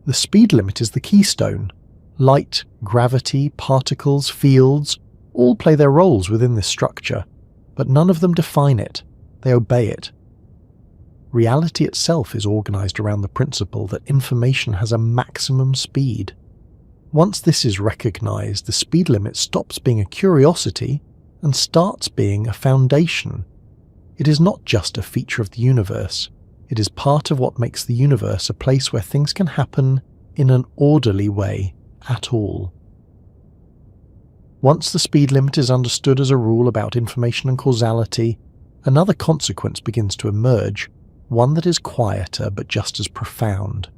The speed limit is the keystone. Light, gravity, particles, fields all play their roles within this structure, but none of them define it. They obey it. Reality itself is organized around the principle that information has a maximum speed. Once this is recognized, the speed limit stops being a curiosity and starts being a foundation. It is not just a feature of the universe. It is part of what makes the universe a place where things can happen in an orderly way at all. Once the speed limit is understood as a rule about information and causality, another consequence begins to emerge, one that is quieter but just as profound.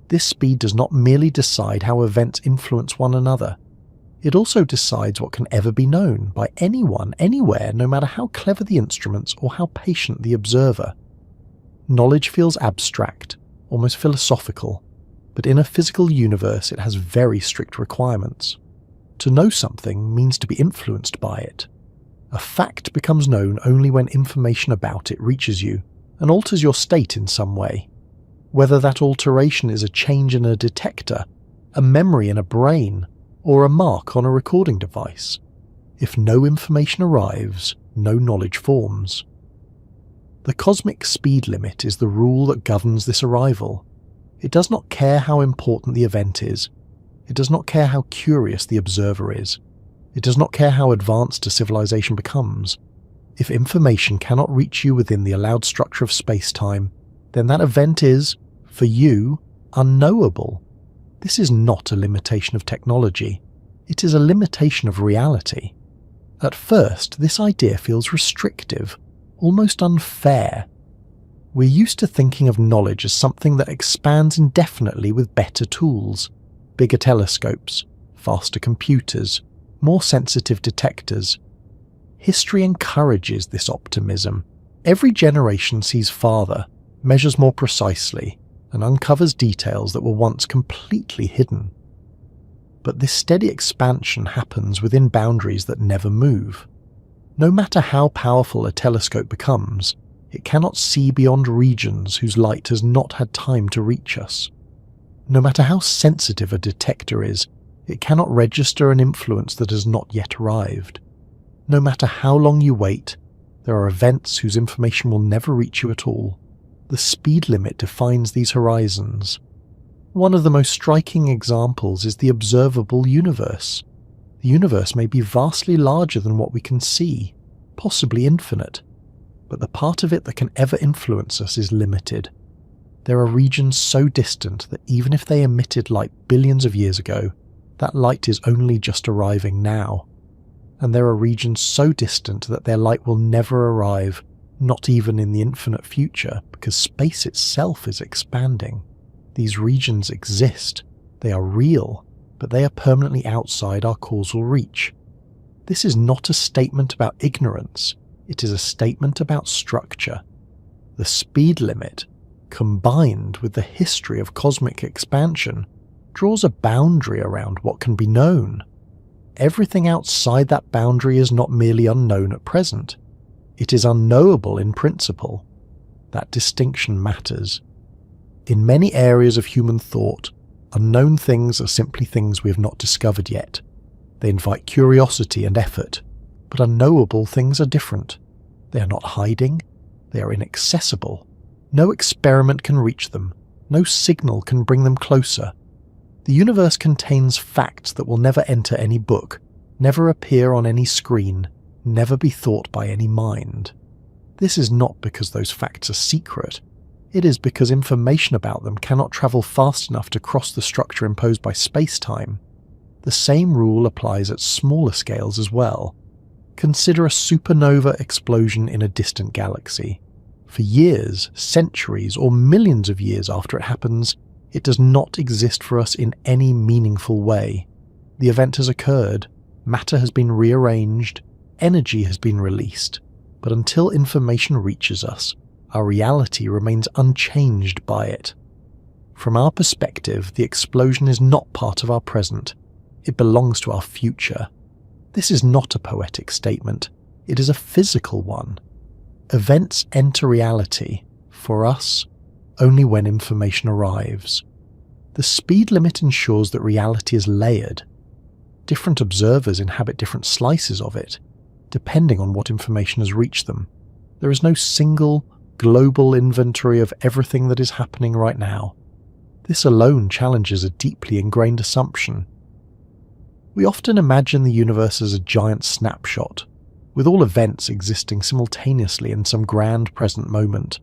This speed does not merely decide how events influence one another. It also decides what can ever be known by anyone, anywhere, no matter how clever the instruments or how patient the observer. Knowledge feels abstract, almost philosophical, but in a physical universe it has very strict requirements. To know something means to be influenced by it. A fact becomes known only when information about it reaches you and alters your state in some way. Whether that alteration is a change in a detector, a memory in a brain, or a mark on a recording device. If no information arrives, no knowledge forms. The cosmic speed limit is the rule that governs this arrival. It does not care how important the event is. It does not care how curious the observer is. It does not care how advanced a civilization becomes. If information cannot reach you within the allowed structure of space-time, then that event is, for you, unknowable. This is not a limitation of technology. It is a limitation of reality. At first, this idea feels restrictive, almost unfair. We're used to thinking of knowledge as something that expands indefinitely with better tools, bigger telescopes, faster computers, more sensitive detectors. History encourages this optimism. Every generation sees farther, measures more precisely, and uncovers details that were once completely hidden. But this steady expansion happens within boundaries that never move. No matter how powerful a telescope becomes, it cannot see beyond regions whose light has not had time to reach us. No matter how sensitive a detector is, it cannot register an influence that has not yet arrived. No matter how long you wait, there are events whose information will never reach you at all. The speed limit defines these horizons. One of the most striking examples is the observable universe. The universe may be vastly larger than what we can see, possibly infinite, but the part of it that can ever influence us is limited. There are regions so distant that even if they emitted light billions of years ago, that light is only just arriving now. And there are regions so distant that their light will never arrive, not even in the infinite future, because space itself is expanding. These regions exist, they are real, but they are permanently outside our causal reach. This is not a statement about ignorance, it is a statement about structure. The speed limit, combined with the history of cosmic expansion, draws a boundary around what can be known. Everything outside that boundary is not merely unknown at present, it is unknowable in principle. That distinction matters. In many areas of human thought, unknown things are simply things we have not discovered yet. They invite curiosity and effort, but unknowable things are different. They are not hiding, they are inaccessible. No experiment can reach them, no signal can bring them closer. The universe contains facts that will never enter any book, never appear on any screen, never be thought by any mind. This is not because those facts are secret. It is because information about them cannot travel fast enough to cross the structure imposed by space-time. The same rule applies at smaller scales as well. Consider a supernova explosion in a distant galaxy. For years, centuries, or millions of years after it happens, it does not exist for us in any meaningful way. The event has occurred, matter has been rearranged, energy has been released, but until information reaches us, our reality remains unchanged by it. From our perspective, the explosion is not part of our present. It belongs to our future. This is not a poetic statement. It is a physical one. Events enter reality, for us, only when information arrives. The speed limit ensures that reality is layered. Different observers inhabit different slices of it, depending on what information has reached them. There is no single, global inventory of everything that is happening right now. This alone challenges a deeply ingrained assumption. We often imagine the universe as a giant snapshot, with all events existing simultaneously in some grand present moment.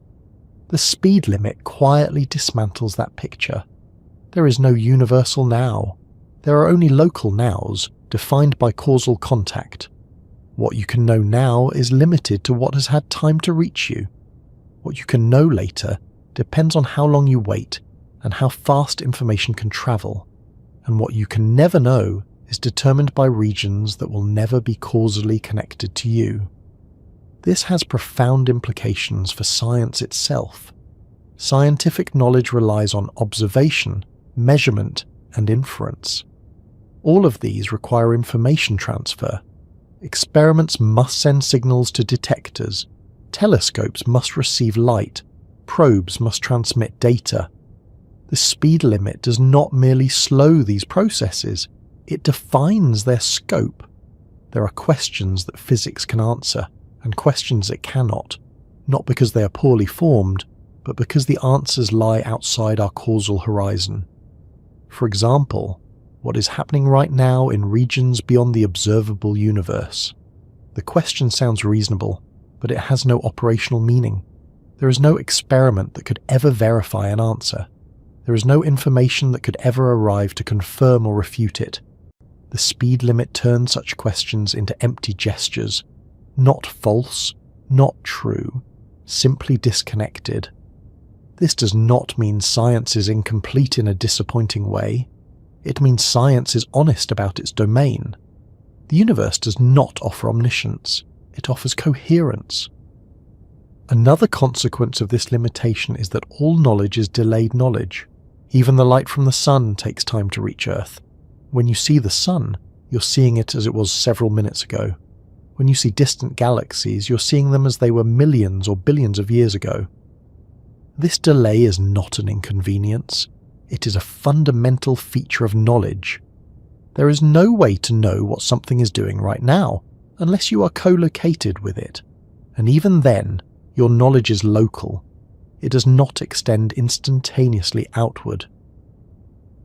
The speed limit quietly dismantles that picture. There is no universal now. There are only local nows, defined by causal contact. What you can know now is limited to what has had time to reach you. What you can know later depends on how long you wait and how fast information can travel. And what you can never know is determined by regions that will never be causally connected to you. This has profound implications for science itself. Scientific knowledge relies on observation, measurement, and inference. All of these require information transfer. Experiments must send signals to detectors, telescopes must receive light, probes must transmit data. The speed limit does not merely slow these processes, it defines their scope. There are questions that physics can answer, and questions it cannot, not because they are poorly formed, but because the answers lie outside our causal horizon. For example, what is happening right now in regions beyond the observable universe? The question sounds reasonable, but it has no operational meaning. There is no experiment that could ever verify an answer. There is no information that could ever arrive to confirm or refute it. The speed limit turns such questions into empty gestures, not false, not true, simply disconnected. This does not mean science is incomplete in a disappointing way. It means science is honest about its domain. The universe does not offer omniscience, it offers coherence. Another consequence of this limitation is that all knowledge is delayed knowledge. Even the light from the sun takes time to reach Earth. When you see the sun, you're seeing it as it was several minutes ago. When you see distant galaxies, you're seeing them as they were millions or billions of years ago. This delay is not an inconvenience. It is a fundamental feature of knowledge. There is no way to know what something is doing right now, unless you are co-located with it. And even then, your knowledge is local. It does not extend instantaneously outward.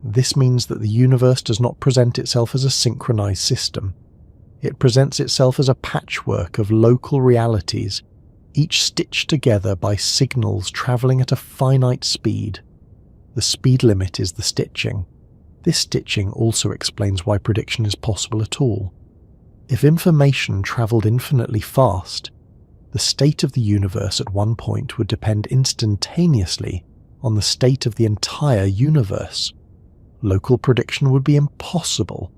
This means that the universe does not present itself as a synchronized system. It presents itself as a patchwork of local realities, each stitched together by signals traveling at a finite speed. The speed limit is the stitching. This stitching also explains why prediction is possible at all. If information traveled infinitely fast, the state of the universe at one point would depend instantaneously on the state of the entire universe. Local prediction would be impossible.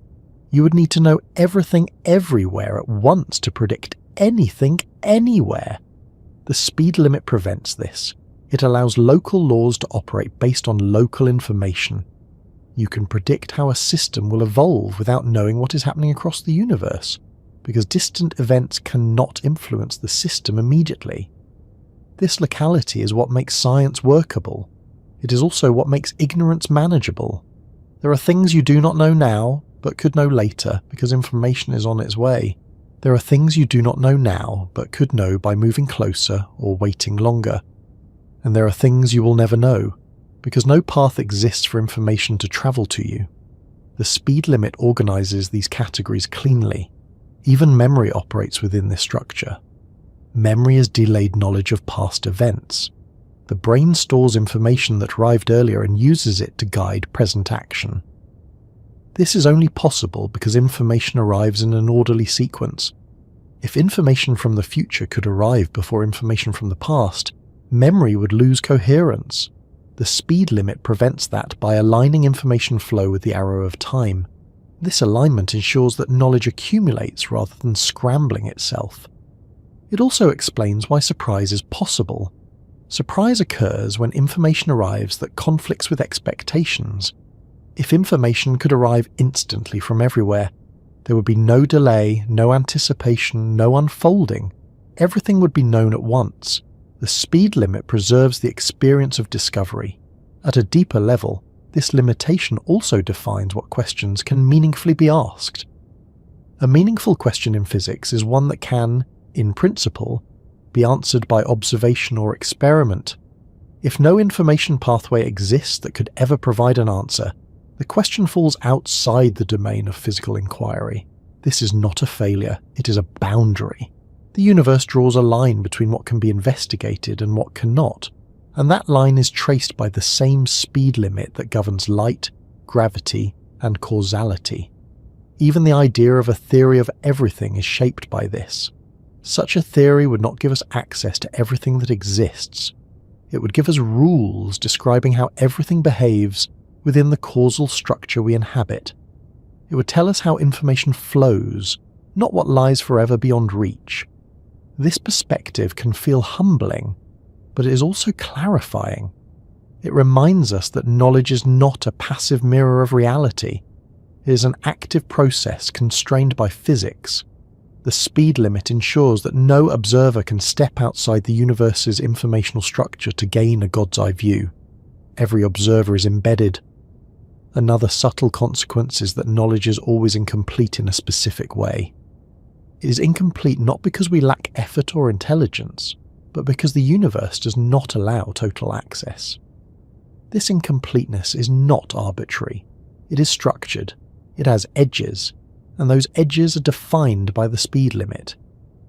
You would need to know everything everywhere at once to predict anything anywhere. The speed limit prevents this. It allows local laws to operate based on local information. You can predict how a system will evolve without knowing what is happening across the universe, because distant events cannot influence the system immediately. This locality is what makes science workable. It is also what makes ignorance manageable. There are things you do not know now, but could know later because information is on its way. There are things you do not know now, but could know by moving closer or waiting longer. And there are things you will never know, because no path exists for information to travel to you. The speed limit organizes these categories cleanly. Even memory operates within this structure. Memory is delayed knowledge of past events. The brain stores information that arrived earlier and uses it to guide present action. This is only possible because information arrives in an orderly sequence. If information from the future could arrive before information from the past, memory would lose coherence. The speed limit prevents that by aligning information flow with the arrow of time. This alignment ensures that knowledge accumulates rather than scrambling itself. It also explains why surprise is possible. Surprise occurs when information arrives that conflicts with expectations. If information could arrive instantly from everywhere, there would be no delay, no anticipation, no unfolding. Everything would be known at once. The speed limit preserves the experience of discovery. At a deeper level, this limitation also defines what questions can meaningfully be asked. A meaningful question in physics is one that can, in principle, be answered by observation or experiment. If no information pathway exists that could ever provide an answer, the question falls outside the domain of physical inquiry. This is not a failure, it is a boundary. The universe draws a line between what can be investigated and what cannot, and that line is traced by the same speed limit that governs light, gravity, and causality. Even the idea of a theory of everything is shaped by this. Such a theory would not give us access to everything that exists. It would give us rules describing how everything behaves within the causal structure we inhabit. It would tell us how information flows, not what lies forever beyond reach. This perspective can feel humbling, but it is also clarifying. It reminds us that knowledge is not a passive mirror of reality. It is an active process constrained by physics. The speed limit ensures that no observer can step outside the universe's informational structure to gain a God's eye view. Every observer is embedded. Another subtle consequence is that knowledge is always incomplete in a specific way. It is incomplete not because we lack effort or intelligence, but because the universe does not allow total access. This incompleteness is not arbitrary. It is structured. It has edges, and those edges are defined by the speed limit.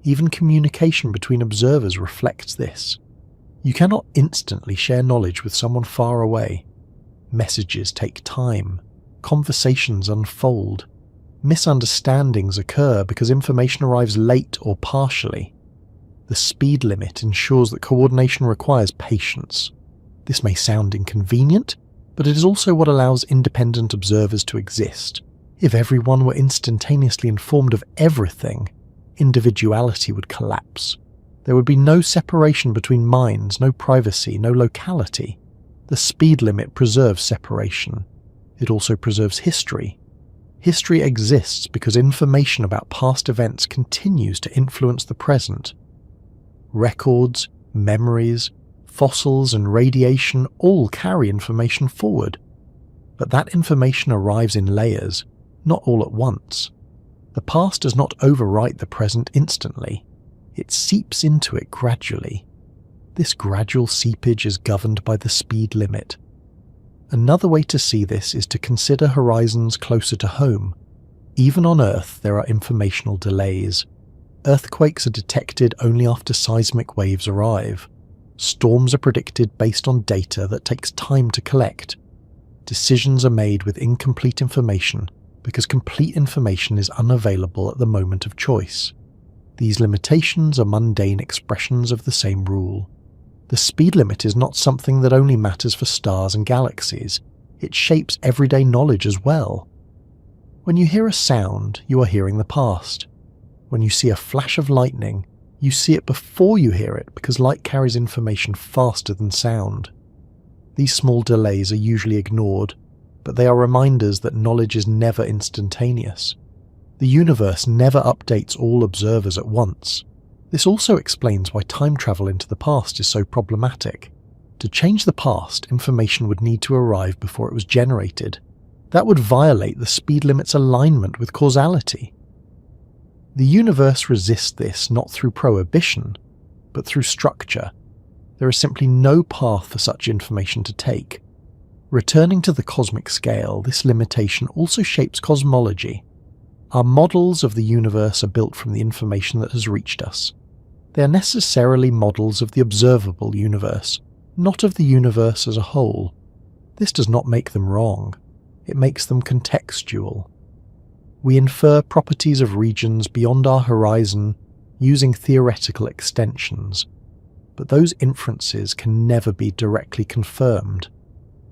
Even communication between observers reflects this. You cannot instantly share knowledge with someone far away. Messages take time. Conversations unfold. Misunderstandings occur because information arrives late or partially. The speed limit ensures that coordination requires patience. This may sound inconvenient, but it is also what allows independent observers to exist. If everyone were instantaneously informed of everything, individuality would collapse. There would be no separation between minds, no privacy, no locality. The speed limit preserves separation. It also preserves history. History exists because information about past events continues to influence the present. Records, memories, fossils and radiation all carry information forward. But that information arrives in layers, not all at once. The past does not overwrite the present instantly. It seeps into it gradually. This gradual seepage is governed by the speed limit. Another way to see this is to consider horizons closer to home. Even on Earth, there are informational delays. Earthquakes are detected only after seismic waves arrive. Storms are predicted based on data that takes time to collect. Decisions are made with incomplete information because complete information is unavailable at the moment of choice. These limitations are mundane expressions of the same rule. The speed limit is not something that only matters for stars and galaxies. It shapes everyday knowledge as well. When you hear a sound, you are hearing the past. When you see a flash of lightning, you see it before you hear it because light carries information faster than sound. These small delays are usually ignored, but they are reminders that knowledge is never instantaneous. The universe never updates all observers at once. This also explains why time travel into the past is so problematic. To change the past, information would need to arrive before it was generated. That would violate the speed limit's alignment with causality. The universe resists this not through prohibition, but through structure. There is simply no path for such information to take. Returning to the cosmic scale, this limitation also shapes cosmology. Our models of the universe are built from the information that has reached us. They are necessarily models of the observable universe, not of the universe as a whole. This does not make them wrong. It makes them contextual. We infer properties of regions beyond our horizon using theoretical extensions, but those inferences can never be directly confirmed.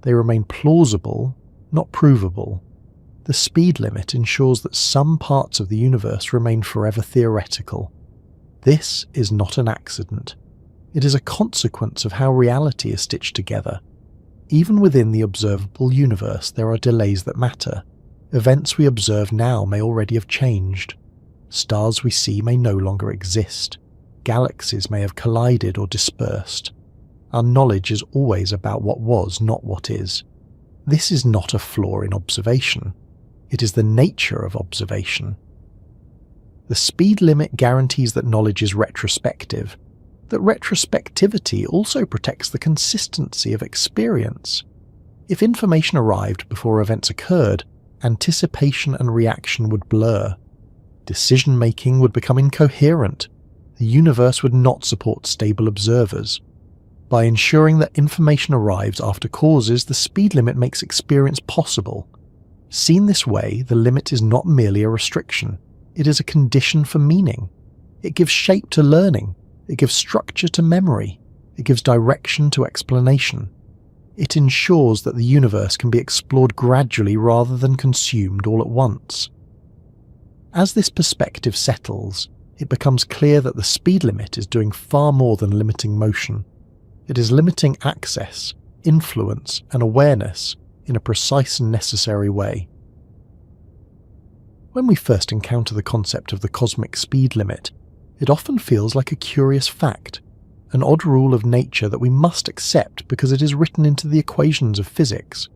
They remain plausible, not provable. The speed limit ensures that some parts of the universe remain forever theoretical. This is not an accident. It is a consequence of how reality is stitched together. Even within the observable universe, there are delays that matter. Events we observe now may already have changed. Stars we see may no longer exist. Galaxies may have collided or dispersed. Our knowledge is always about what was, not what is. This is not a flaw in observation. It is the nature of observation. The speed limit guarantees that knowledge is retrospective, that retrospectivity also protects the consistency of experience. If information arrived before events occurred, anticipation and reaction would blur. Decision-making would become incoherent. The universe would not support stable observers. By ensuring that information arrives after causes, the speed limit makes experience possible. Seen this way, the limit is not merely a restriction. It is a condition for meaning. It gives shape to learning. It gives structure to memory. It gives direction to explanation. It ensures that the universe can be explored gradually rather than consumed all at once. As this perspective settles, it becomes clear that the speed limit is doing far more than limiting motion. It is limiting access, influence, and awareness in a precise and necessary way. When we first encounter the concept of the cosmic speed limit, it often feels like a curious fact, an odd rule of nature that we must accept because it is written into the equations of physics.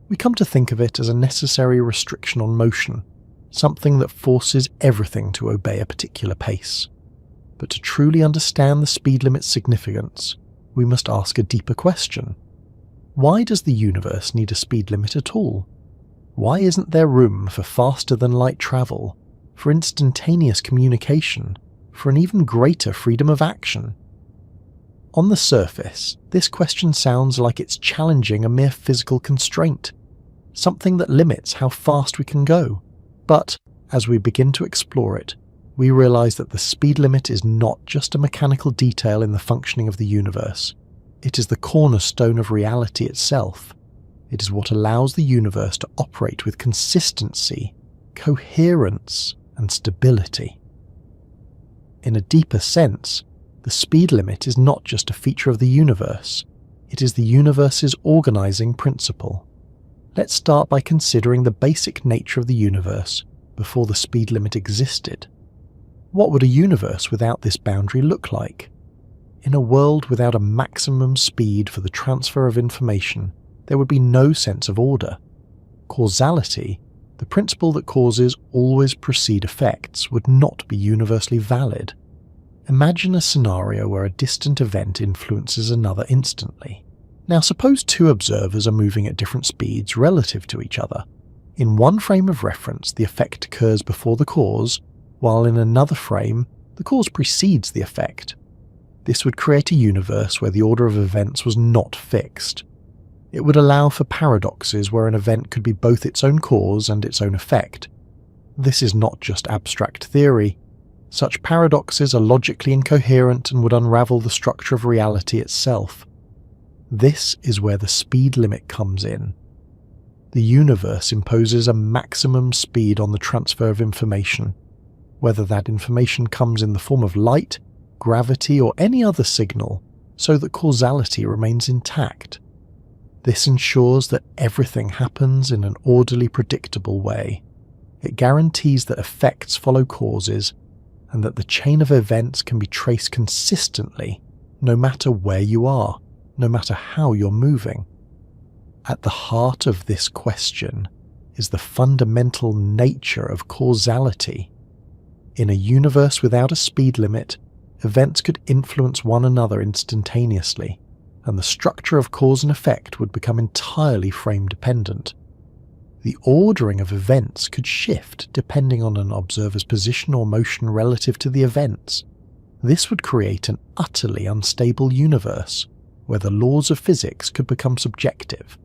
We come to think of it as a necessary restriction on motion, something that forces everything to obey a particular pace. But to truly understand the speed limit's significance, we must ask a deeper question. Why does the universe need a speed limit at all? Why isn't there room for faster-than-light travel, for instantaneous communication, for an even greater freedom of action? On the surface, this question sounds like it's challenging a mere physical constraint, something that limits how fast we can go. But as we begin to explore it, we realize that the speed limit is not just a mechanical detail in the functioning of the universe. It is the cornerstone of reality itself. It is what allows the universe to operate with consistency, coherence, and stability. In a deeper sense, the speed limit is not just a feature of the universe, it is the universe's organizing principle. Let's start by considering the basic nature of the universe before the speed limit existed. What would a universe without this boundary look like? In a world without a maximum speed for the transfer of information, there would be no sense of order. Causality, the principle that causes always precede effects, would not be universally valid. Imagine a scenario where a distant event influences another instantly. Now suppose two observers are moving at different speeds relative to each other. In one frame of reference, the effect occurs before the cause, while in another frame, the cause precedes the effect. This would create a universe where the order of events was not fixed. It would allow for paradoxes where an event could be both its own cause and its own effect. This is not just abstract theory. Such paradoxes are logically incoherent and would unravel the structure of reality itself. This is where the speed limit comes in. The universe imposes a maximum speed on the transfer of information, whether that information comes in the form of light, gravity, or any other signal, so that causality remains intact. This ensures that everything happens in an orderly, predictable way. It guarantees that effects follow causes, and that the chain of events can be traced consistently, no matter where you are, no matter how you're moving. At the heart of this question is the fundamental nature of causality. In a universe without a speed limit, events could influence one another instantaneously, and the structure of cause and effect would become entirely frame-dependent. The ordering of events could shift depending on an observer's position or motion relative to the events. This would create an utterly unstable universe, where the laws of physics could become subjective.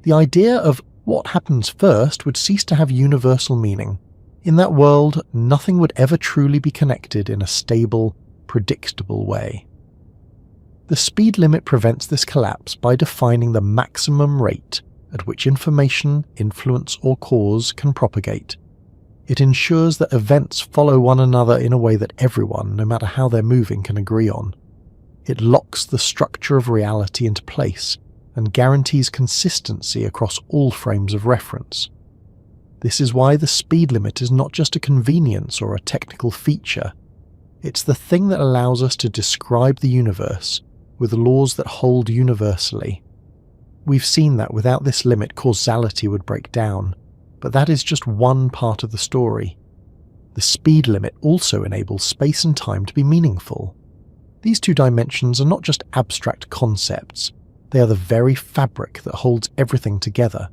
The idea of what happens first would cease to have universal meaning. In that world, nothing would ever truly be connected in a stable, predictable way. The speed limit prevents this collapse by defining the maximum rate at which information, influence, or cause can propagate. It ensures that events follow one another in a way that everyone, no matter how they're moving, can agree on. It locks the structure of reality into place and guarantees consistency across all frames of reference. This is why the speed limit is not just a convenience or a technical feature. It's the thing that allows us to describe the universe with laws that hold universally. We've seen that without this limit, causality would break down, but that is just one part of the story. The speed limit also enables space and time to be meaningful. These two dimensions are not just abstract concepts, they are the very fabric that holds everything together.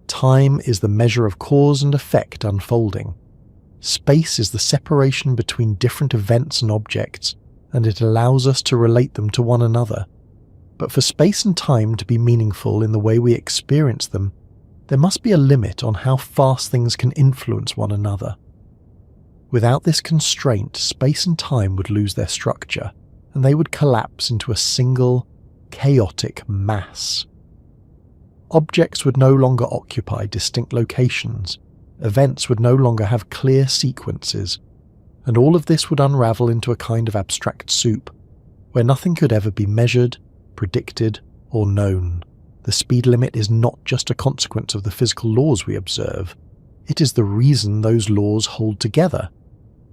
Time is the measure of cause and effect unfolding. Space is the separation between different events and objects, and it allows us to relate them to one another. But for space and time to be meaningful in the way we experience them, there must be a limit on how fast things can influence one another. Without this constraint, space and time would lose their structure, and they would collapse into a single, chaotic mass. Objects would no longer occupy distinct locations, events would no longer have clear sequences, and all of this would unravel into a kind of abstract soup, where nothing could ever be measured, predicted, or known. The speed limit is not just a consequence of the physical laws we observe, it is the reason those laws hold together.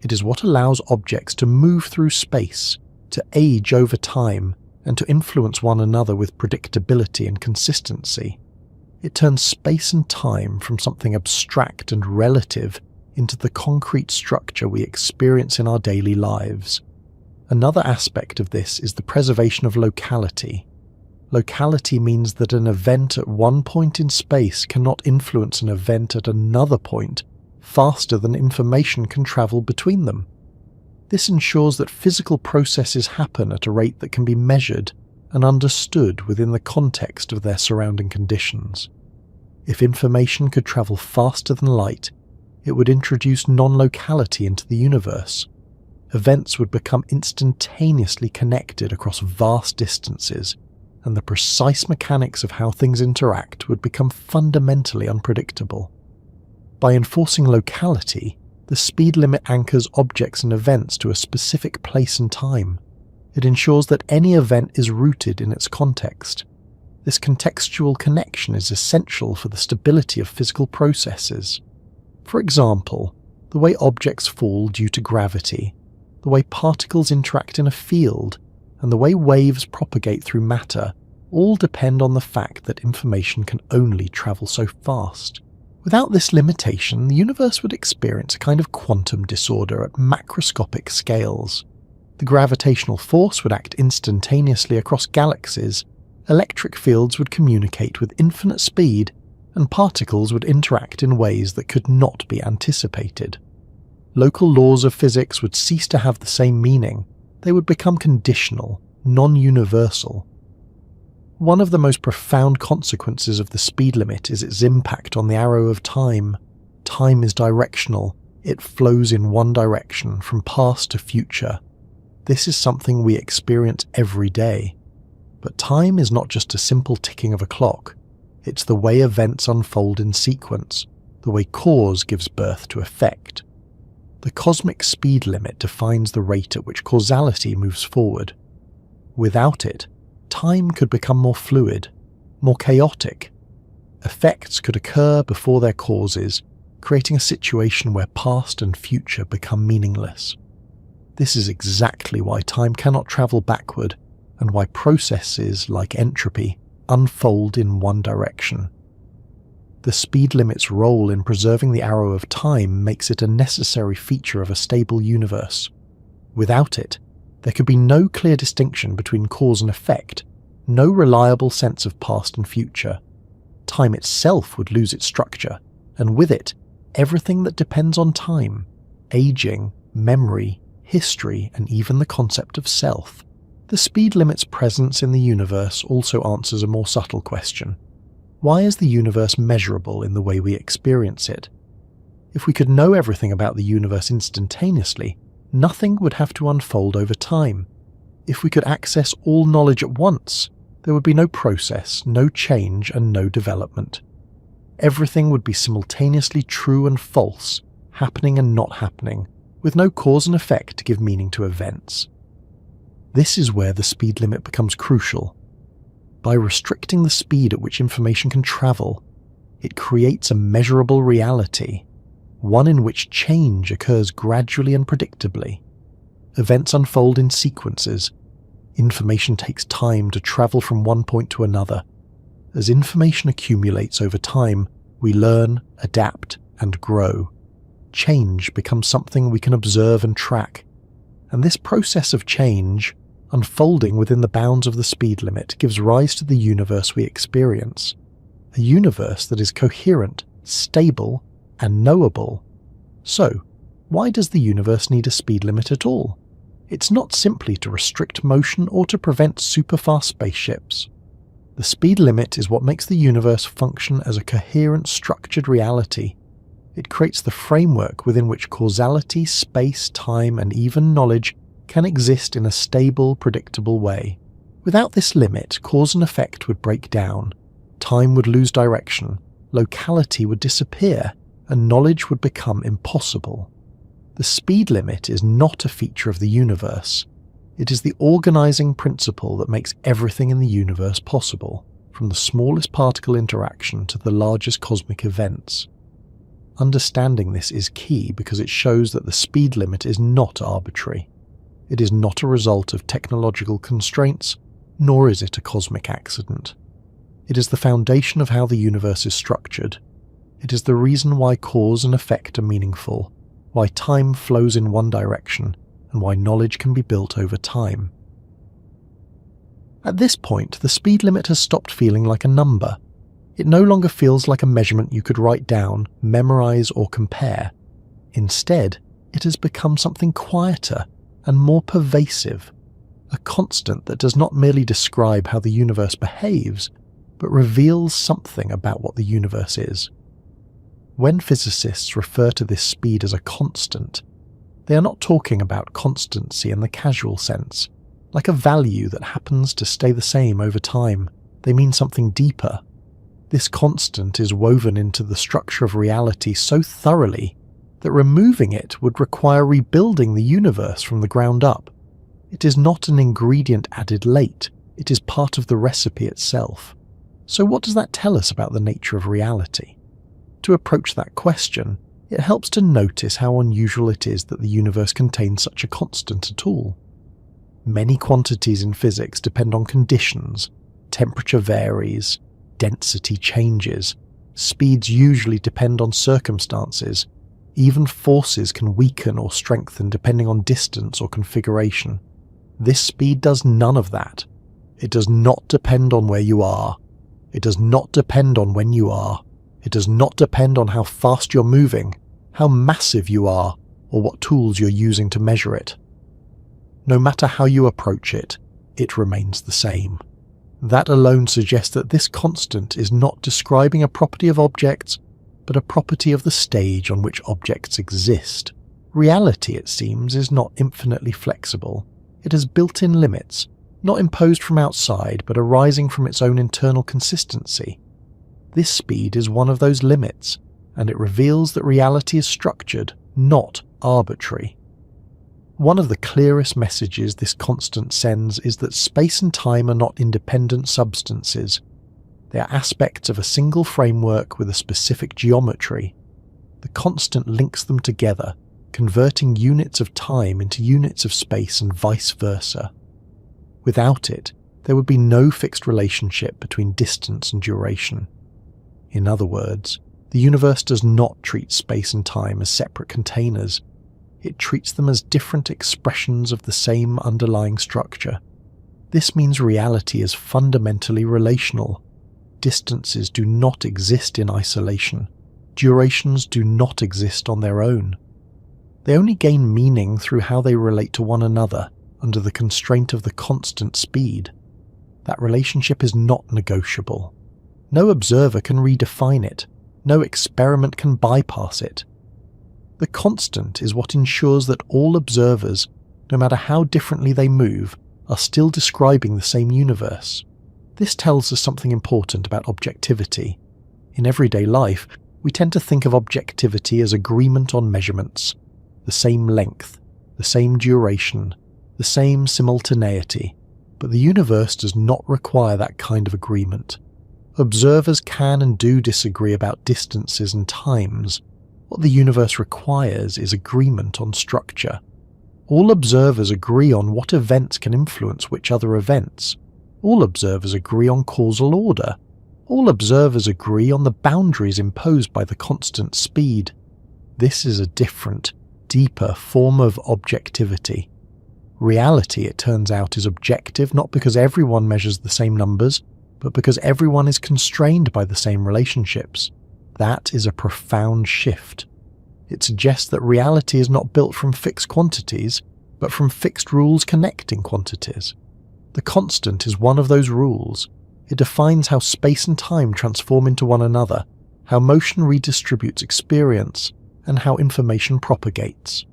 It is what allows objects to move through space, to age over time, and to influence one another with predictability and consistency. It turns space and time from something abstract and relative into the concrete structure we experience in our daily lives. Another aspect of this is the preservation of locality. Locality means that an event at one point in space cannot influence an event at another point faster than information can travel between them. This ensures that physical processes happen at a rate that can be measured and understood within the context of their surrounding conditions. If information could travel faster than light, it would introduce non-locality into the universe. Events would become instantaneously connected across vast distances, and the precise mechanics of how things interact would become fundamentally unpredictable. By enforcing locality, the speed limit anchors objects and events to a specific place and time. It ensures that any event is rooted in its context. This contextual connection is essential for the stability of physical processes. For example, the way objects fall due to gravity, the way particles interact in a field, and the way waves propagate through matter all depend on the fact that information can only travel so fast. Without this limitation, the universe would experience a kind of quantum disorder at macroscopic scales. The gravitational force would act instantaneously across galaxies, electric fields would communicate with infinite speed, and particles would interact in ways that could not be anticipated. Local laws of physics would cease to have the same meaning. They would become conditional, non-universal. One of the most profound consequences of the speed limit is its impact on the arrow of time. Time is directional. It flows in one direction, from past to future. This is something we experience every day. But time is not just a simple ticking of a clock. It's the way events unfold in sequence, the way cause gives birth to effect. The cosmic speed limit defines the rate at which causality moves forward. Without it, time could become more fluid, more chaotic. Effects could occur before their causes, creating a situation where past and future become meaningless. This is exactly why time cannot travel backward, and why processes like entropy unfold in one direction. The speed limit's role in preserving the arrow of time makes it a necessary feature of a stable universe. Without it, there could be no clear distinction between cause and effect, no reliable sense of past and future. Time itself would lose its structure, and with it, everything that depends on time, aging, memory, history, and even the concept of self. The speed limit's presence in the universe also answers a more subtle question. Why is the universe measurable in the way we experience it? If we could know everything about the universe instantaneously, nothing would have to unfold over time. If we could access all knowledge at once, there would be no process, no change, and no development. Everything would be simultaneously true and false, happening and not happening, with no cause and effect to give meaning to events. This is where the speed limit becomes crucial. By restricting the speed at which information can travel, it creates a measurable reality, one in which change occurs gradually and predictably. Events unfold in sequences. Information takes time to travel from one point to another. As information accumulates over time, we learn, adapt, and grow. Change becomes something we can observe and track. And this process of change, unfolding within the bounds of the speed limit, gives rise to the universe we experience. A universe that is coherent, stable, and knowable. So, why does the universe need a speed limit at all? It's not simply to restrict motion or to prevent superfast spaceships. The speed limit is what makes the universe function as a coherent, structured reality. It creates the framework within which causality, space, time, and even knowledge can exist in a stable, predictable way. Without this limit, cause and effect would break down, time would lose direction, locality would disappear, and knowledge would become impossible. The speed limit is not a feature of the universe. It is the organizing principle that makes everything in the universe possible, from the smallest particle interaction to the largest cosmic events. Understanding this is key because it shows that the speed limit is not arbitrary. It is not a result of technological constraints, nor is it a cosmic accident. It is the foundation of how the universe is structured. It is the reason why cause and effect are meaningful, why time flows in one direction, and why knowledge can be built over time. At this point, the speed limit has stopped feeling like a number. It no longer feels like a measurement you could write down, memorize, or compare. Instead, it has become something quieter and more pervasive, a constant that does not merely describe how the universe behaves, but reveals something about what the universe is. When physicists refer to this speed as a constant, they are not talking about constancy in the casual sense, like a value that happens to stay the same over time. They mean something deeper. This constant is woven into the structure of reality so thoroughly that removing it would require rebuilding the universe from the ground up. It is not an ingredient added late, it is part of the recipe itself. So what does that tell us about the nature of reality? To approach that question, it helps to notice how unusual it is that the universe contains such a constant at all. Many quantities in physics depend on conditions. Temperature varies, density changes, speeds usually depend on circumstances. Even forces can weaken or strengthen depending on distance or configuration. This speed does none of that. It does not depend on where you are. It does not depend on when you are. It does not depend on how fast you're moving, how massive you are, or what tools you're using to measure it. No matter how you approach it, it remains the same. That alone suggests that this constant is not describing a property of objects, but a property of the stage on which objects exist. Reality, it seems, is not infinitely flexible. It has built-in limits, not imposed from outside, but arising from its own internal consistency. This speed is one of those limits, and it reveals that reality is structured, not arbitrary. One of the clearest messages this constant sends is that space and time are not independent substances. They are aspects of a single framework with a specific geometry. The constant links them together, converting units of time into units of space and vice versa. Without it, there would be no fixed relationship between distance and duration. In other words, the universe does not treat space and time as separate containers. It treats them as different expressions of the same underlying structure. This means reality is fundamentally relational. Distances do not exist in isolation. Durations do not exist on their own. They only gain meaning through how they relate to one another under the constraint of the constant speed. That relationship is not negotiable. No observer can redefine it. No experiment can bypass it. The constant is what ensures that all observers, no matter how differently they move, are still describing the same universe. This tells us something important about objectivity. In everyday life, we tend to think of objectivity as agreement on measurements, the same length, the same duration, the same simultaneity, but the universe does not require that kind of agreement. Observers can and do disagree about distances and times. What the universe requires is agreement on structure. All observers agree on what events can influence which other events. All observers agree on causal order. All observers agree on the boundaries imposed by the constant speed. This is a different, deeper form of objectivity. Reality, it turns out, is objective not because everyone measures the same numbers, but because everyone is constrained by the same relationships. That is a profound shift. It suggests that reality is not built from fixed quantities, but from fixed rules connecting quantities. The constant is one of those rules. It defines how space and time transform into one another, how motion redistributes experience, and how information propagates.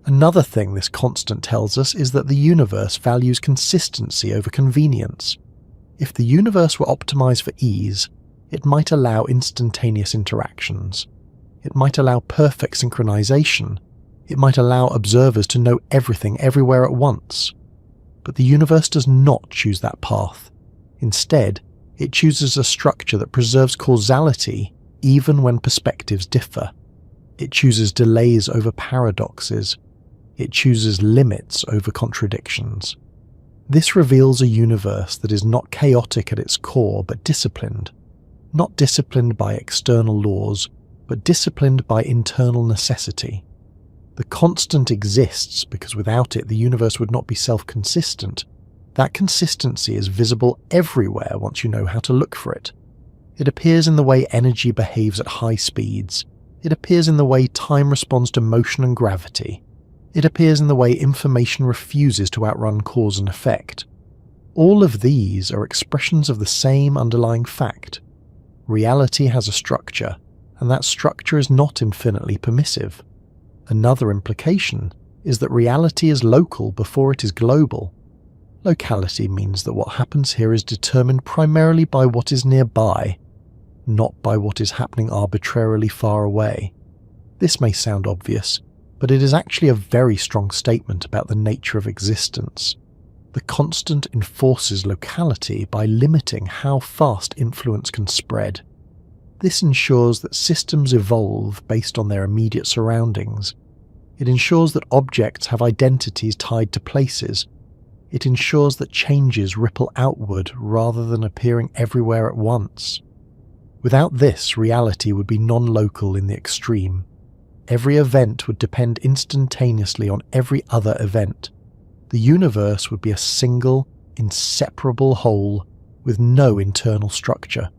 Another thing this constant tells us is that the universe values consistency over convenience. If the universe were optimized for ease, it might allow instantaneous interactions. It might allow perfect synchronization. It might allow observers to know everything everywhere at once. But the universe does not choose that path. Instead, it chooses a structure that preserves causality even when perspectives differ. It chooses delays over paradoxes. It chooses limits over contradictions. This reveals a universe that is not chaotic at its core but disciplined. Not disciplined by external laws, but disciplined by internal necessity. The constant exists because without it the universe would not be self-consistent. That consistency is visible everywhere once you know how to look for it. It appears in the way energy behaves at high speeds. It appears in the way time responds to motion and gravity. It appears in the way information refuses to outrun cause and effect. All of these are expressions of the same underlying fact. Reality has a structure, and that structure is not infinitely permissive. Another implication is that reality is local before it is global. Locality means that what happens here is determined primarily by what is nearby, not by what is happening arbitrarily far away. This may sound obvious, but it is actually a very strong statement about the nature of existence. The constant enforces locality by limiting how fast influence can spread. This ensures that systems evolve based on their immediate surroundings. It ensures that objects have identities tied to places. It ensures that changes ripple outward rather than appearing everywhere at once. Without this, reality would be non-local in the extreme. Every event would depend instantaneously on every other event. The universe would be a single, inseparable whole with no internal structure.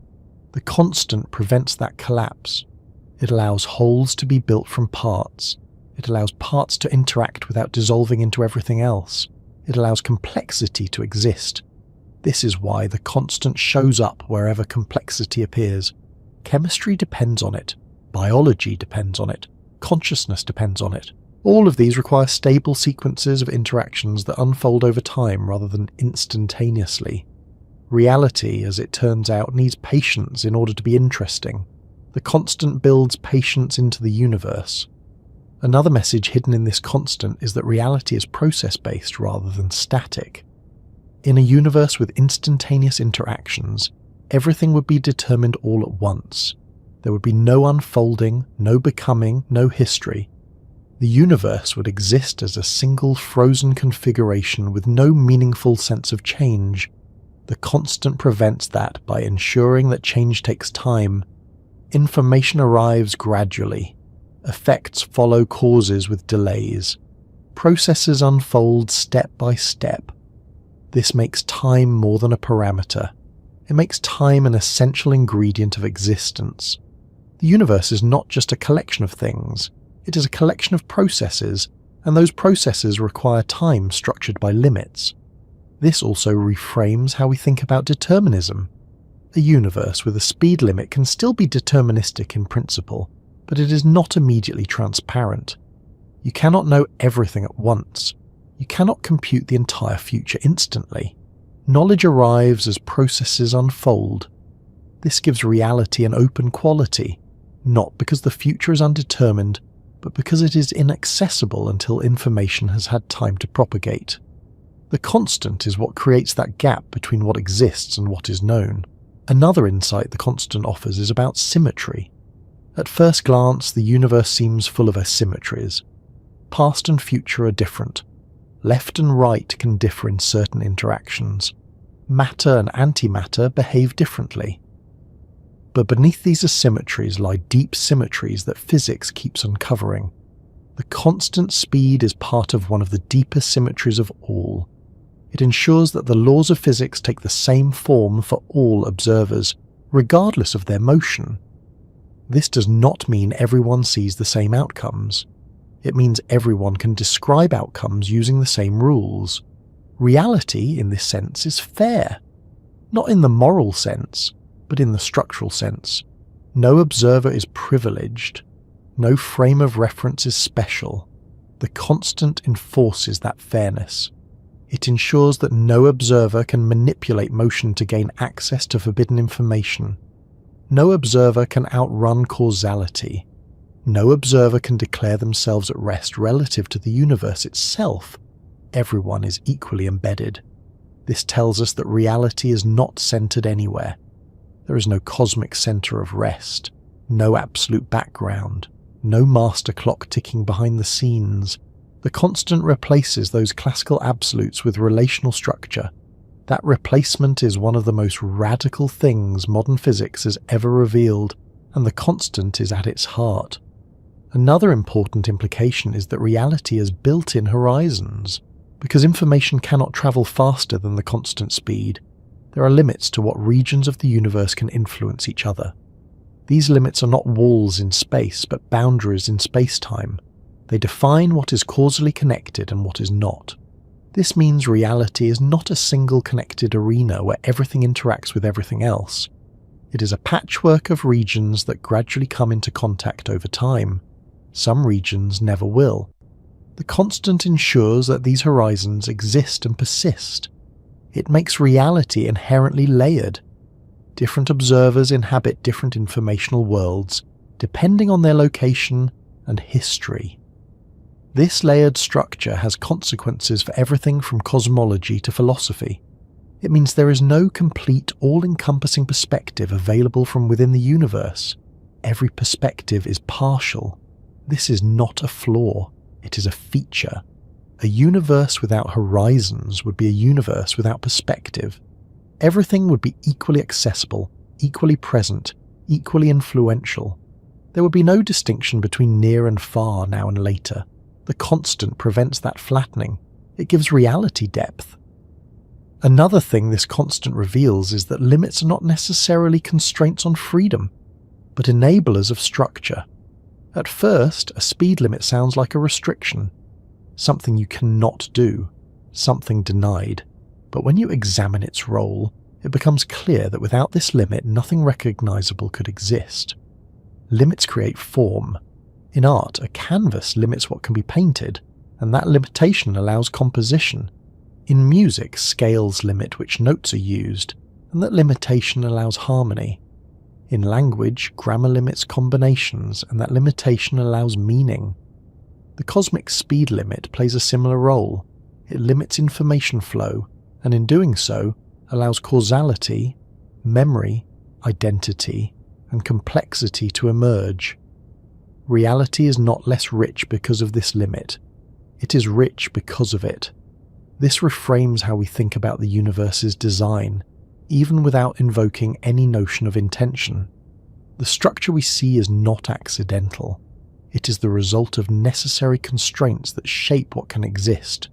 The constant prevents that collapse. It allows wholes to be built from parts. It allows parts to interact without dissolving into everything else. It allows complexity to exist. This is why the constant shows up wherever complexity appears. Chemistry depends on it. Biology depends on it. Consciousness depends on it. All of these require stable sequences of interactions that unfold over time rather than instantaneously. Reality, as it turns out, needs patience in order to be interesting. The constant builds patience into the universe. Another message hidden in this constant is that reality is process-based rather than static. In a universe with instantaneous interactions, everything would be determined all at once. There would be no unfolding, no becoming, no history. The universe would exist as a single frozen configuration with no meaningful sense of change. The constant prevents that by ensuring that change takes time. Information arrives gradually. Effects follow causes with delays. Processes unfold step by step. This makes time more than a parameter. It makes time an essential ingredient of existence. The universe is not just a collection of things. It is a collection of processes, and those processes require time structured by limits. This also reframes how we think about determinism. A universe with a speed limit can still be deterministic in principle, but it is not immediately transparent. You cannot know everything at once. You cannot compute the entire future instantly. Knowledge arrives as processes unfold. This gives reality an open quality, not because the future is undetermined, but because it is inaccessible until information has had time to propagate. The constant is what creates that gap between what exists and what is known. Another insight the constant offers is about symmetry. At first glance, the universe seems full of asymmetries. Past and future are different. Left and right can differ in certain interactions. Matter and antimatter behave differently. But beneath these asymmetries lie deep symmetries that physics keeps uncovering. The constant speed is part of one of the deepest symmetries of all. It ensures that the laws of physics take the same form for all observers, regardless of their motion. This does not mean everyone sees the same outcomes. It means everyone can describe outcomes using the same rules. Reality, in this sense, is fair. Not in the moral sense, but in the structural sense. No observer is privileged. No frame of reference is special. The constant enforces that fairness. It ensures that no observer can manipulate motion to gain access to forbidden information. No observer can outrun causality. No observer can declare themselves at rest relative to the universe itself. Everyone is equally embedded. This tells us that reality is not centered anywhere. There is no cosmic center of rest, no absolute background, no master clock ticking behind the scenes. The constant replaces those classical absolutes with relational structure. That replacement is one of the most radical things modern physics has ever revealed, and the constant is at its heart. Another important implication is that reality has built-in horizons. Because information cannot travel faster than the constant speed, there are limits to what regions of the universe can influence each other. These limits are not walls in space, but boundaries in space-time. They define what is causally connected and what is not. This means reality is not a single connected arena where everything interacts with everything else. It is a patchwork of regions that gradually come into contact over time. Some regions never will. The constant ensures that these horizons exist and persist. It makes reality inherently layered. Different observers inhabit different informational worlds, depending on their location and history. This layered structure has consequences for everything from cosmology to philosophy. It means there is no complete, all-encompassing perspective available from within the universe. Every perspective is partial. This is not a flaw, it is a feature. A universe without horizons would be a universe without perspective. Everything would be equally accessible, equally present, equally influential. There would be no distinction between near and far, now and later. The constant prevents that flattening. It gives reality depth. Another thing this constant reveals is that limits are not necessarily constraints on freedom, but enablers of structure. At first, a speed limit sounds like a restriction, something you cannot do, something denied. But when you examine its role, it becomes clear that without this limit, nothing recognizable could exist. Limits create form. In art, a canvas limits what can be painted, and that limitation allows composition. In music, scales limit which notes are used, and that limitation allows harmony. In language, grammar limits combinations, and that limitation allows meaning. The cosmic speed limit plays a similar role. It limits information flow, and in doing so, allows causality, memory, identity, and complexity to emerge. Reality is not less rich because of this limit. It is rich because of it. This reframes how we think about the universe's design, even without invoking any notion of intention. The structure we see is not accidental. It is the result of necessary constraints that shape what can exist.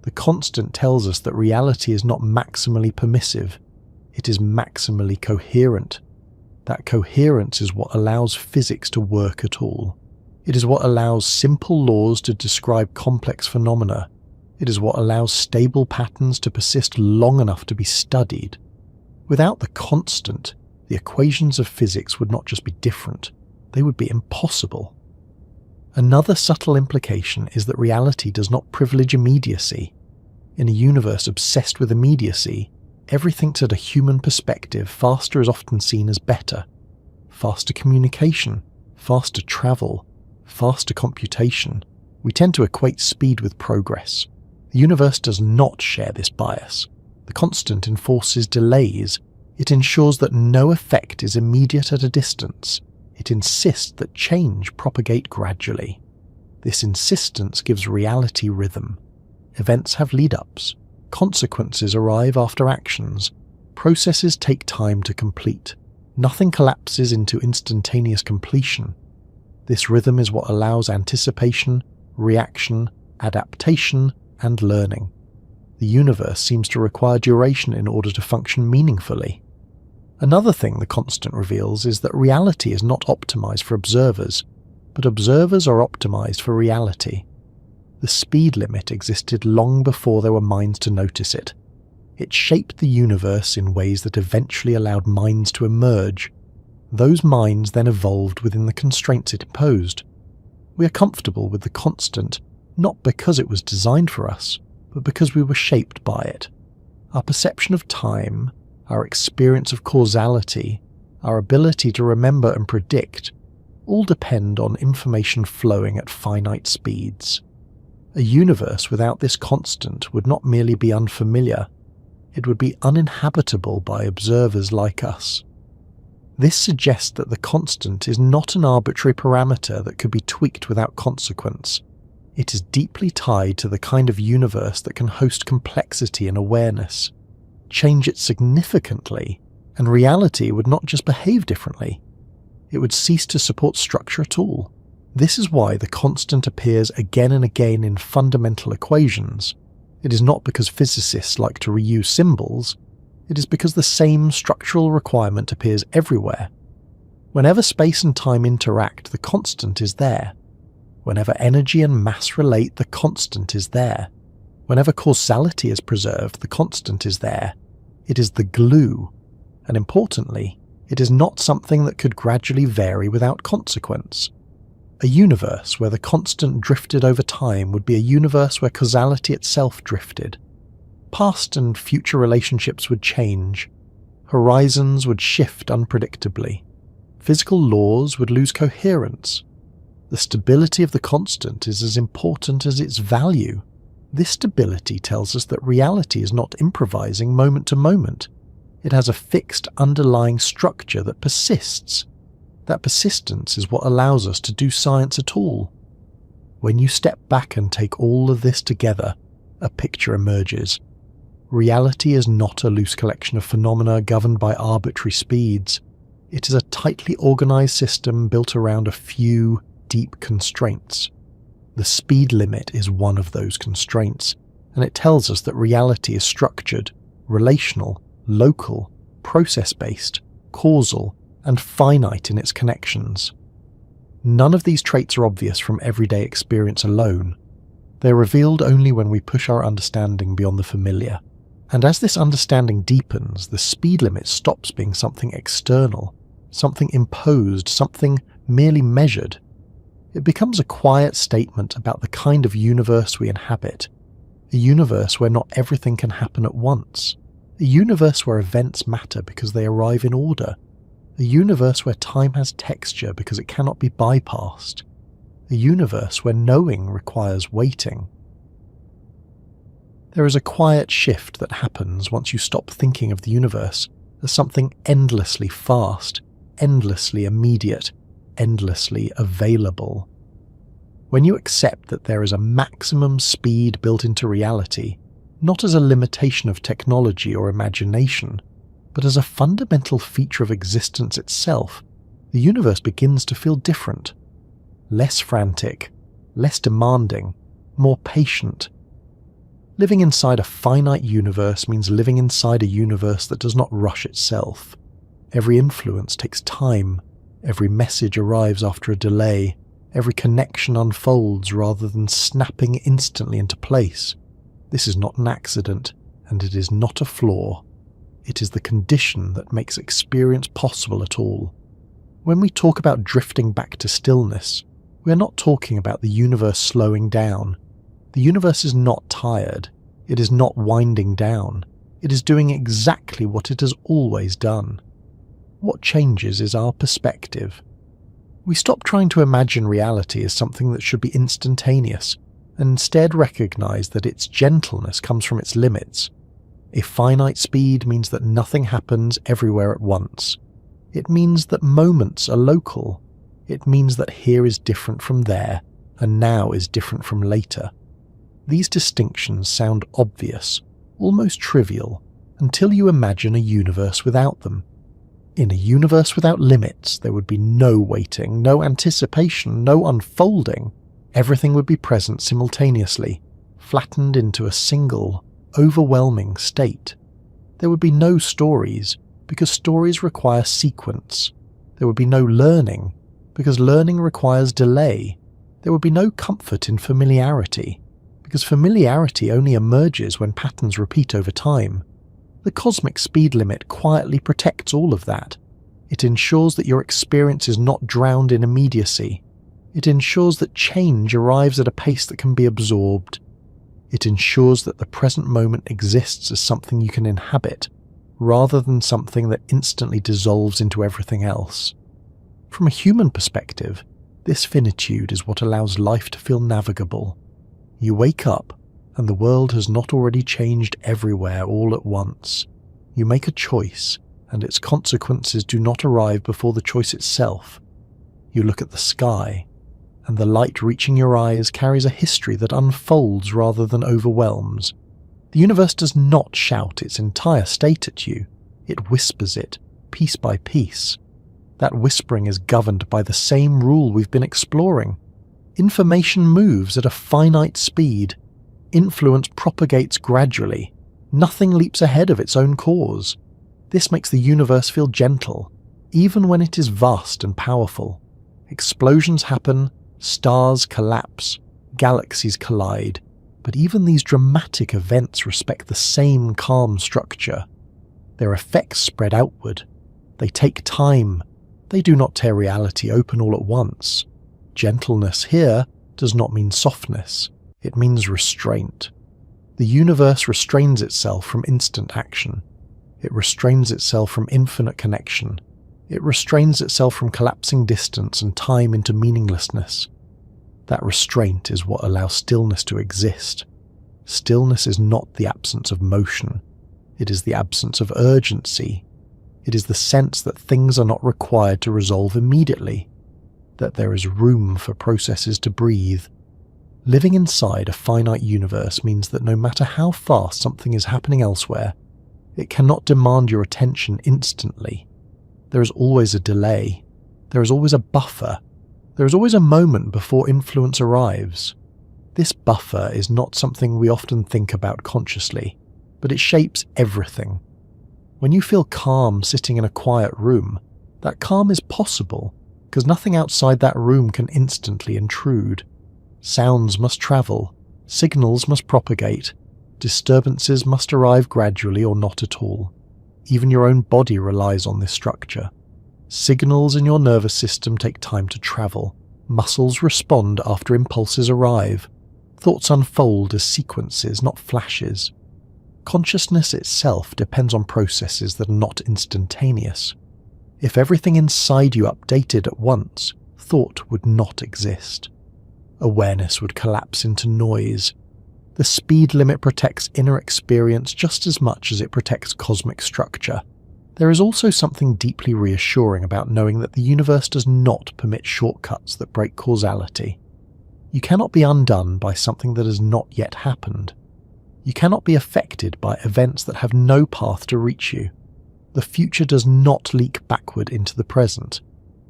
The constant tells us that reality is not maximally permissive. It is maximally coherent. That coherence is what allows physics to work at all. It is what allows simple laws to describe complex phenomena. It is what allows stable patterns to persist long enough to be studied. Without the constant, the equations of physics would not just be different, they would be impossible. Another subtle implication is that reality does not privilege immediacy. In a universe obsessed with immediacy, everything at a human perspective, faster is often seen as better. Faster communication, faster travel, faster computation. We tend to equate speed with progress. The universe does not share this bias. The constant enforces delays. It ensures that no effect is immediate at a distance. It insists that change propagate gradually. This insistence gives reality rhythm. Events have lead-ups. Consequences arrive after actions. Processes take time to complete. Nothing collapses into instantaneous completion. This rhythm is what allows anticipation, reaction, adaptation, and learning. The universe seems to require duration in order to function meaningfully. Another thing the constant reveals is that reality is not optimized for observers, but observers are optimized for reality. The speed limit existed long before there were minds to notice it. It shaped the universe in ways that eventually allowed minds to emerge. Those minds then evolved within the constraints it imposed. We are comfortable with the constant, not because it was designed for us, but because we were shaped by it. Our perception of time, our experience of causality, our ability to remember and predict, all depend on information flowing at finite speeds. A universe without this constant would not merely be unfamiliar, it would be uninhabitable by observers like us. This suggests that the constant is not an arbitrary parameter that could be tweaked without consequence. It is deeply tied to the kind of universe that can host complexity and awareness. Change it significantly, and reality would not just behave differently. It would cease to support structure at all. This is why the constant appears again and again in fundamental equations. It is not because physicists like to reuse symbols. It is because the same structural requirement appears everywhere. Whenever space and time interact, the constant is there. Whenever energy and mass relate, the constant is there. Whenever causality is preserved, the constant is there. It is the glue, and importantly, it is not something that could gradually vary without consequence. A universe where the constant drifted over time would be a universe where causality itself drifted. Past and future relationships would change. Horizons would shift unpredictably. Physical laws would lose coherence. The stability of the constant is as important as its value. This stability tells us that reality is not improvising moment to moment. It has a fixed underlying structure that persists. That persistence is what allows us to do science at all. When you step back and take all of this together, a picture emerges. Reality is not a loose collection of phenomena governed by arbitrary speeds. It is a tightly organized system built around a few deep constraints. The speed limit is one of those constraints, and it tells us that reality is structured, relational, local, process-based, causal, and finite in its connections. None of these traits are obvious from everyday experience alone. They are revealed only when we push our understanding beyond the familiar. And as this understanding deepens, the speed limit stops being something external, something imposed, something merely measured. It becomes a quiet statement about the kind of universe we inhabit, a universe where not everything can happen at once, a universe where events matter because they arrive in order, a universe where time has texture because it cannot be bypassed, a universe where knowing requires waiting. There is a quiet shift that happens once you stop thinking of the universe as something endlessly fast, endlessly immediate, endlessly available. When you accept that there is a maximum speed built into reality, not as a limitation of technology or imagination, but as a fundamental feature of existence itself, the universe begins to feel different. Less frantic, less demanding, more patient. Living inside a finite universe means living inside a universe that does not rush itself. Every influence takes time. Every message arrives after a delay. Every connection unfolds rather than snapping instantly into place. This is not an accident, and it is not a flaw. It is the condition that makes experience possible at all. When we talk about drifting back to stillness, we are not talking about the universe slowing down. The universe is not tired. It is not winding down. It is doing exactly what it has always done. What changes is our perspective. We stop trying to imagine reality as something that should be instantaneous, and instead recognize that its gentleness comes from its limits. A finite speed means that nothing happens everywhere at once. It means that moments are local. It means that here is different from there, and now is different from later. These distinctions sound obvious, almost trivial, until you imagine a universe without them. In a universe without limits, there would be no waiting, no anticipation, no unfolding. Everything would be present simultaneously, flattened into a single, overwhelming state. There would be no stories, because stories require sequence. There would be no learning, because learning requires delay. There would be no comfort in familiarity, because familiarity only emerges when patterns repeat over time. The cosmic speed limit quietly protects all of that. It ensures that your experience is not drowned in immediacy. It ensures that change arrives at a pace that can be absorbed. It ensures that the present moment exists as something you can inhabit, rather than something that instantly dissolves into everything else. From a human perspective, this finitude is what allows life to feel navigable. You wake up, and the world has not already changed everywhere all at once. You make a choice, and its consequences do not arrive before the choice itself. You look at the sky, and the light reaching your eyes carries a history that unfolds rather than overwhelms. The universe does not shout its entire state at you, it whispers it, piece by piece. That whispering is governed by the same rule we've been exploring. Information moves at a finite speed. Influence propagates gradually. Nothing leaps ahead of its own cause. This makes the universe feel gentle, even when it is vast and powerful. Explosions happen, stars collapse, galaxies collide, but even these dramatic events respect the same calm structure. Their effects spread outward. They take time. They do not tear reality open all at once. Gentleness here does not mean softness. It means restraint. The universe restrains itself from instant action. It restrains itself from infinite connection. It restrains itself from collapsing distance and time into meaninglessness. That restraint is what allows stillness to exist. Stillness is not the absence of motion. It is the absence of urgency. It is the sense that things are not required to resolve immediately, that there is room for processes to breathe. Living inside a finite universe means that no matter how fast something is happening elsewhere, it cannot demand your attention instantly. There is always a delay. There is always a buffer. There is always a moment before influence arrives. This buffer is not something we often think about consciously, but it shapes everything. When you feel calm sitting in a quiet room, that calm is possible because nothing outside that room can instantly intrude. Sounds must travel, signals must propagate, disturbances must arrive gradually or not at all. Even your own body relies on this structure. Signals in your nervous system take time to travel. Muscles respond after impulses arrive. Thoughts unfold as sequences, not flashes. Consciousness itself depends on processes that are not instantaneous. If everything inside you updated at once, thought would not exist. Awareness would collapse into noise. The speed limit protects inner experience just as much as it protects cosmic structure. There is also something deeply reassuring about knowing that the universe does not permit shortcuts that break causality. You cannot be undone by something that has not yet happened. You cannot be affected by events that have no path to reach you. The future does not leak backward into the present.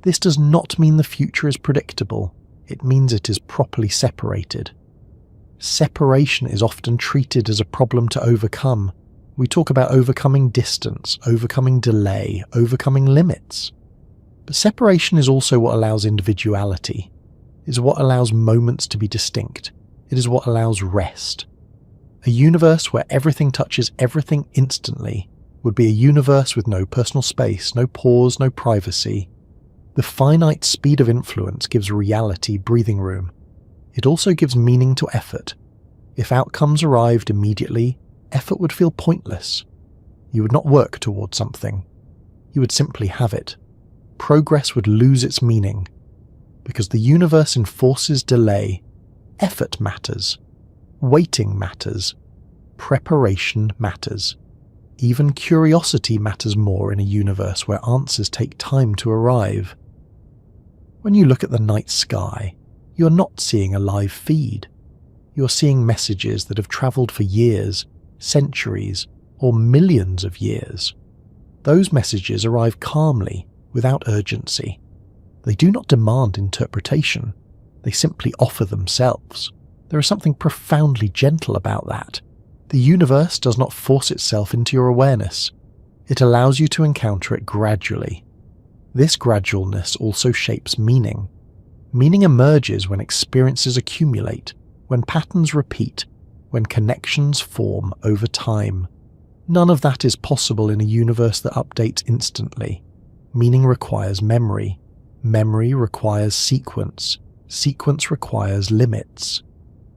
This does not mean the future is predictable. It means it is properly separated. Separation is often treated as a problem to overcome. We talk about overcoming distance, overcoming delay, overcoming limits. But separation is also what allows individuality. It is what allows moments to be distinct. It is what allows rest. A universe where everything touches everything instantly would be a universe with no personal space, no pause, no privacy. The finite speed of influence gives reality breathing room. It also gives meaning to effort. If outcomes arrived immediately, effort would feel pointless. You would not work towards something. You would simply have it. Progress would lose its meaning. Because the universe enforces delay, effort matters. Waiting matters. Preparation matters. Even curiosity matters more in a universe where answers take time to arrive. When you look at the night sky, you are not seeing a live feed. You are seeing messages that have travelled for years, centuries, or millions of years. Those messages arrive calmly, without urgency. They do not demand interpretation. They simply offer themselves. There is something profoundly gentle about that. The universe does not force itself into your awareness. It allows you to encounter it gradually. This gradualness also shapes meaning. Meaning emerges when experiences accumulate, when patterns repeat, when connections form over time. None of that is possible in a universe that updates instantly. Meaning requires memory. Memory requires sequence. Sequence requires limits.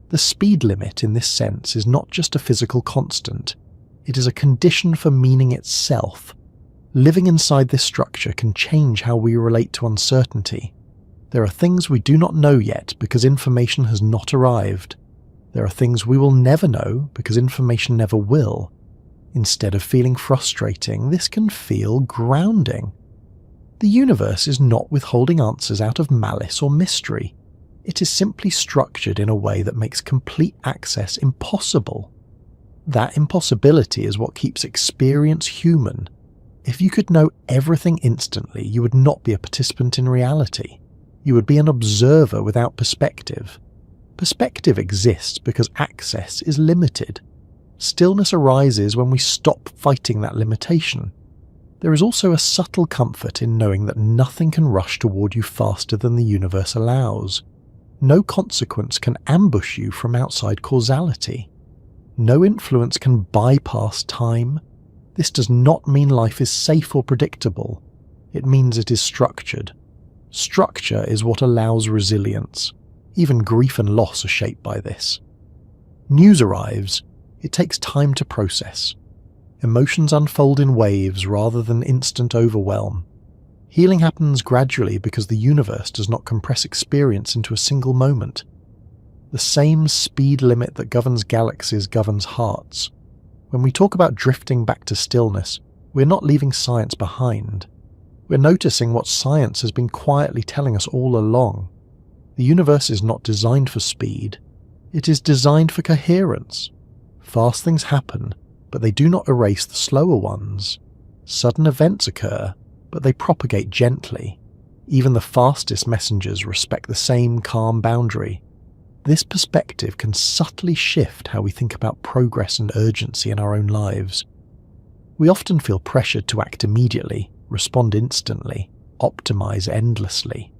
The speed limit in this sense is not just a physical constant. It is a condition for meaning itself. Living inside this structure can change how we relate to uncertainty. There are things we do not know yet because information has not arrived. There are things we will never know because information never will. Instead of feeling frustrating, this can feel grounding. The universe is not withholding answers out of malice or mystery. It is simply structured in a way that makes complete access impossible. That impossibility is what keeps experience human. If you could know everything instantly, you would not be a participant in reality. You would be an observer without perspective. Perspective exists because access is limited. Stillness arises when we stop fighting that limitation. There is also a subtle comfort in knowing that nothing can rush toward you faster than the universe allows. No consequence can ambush you from outside causality. No influence can bypass time. This does not mean life is safe or predictable. It means it is structured. Structure is what allows resilience. Even grief and loss are shaped by this. News arrives. It takes time to process. Emotions unfold in waves rather than instant overwhelm. Healing happens gradually because the universe does not compress experience into a single moment. The same speed limit that governs galaxies governs hearts. When we talk about drifting back to stillness, we're not leaving science behind. We're noticing what science has been quietly telling us all along. The universe is not designed for speed. It is designed for coherence. Fast things happen, but they do not erase the slower ones. Sudden events occur, but they propagate gently. Even the fastest messengers respect the same calm boundary. This perspective can subtly shift how we think about progress and urgency in our own lives. We often feel pressured to act immediately, respond instantly, optimize endlessly.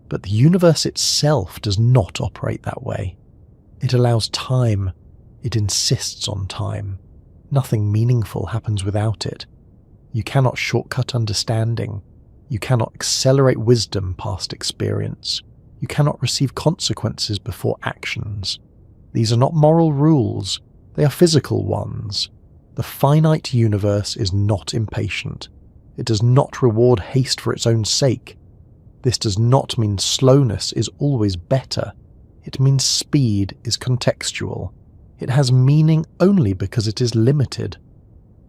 But the universe itself does not operate that way. It allows time. It insists on time. Nothing meaningful happens without it. You cannot shortcut understanding. You cannot accelerate wisdom past experience. You cannot receive consequences before actions. These are not moral rules. They are physical ones. The finite universe is not impatient. It does not reward haste for its own sake. This does not mean slowness is always better. It means speed is contextual. It has meaning only because it is limited.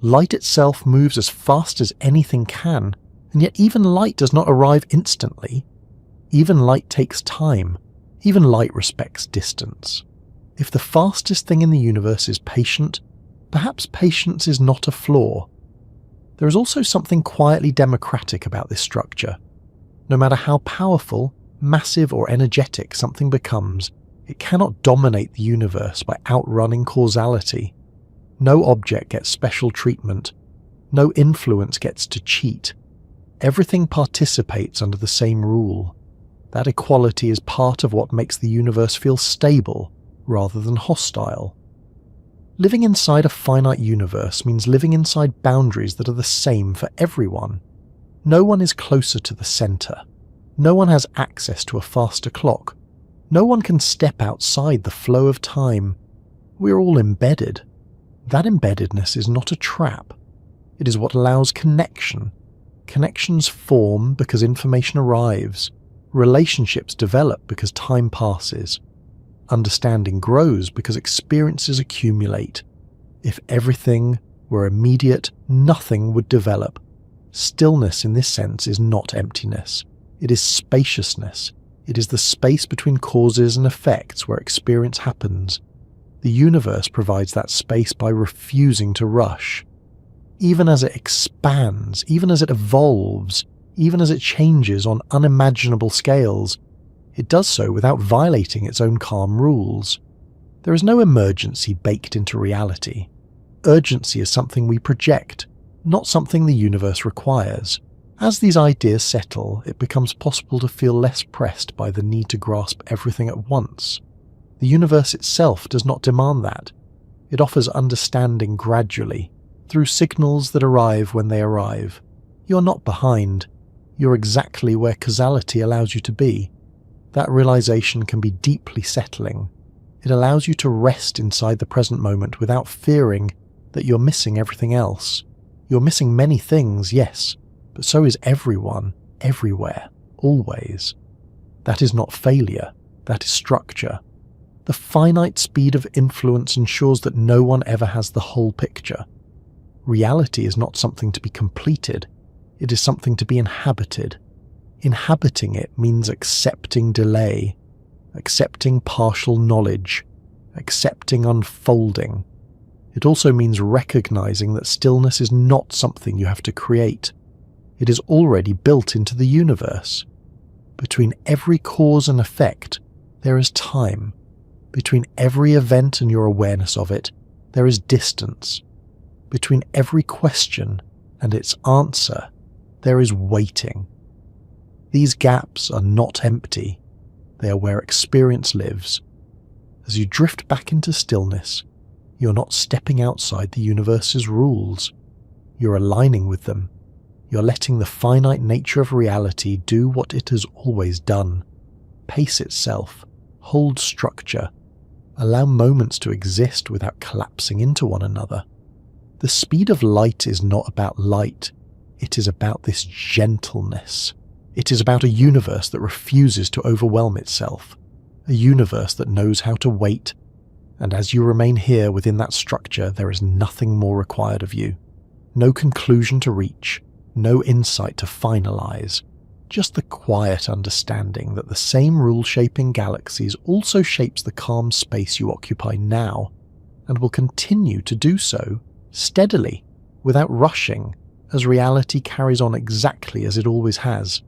Light itself moves as fast as anything can, and yet even light does not arrive instantly. Even light takes time. Even light respects distance. If the fastest thing in the universe is patient, perhaps patience is not a flaw. There is also something quietly democratic about this structure. No matter how powerful, massive or energetic something becomes, it cannot dominate the universe by outrunning causality. No object gets special treatment. No influence gets to cheat. Everything participates under the same rule. That equality is part of what makes the universe feel stable rather than hostile. Living inside a finite universe means living inside boundaries that are the same for everyone. No one is closer to the center. No one has access to a faster clock. No one can step outside the flow of time. We're all embedded. That embeddedness is not a trap. It is what allows connection. Connections form because information arrives. Relationships develop because time passes. Understanding grows because experiences accumulate. If everything were immediate, nothing would develop. Stillness in this sense is not emptiness. It is spaciousness. It is the space between causes and effects where experience happens. The universe provides that space by refusing to rush. Even as it expands, even as it evolves, even as it changes on unimaginable scales, it does so without violating its own calm rules. There is no emergency baked into reality. Urgency is something we project, not something the universe requires. As these ideas settle, it becomes possible to feel less pressed by the need to grasp everything at once. The universe itself does not demand that. It offers understanding gradually, through signals that arrive when they arrive. You're not behind. You're exactly where causality allows you to be. That realization can be deeply settling. It allows you to rest inside the present moment without fearing that you're missing everything else. You're missing many things, yes, but so is everyone, everywhere, always. That is not failure, that is structure. The finite speed of influence ensures that no one ever has the whole picture. Reality is not something to be completed, it is something to be inhabited. Inhabiting it means accepting delay. accepting partial knowledge, accepting unfolding. It also means recognizing that stillness is not something you have to create. It is already built into the universe. Between every cause and effect, there is time. Between every event and your awareness of it, there is distance. Between every question and its answer, there is waiting. These gaps are not empty. They are where experience lives. As you drift back into stillness, you're not stepping outside the universe's rules. You're aligning with them. You're letting the finite nature of reality do what it has always done. Pace itself, hold structure, allow moments to exist without collapsing into one another. The speed of light is not about light. It is about this gentleness. It is about a universe that refuses to overwhelm itself. A universe that knows how to wait. And as you remain here within that structure, there is nothing more required of you. No conclusion to reach. No insight to finalize. Just the quiet understanding that the same rule-shaping galaxies also shapes the calm space you occupy now, and will continue to do so, steadily, without rushing, as reality carries on exactly as it always has.